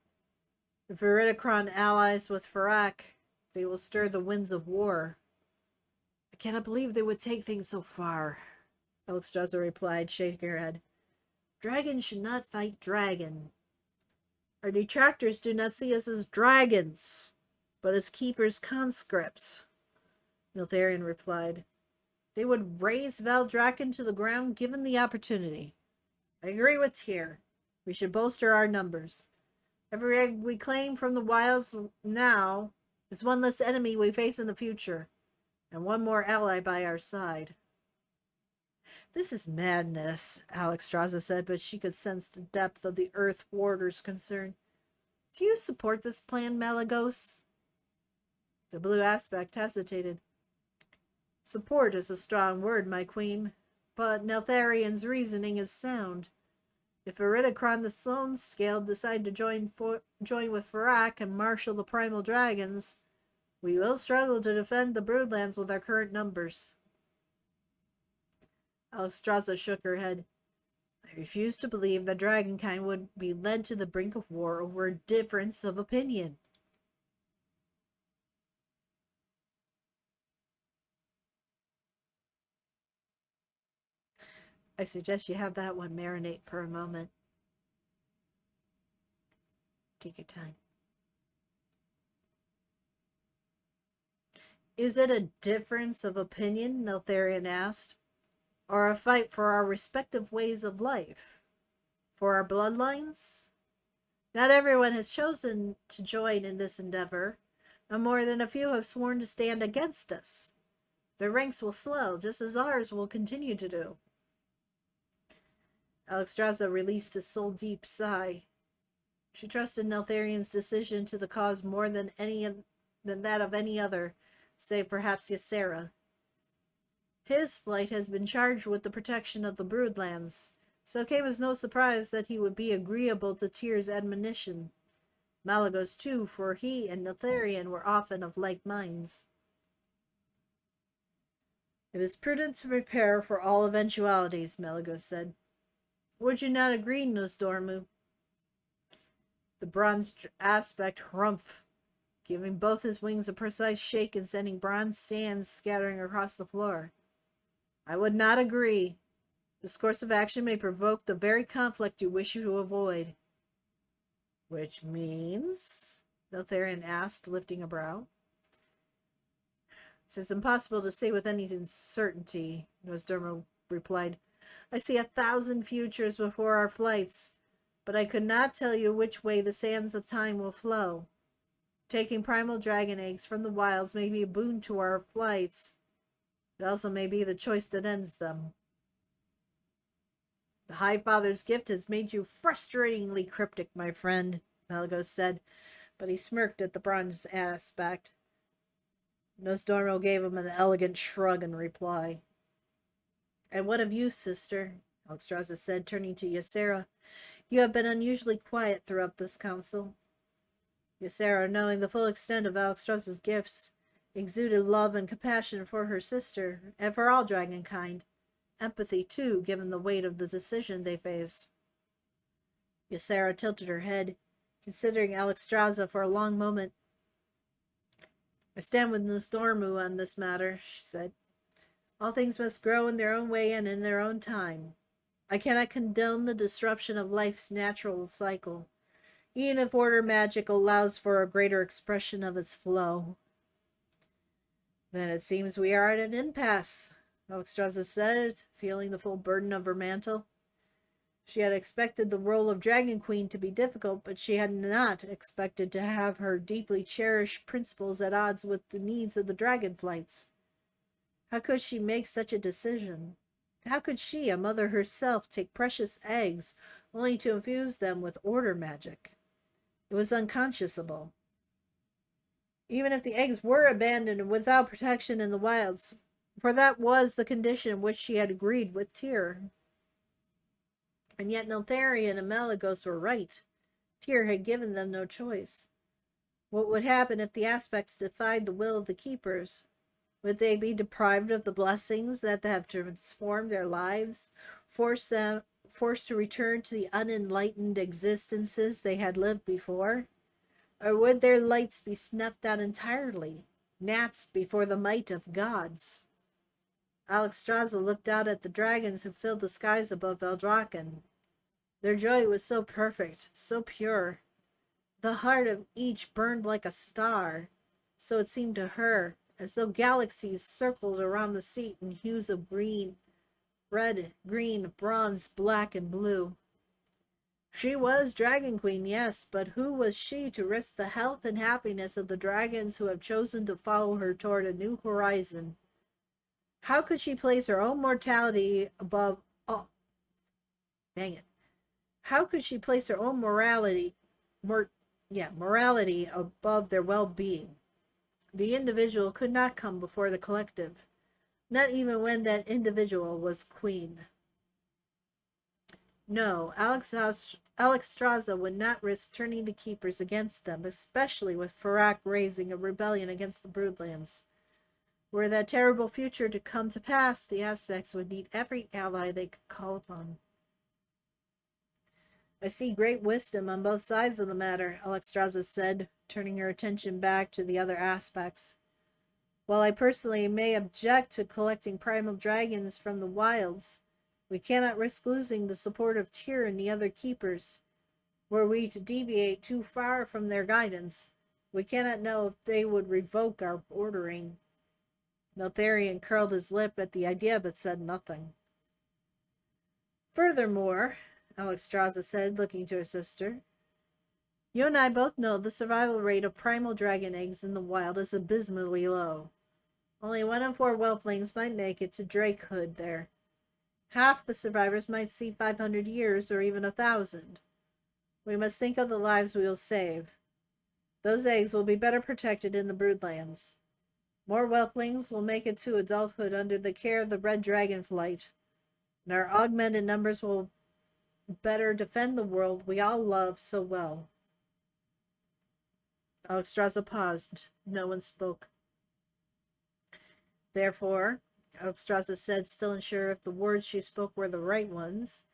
If Iridikron allies with Farak, they will stir the winds of war. I cannot believe they would take things so far, Alexstrasza replied, shaking her head. Dragon should not fight dragon. Our detractors do not see us as dragons, but as keepers conscripts, Neltharion replied. They would raze Valdrakken to the ground given the opportunity. I agree with Tyr. We should bolster our numbers. Every egg we claim from the wilds now is one less enemy we face in the future, and one more ally by our side. This is madness, Alexstrasza said, but she could sense the depth of the Earth Warder's concern. Do you support this plan, Malagos? The blue aspect hesitated. Support is a strong word, my queen, but Neltharion's reasoning is sound. If Iridikron the Stone-Scaled decide to join with Farak and marshal the primal dragons, we will struggle to defend the Broodlands with our current numbers. Alexstrasza shook her head. I refuse to believe that Dragonkind would be led to the brink of war over a difference of opinion. I suggest you have that one marinate for a moment. Take your time. Is it a difference of opinion, Neltharion asked, or a fight for our respective ways of life? For our bloodlines? Not everyone has chosen to join in this endeavor, and more than a few have sworn to stand against us. Their ranks will swell, just as ours will continue to do. Alexstrasza released a soul-deep sigh. She trusted Neltharion's decision to the cause more than that of any other, save perhaps Ysera. His flight has been charged with the protection of the Broodlands, so it came as no surprise that he would be agreeable to Tyr's admonition. Malagos, too, for he and Neltharion were often of like minds. It is prudent to prepare for all eventualities, Malagos said. Would you not agree, Nosdormu? The bronze aspect humphed, giving both his wings a precise shake and sending bronze sands scattering across the floor. I would not agree. This course of action may provoke the very conflict you wish to avoid. Which means? Neltharion asked, lifting a brow. It is impossible to say with any certainty, Nosdormu replied. I see 1,000 futures before our flights, but I could not tell you which way the sands of time will flow. Taking primal dragon eggs from the wilds may be a boon to our flights. It also may be the choice that ends them. The High Father's gift has made you frustratingly cryptic, my friend, Malagos said, but he smirked at the bronze aspect. Nosdormu gave him an elegant shrug in reply. And what of you, sister? Alexstrasza said, turning to Ysera. You have been unusually quiet throughout this council. Ysera, knowing the full extent of Alexstrasza's gifts, exuded love and compassion for her sister, and for all dragonkind. Empathy, too, given the weight of the decision they faced. Ysera tilted her head, considering Alexstrasza for a long moment. I stand with Nosdormu on this matter, she said. All things must grow in their own way and in their own time. I cannot condone the disruption of life's natural cycle, even if order magic allows for a greater expression of its flow. Then it seems we are at an impasse, Alexstrasza said, feeling the full burden of her mantle. She had expected the role of Dragon Queen to be difficult, but she had not expected to have her deeply cherished principles at odds with the needs of the dragonflights. How could she make such a decision? How could she, a mother herself, take precious eggs only to infuse them with order magic? It was unconscionable. Even if the eggs were abandoned without protection in the wilds, for that was the condition which she had agreed with Tyr. And yet Neltharion and Malagos were right. Tyr had given them no choice. What would happen if the aspects defied the will of the keepers? Would they be deprived of the blessings that have transformed their lives, forced to return to the unenlightened existences they had lived before? Or would their lights be snuffed out entirely, gnats before the might of gods? Alexstrasza looked out at the dragons who filled the skies above Valdrakken. Their joy was so perfect, so pure. The heart of each burned like a star, so it seemed to her, as though galaxies circled around the seat in hues of green, red, green, bronze, black, and blue. She was Dragon Queen, yes, but who was she to risk the health and happiness of the dragons who have chosen to follow her toward a new horizon? How could she place her own mortality above all? Dang it. How could she place her own morality above their well-being? The individual could not come before the collective, not even when that individual was queen. No, Alexstrasza would not risk turning the keepers against them, especially with Farak raising a rebellion against the Broodlands. Were that terrible future to come to pass, the aspects would need every ally they could call upon. I see great wisdom on both sides of the matter, Alexstrasza said, turning her attention back to the other aspects. While I personally may object to collecting primal dragons from the wilds, we cannot risk losing the support of Tyr and the other keepers. Were we to deviate too far from their guidance, we cannot know if they would revoke our ordering. Neltharion curled his lip at the idea but said nothing. Furthermore, Alexstrasza said, looking to her sister, you and I both know the survival rate of primal dragon eggs in the wild is abysmally low. Only 1 in 4 whelplings might make it to drakehood there. Half the survivors might see 500 years or even 1,000. We must think of the lives we will save. Those eggs will be better protected in the broodlands. More whelplings will make it to adulthood under the care of the red dragonflight, and our augmented numbers will better defend the world we all love so well. Alexstrasza paused. No one spoke. Therefore, Alexstrasza said, still unsure if the words she spoke were the right ones,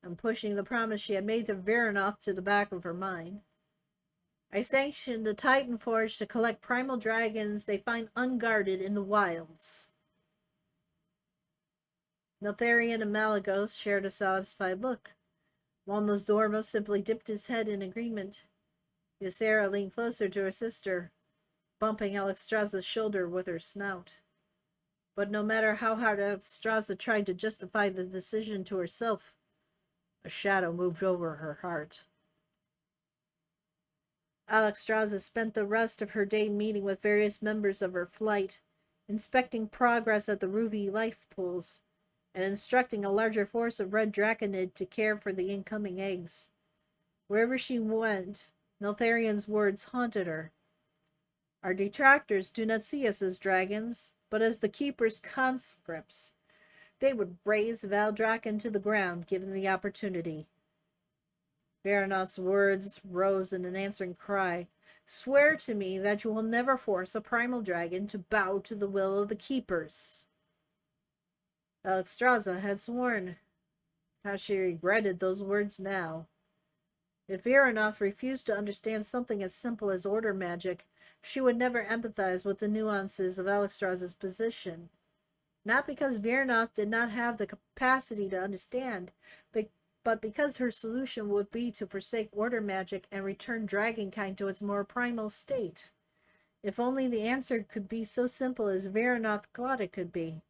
and pushing the promise she had made to Veranoth to the back of her mind, I sanctioned the Titan Forge to collect primal dragons they find unguarded in the wilds. Neltharion and Malagos shared a satisfied look. Walnos Dormo simply dipped his head in agreement. Ysera leaned closer to her sister, bumping Alexstrasza's shoulder with her snout. But no matter how hard Alexstrasza tried to justify the decision to herself, a shadow moved over her heart. Alexstrasza spent the rest of her day meeting with various members of her flight, inspecting progress at the ruby life pools, and instructing a larger force of red draconid to care for the incoming eggs. Wherever she went, Neltharion's words haunted her. Our detractors do not see us as dragons, but as the keeper's conscripts. They would raze Valdrakken to the ground, given the opportunity. Veranoth's words rose in an answering cry. Swear to me that you will never force a primal dragon to bow to the will of the keepers. Alexstrasza had sworn. How she regretted those words now. If Veranoth refused to understand something as simple as order magic, she would never empathize with the nuances of Alexstrasza's position. Not because Veranoth did not have the capacity to understand, but because her solution would be to forsake order magic and return dragonkind to its more primal state. If only the answer could be so simple as Veranoth thought it could be.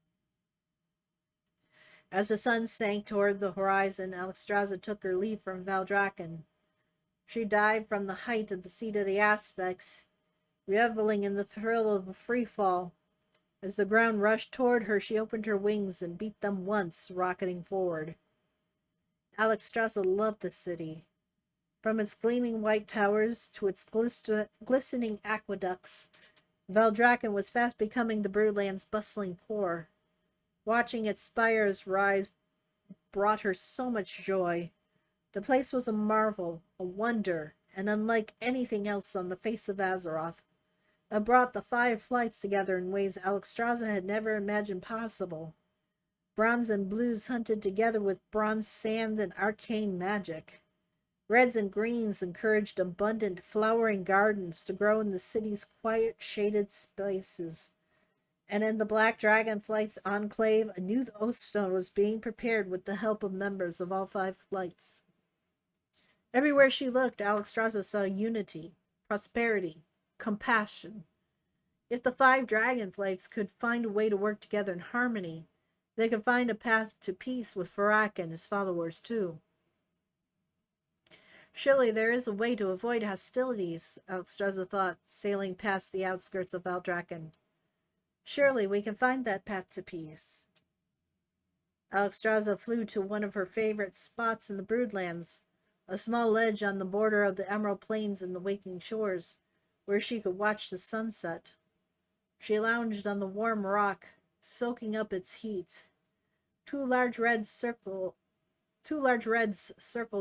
As the sun sank toward the horizon, Alexstrasza took her leave from Valdrakken. She dived from the height of the seat of the aspects, reveling in the thrill of a free fall. As the ground rushed toward her, she opened her wings and beat them once, rocketing forward. Alexstrasza loved the city. From its gleaming white towers to its glistening aqueducts, Valdrakken was fast becoming the Broodland's bustling core. Watching its spires rise brought her so much joy. The place was a marvel, a wonder, and unlike anything else on the face of Azeroth. It brought the 5 flights together in ways Alexstrasza had never imagined possible. Bronze and blues hunted together with bronze sand and arcane magic. Reds and greens encouraged abundant flowering gardens to grow in the city's quiet, shaded spaces. And in the Black Dragonflight's enclave, a new oathstone was being prepared with the help of members of all 5 flights. Everywhere she looked, Alexstrasza saw unity, prosperity, compassion. If the 5 Dragonflights could find a way to work together in harmony, they could find a path to peace with Farak and his followers too. Surely there is a way to avoid hostilities, Alexstrasza thought, sailing past the outskirts of Valdrakken. Surely we can find that path to peace. Alexstrasza flew to one of her favorite spots in the Broodlands, a small ledge on the border of the Emerald Plains and the Waking Shores, where she could watch the sunset. She lounged on the warm rock, soaking up its heat. Two large reds circled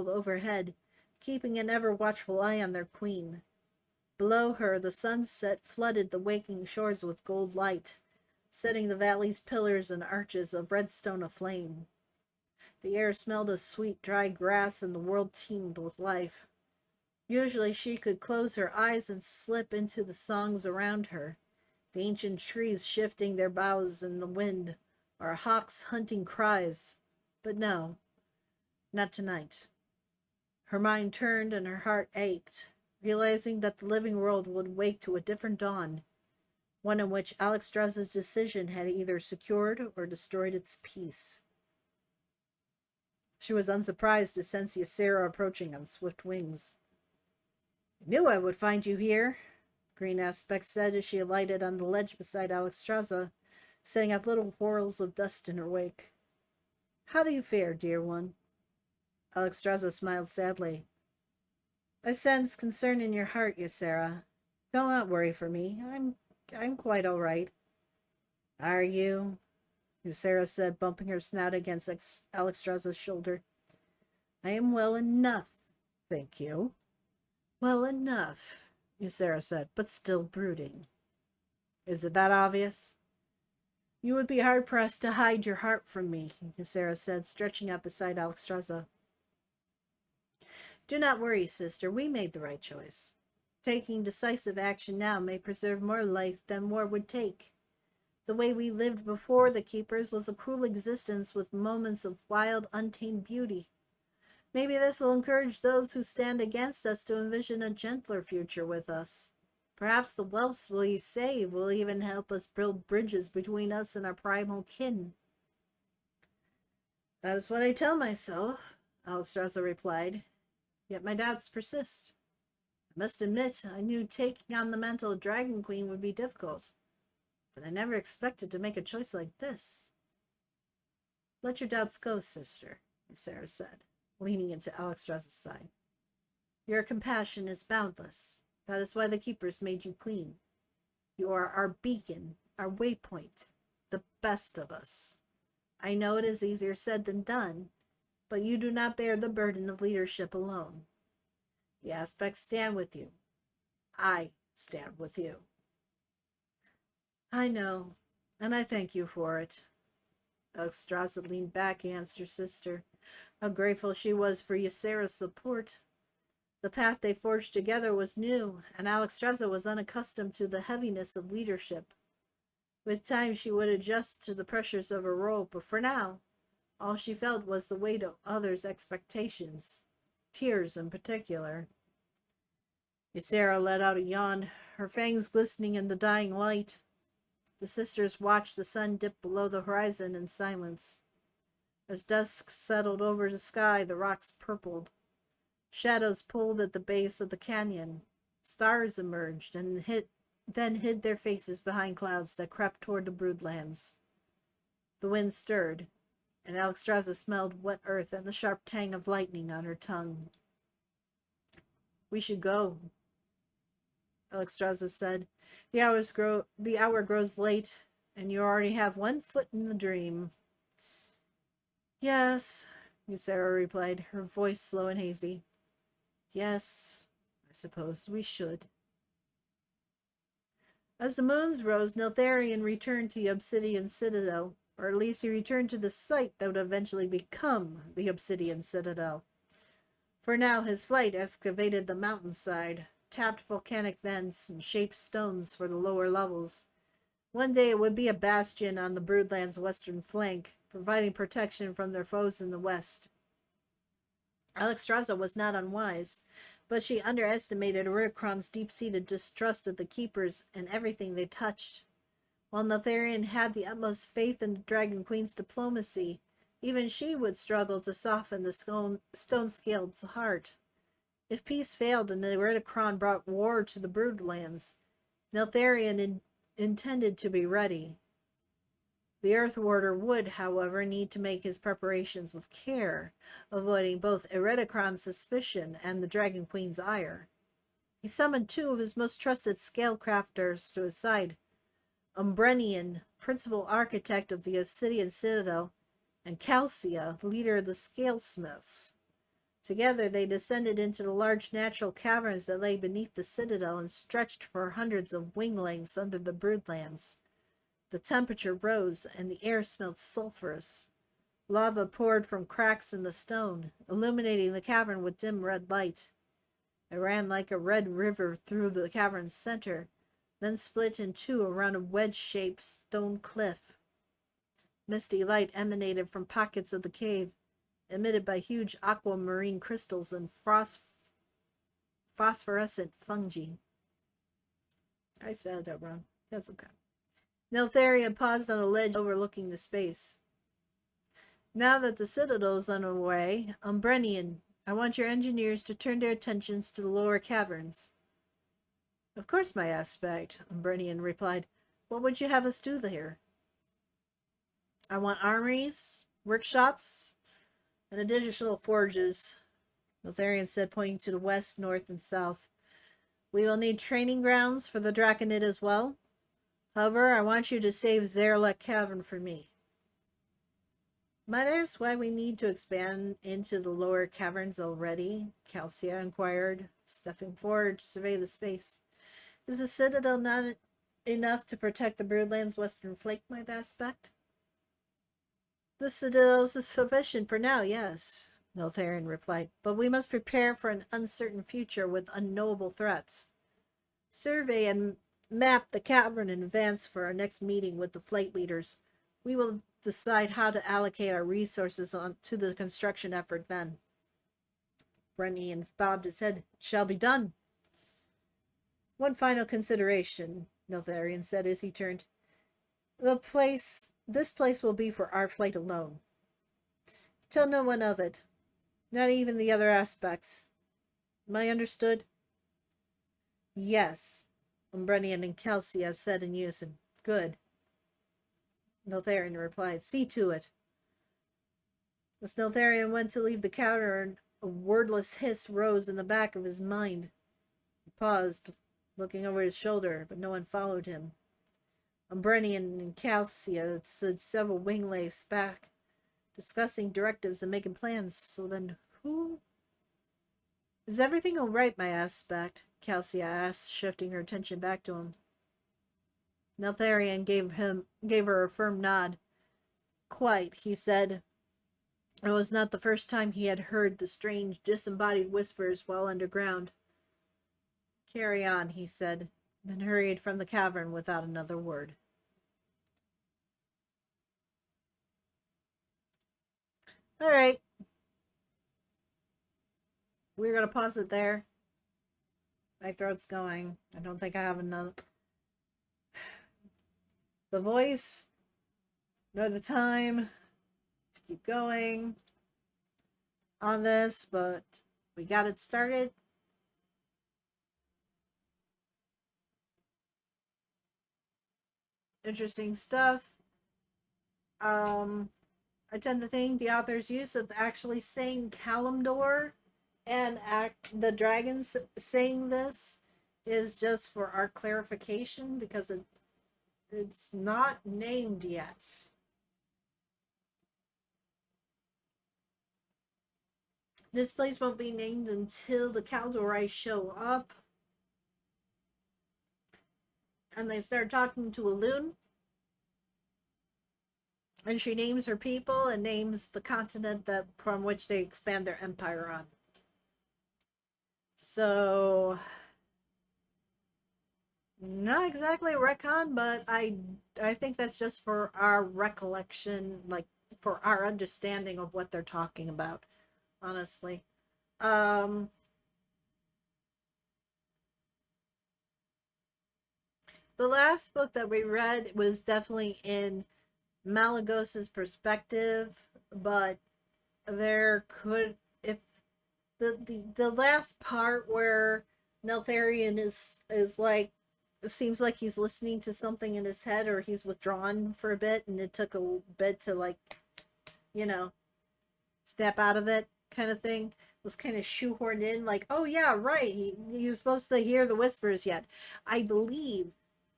overhead, keeping an ever-watchful eye on their queen. Below her, the sunset flooded the Waking Shores with gold light, setting the valley's pillars and arches of redstone aflame. The air smelled of sweet, dry grass, and the world teemed with life. Usually she could close her eyes and slip into the songs around her, the ancient trees shifting their boughs in the wind, or hawks hunting cries. But no, not tonight. Her mind turned and her heart ached, realizing that the living world would wake to a different dawn, one in which Alexstrasza's decision had either secured or destroyed its peace. She was unsurprised to sense Ysera approaching on swift wings. "I knew I would find you here," Green Aspect said as she alighted on the ledge beside Alexstrasza, setting up little whorls of dust in her wake. "How do you fare, dear one?" Alexstrasza smiled sadly. "I sense concern in your heart, Ysera. Do not worry for me. I'm quite all right." "Are you?" Ysera said, bumping her snout against Alexstrasza's shoulder. "I am well enough, thank you." "Well enough," Ysera said, but still brooding. "Is it that obvious?" "You would be hard-pressed to hide your heart from me," Ysera said, stretching up beside Alexstrasza. "Do not worry, sister. We made the right choice. Taking decisive action now may preserve more life than war would take. The way we lived before the Keepers was a cruel existence with moments of wild, untamed beauty. Maybe this will encourage those who stand against us to envision a gentler future with us. Perhaps the whelps we save will even help us build bridges between us and our primal kin." "That is what I tell myself," Alexstrasza replied. "Yet my doubts persist. I must admit, I knew taking on the mantle of Dragon Queen would be difficult, but I never expected to make a choice like this." "Let your doubts go, sister," Ysera said, leaning into Alexstrasza's side. "Your compassion is boundless. That is why the Keepers made you queen. You are our beacon, our waypoint, the best of us. I know it is easier said than done, but you do not bear the burden of leadership alone. The aspects stand with you. I stand with you." "I know, and I thank you for it." Alexstrasza leaned back against her sister. How grateful she was for Ysera's support. The path they forged together was new, and Alexstrasza was unaccustomed to the heaviness of leadership. With time she would adjust to the pressures of her role, but for now, all she felt was the weight of others' expectations, tears in particular. Ysera let out a yawn, her fangs glistening in the dying light. The sisters watched the sun dip below the horizon in silence. As dusk settled over the sky, the rocks purpled. Shadows pulled at the base of the canyon. Stars emerged and then hid their faces behind clouds that crept toward the Broodlands. The wind stirred, and Alexstrasza smelled wet earth and the sharp tang of lightning on her tongue. "We should go," Alexstrasza said. The hour grows late, and you already have one foot in the dream." "Yes," Ysera replied, her voice slow and hazy. Yes, I suppose we should. As the moons rose, Neltharion returned to the Obsidian Citadel, or at least he returned to the site that would eventually become the Obsidian Citadel. For now, his flight excavated the mountainside, tapped volcanic vents, and shaped stones for the lower levels. One day it would be a bastion on the Broodland's western flank, providing protection from their foes in the west. Alexstrasza was not unwise, but she underestimated Ericron's deep-seated distrust of the Keepers and everything they touched. While Neltharion had the utmost faith in the Dragon Queen's diplomacy, even she would struggle to soften the stone-scaled heart. If peace failed and Ericron brought war to the Broodlands, Neltharion intended to be ready. The Earth Warder would, however, need to make his preparations with care, avoiding both Eridicron's suspicion and the Dragon Queen's ire. He summoned two of his most trusted Scalecrafters to his side, Umbrenian, principal architect of the Obsidian Citadel, and Calcia, leader of the Scalesmiths. Together they descended into the large natural caverns that lay beneath the citadel and stretched for hundreds of wing lengths under the Broodlands. The temperature rose, and the air smelled sulphurous. Lava poured from cracks in the stone, illuminating the cavern with dim red light. It ran like a red river through the cavern's center, then split in two around a wedge-shaped stone cliff. Misty light emanated from pockets of the cave, emitted by huge aquamarine crystals and phosphorescent fungi. I spelled that wrong. That's okay. Neltharion paused on a ledge overlooking the space. Now that the citadel is underway, Umbrenian, I want your engineers to turn their attentions to the lower caverns. Of course, my aspect, Umbrenian replied. What would you have us do there? I want armories, workshops, and additional forges, Neltharion said, pointing to the west, north, and south. We will need training grounds for the Draconid as well. However, I want you to save Zarelek Cavern for me. Might I ask why we need to expand into the lower caverns already? Calcia inquired, stepping forward to survey the space. Is the citadel not enough to protect the Broodland's western flank, my aspect? The citadel is sufficient for now, yes, Neltharion replied, but we must prepare for an uncertain future with unknowable threats. Survey and map the cavern in advance for our next meeting with the flight leaders. We will decide how to allocate our resources to the construction effort then. Brennian bobbed his head. It shall be done. One final consideration, Neltharion said as he turned. This place will be for our flight alone. Tell no one of it, not even the other aspects. Am I understood? Yes, Umbrenian and Calcia said in unison. Good. Neltharion replied, see to it. As Neltharion went to leave the cavern, a wordless hiss rose in the back of his mind. He paused, looking over his shoulder, but no one followed him. Umbrenian and Calcia stood several wing lengths back, discussing directives and making plans. So then who? Is everything all right, my aspect? Calcia asked, shifting her attention back to him. Neltharion gave her a firm nod. Quite, he said. It was not the first time he had heard the strange, disembodied whispers while underground. Carry on, he said, then hurried from the cavern without another word. All right. We're going to pause it there. My throat's going. I don't think I have enough. The voice, nor the time to keep going on this, but we got it started. Interesting stuff. I tend to think the author's use of actually saying Kalimdor and the dragons saying this is just for our clarification because it's not named yet. This place won't be named until the Caldorai show up and they start talking to a loon. And she names her people and names the continent that from which they expand their empire on. So not exactly a retcon, but I think that's just for our recollection, like for our understanding of what they're talking about, honestly. Um the last book that we read was definitely in Malagos's perspective, but there could if the last part where Neltharion is like it seems like he's listening to something in his head or he's withdrawn for a bit and it took a bit to like, you know, snap out of it kind of thing. It was kind of shoehorned in like, oh yeah, right. He was supposed to hear the whispers yet. I believe,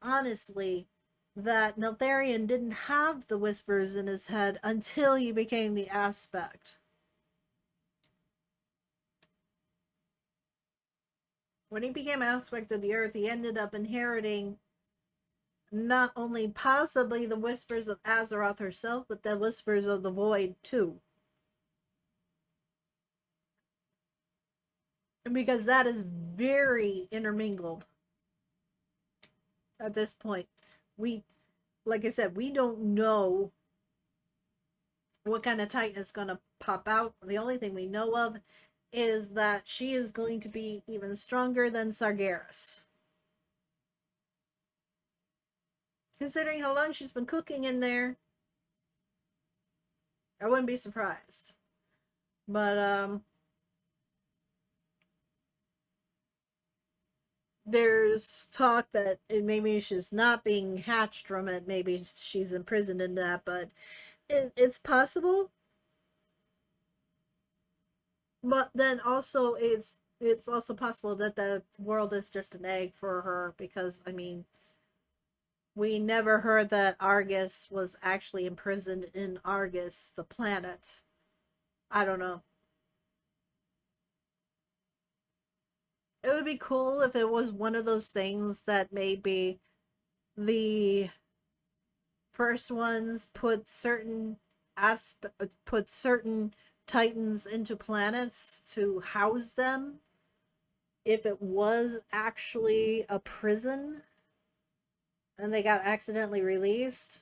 honestly, that Neltharion didn't have the whispers in his head until he became the aspect. When he became aspect of the earth, he ended up inheriting not only possibly the whispers of Azeroth herself, but the whispers of the void too. Because that is very intermingled at this point. We, like I said, we don't know what kind of Titan is going to pop out. The only thing we know of is that she is going to be even stronger than Sargeras. Considering how long she's been cooking in there, I wouldn't be surprised. But there's talk that maybe she's not being hatched from it. Maybe she's imprisoned in that, but it's possible. But then also it's also possible that the world is just an egg for her because I mean we never heard that Argus was actually imprisoned in Argus, the planet. I don't know. It would be cool if it was one of those things that maybe the first ones put certain titans into planets to house them if it was actually a prison and they got accidentally released,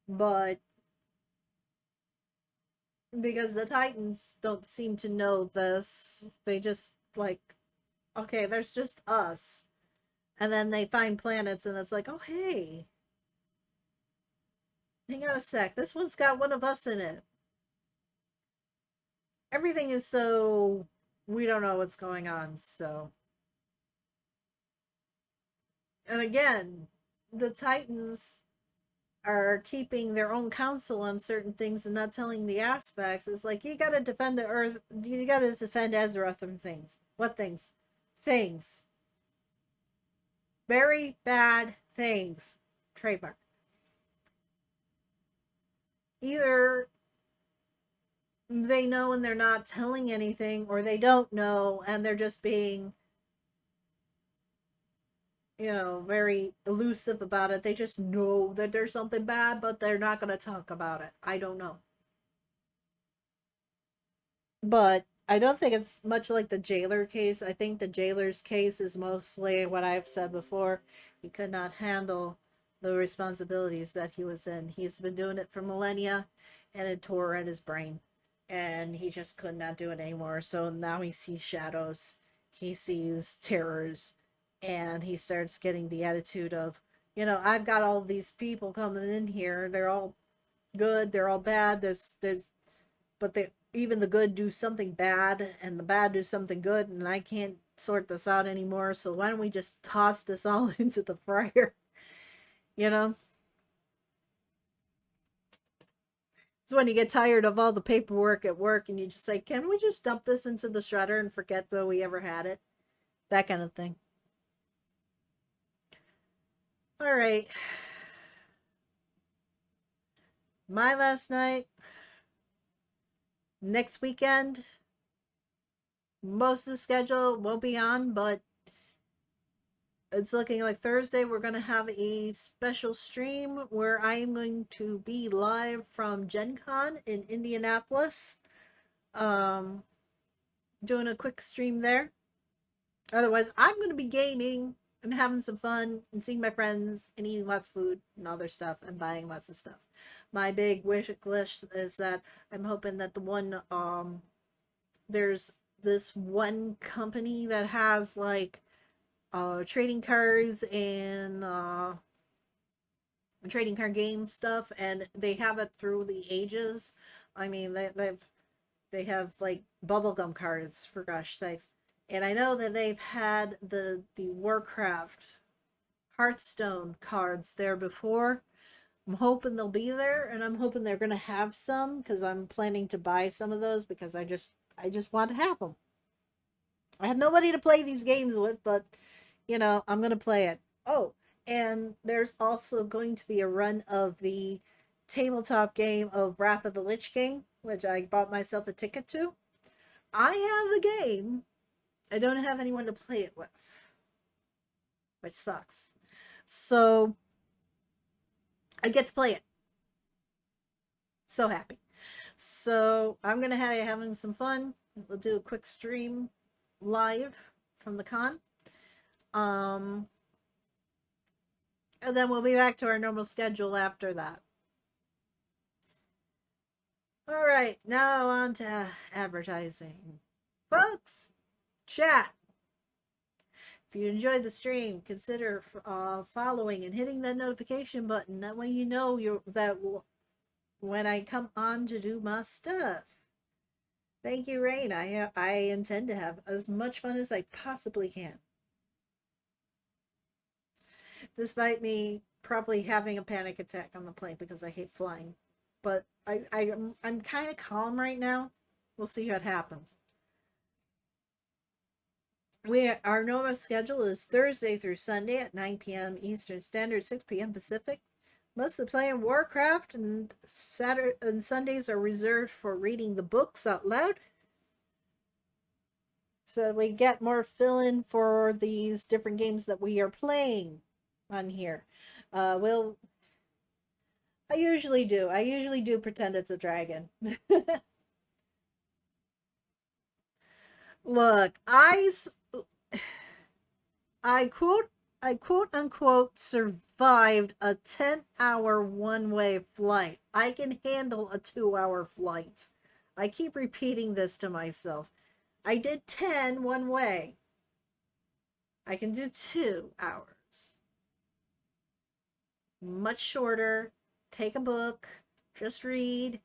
but because the titans don't seem to know this, they just like, okay, there's just us, and then they find planets and it's like, oh hey, hang on a sec, this one's got one of us in it. Everything is so we don't know what's going on. So and again, the titans are keeping their own counsel on certain things and not telling the aspects. It's like you gotta defend the earth, you gotta defend Azeroth from things. What things? Things. Very bad things. Trademark. Either they know and they're not telling anything, or they don't know and they're just being, very elusive about it. They just know that there's something bad, but they're not going to talk about it. I don't know. But I don't think it's much like the jailer case. I think the jailer's case is mostly what I've said before. He could not handle the responsibilities that he was in. He's been doing it for millennia and it tore at his brain. And he just could not do it anymore. So now he sees shadows, he sees terrors, and he starts getting the attitude of, I've got all these people coming in here. They're all good, they're all bad. But they even the good do something bad and the bad do something good, and I can't sort this out anymore. So why don't we just toss this all into the fryer? You know? It's when you get tired of all the paperwork at work and you just say, can we just dump this into the shredder and forget that we ever had it? That kind of thing. All right. My last night, next weekend, Most of the schedule won't be on, but it's looking like Thursday we're going to have a special stream where I am going to be live from Gen Con in Indianapolis. Um, Doing a quick stream there. Otherwise, I'm going to be gaming and having some fun and seeing my friends and eating lots of food and other stuff and buying lots of stuff. My big wish list is that I'm hoping that there's this one company that has like trading cards and trading card game stuff, and they have it through the ages. I mean, they have like bubblegum cards, for gosh sakes. And I know that they've had the Warcraft Hearthstone cards there before. I'm hoping they'll be there, and I'm hoping they're gonna have some because I'm planning to buy some of those because I just want to have them. I have nobody to play these games with, but I'm gonna play it. Oh, and there's also going to be a run of the tabletop game of Wrath of the Lich King, which I bought myself a ticket to. I have the game. I don't have anyone to play it with, which sucks. So I get to play it. So happy. So I'm gonna have having some fun. We'll do a quick stream live from the con. Um, and then we'll be back to our normal schedule after that. All right, now on to advertising. Folks, chat. If you enjoyed the stream, consider following and hitting that notification button. That way you know when I come on to do my stuff. Thank you, Rain. I intend to have as much fun as I possibly can. Despite me probably having a panic attack on the plane because I hate flying. But I'm kind of calm right now. We'll see what happens. Our normal schedule is Thursday through Sunday at 9 p.m. Eastern Standard, 6 p.m. Pacific. Mostly playing Warcraft, and Saturday and Sundays are reserved for reading the books out loud. So we get more fill-in for these different games that we are playing on here. We'll I usually do. I usually do pretend it's a dragon. Look, I quote unquote survived a 10-hour one-way flight. I can handle a 2-hour flight. I keep repeating this to myself. I did 10 one way. I can do 2 hours. Much shorter. Take a book. Just read.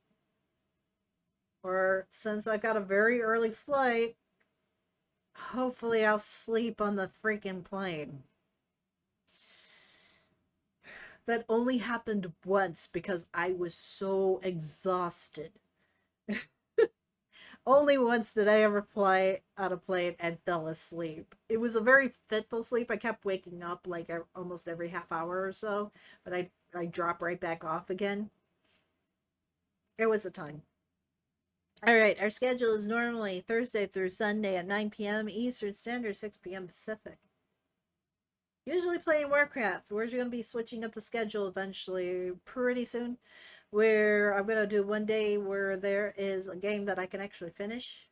Or since I got a very early flight, hopefully I'll sleep on the freaking plane. That only happened once because I was so exhausted. Only once did I ever fly on a plane and fell asleep. It was a very fitful sleep. I kept waking up like almost every half hour or so, but I drop right back off again. It was a time. All right, our schedule is normally Thursday through Sunday at 9 p.m. Eastern Standard, 6 p.m. Pacific. Usually playing Warcraft. We're going to be switching up the schedule eventually pretty soon, where I'm going to do one day where there is a game that I can actually finish.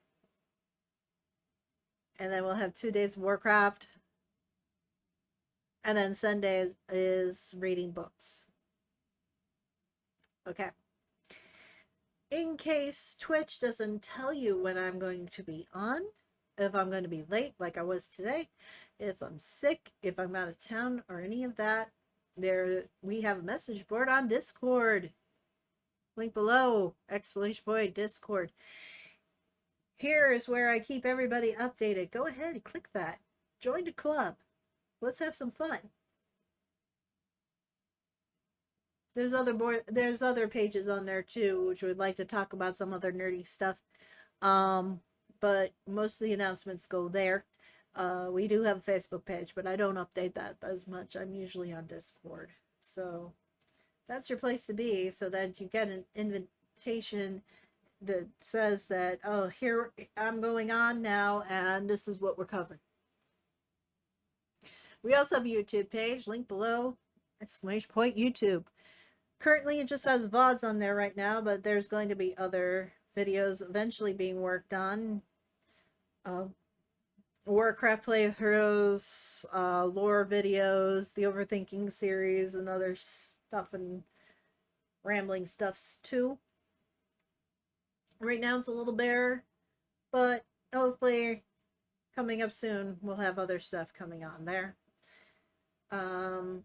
And then we'll have 2 days of Warcraft. And then Sunday is reading books. Okay. In case Twitch doesn't tell you when I'm going to be on, if I'm going to be late like I was today, if I'm sick, if I'm out of town, or any of that, we have a message board on Discord. Link below, !point Discord. Here is where I keep everybody updated. Go ahead and click that. Join the club. Let's have some fun. There's other pages on there too, which would like to talk about some other nerdy stuff. But most of the announcements go there. We do have a Facebook page, but I don't update that as much. I'm usually on Discord. So that's your place to be so that you get an invitation that says that, oh, here I'm going on now, and this is what we're covering. We also have a YouTube page, link below, exclamation point YouTube. Currently, it just has VODs on there right now, but there's going to be other videos eventually being worked on. Uh, Warcraft playthroughs, lore videos, the Overthinking series, and other stuff and rambling stuffs too. Right now it's a little bare, but hopefully coming up soon we'll have other stuff coming on there. Um,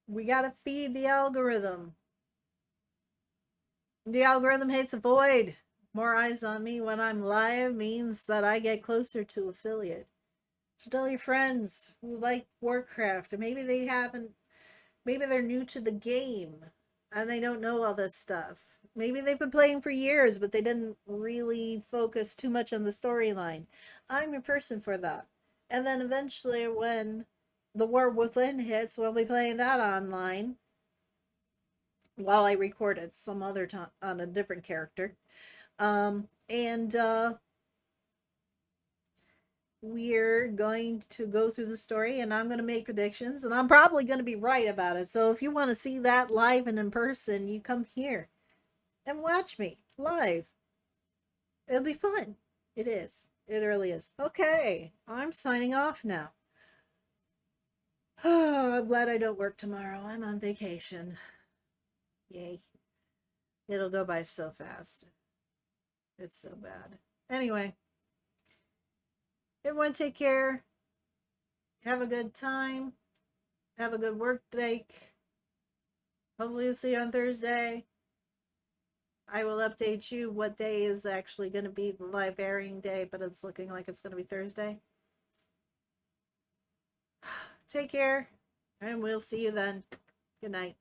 we gotta feed the algorithm. The algorithm hates a void. More eyes on me when I'm live means that I get closer to affiliate. So tell your friends who like Warcraft, and maybe they're new to the game and they don't know all this stuff. Maybe they've been playing for years, but they didn't really focus too much on the storyline. I'm your person for that. And then eventually, when the War Within hits, we'll be playing that online while I record it some other time on a different character. And we're going to go through the story, and I'm going to make predictions, and I'm probably going to be right about it. So if you want to see that live and in person, you come here and watch me live. It'll be fun. It is. It really is. Okay, I'm signing off now. Oh, I'm glad I don't work tomorrow. I'm on vacation. Yay. It'll go by so fast. It's so bad. Anyway, everyone take care. Have a good time. Have a good work day. Hopefully, we'll see you on Thursday. I will update you what day is actually going to be the live airing day, but it's looking like it's going to be Thursday. Take care, and we'll see you then. Good night.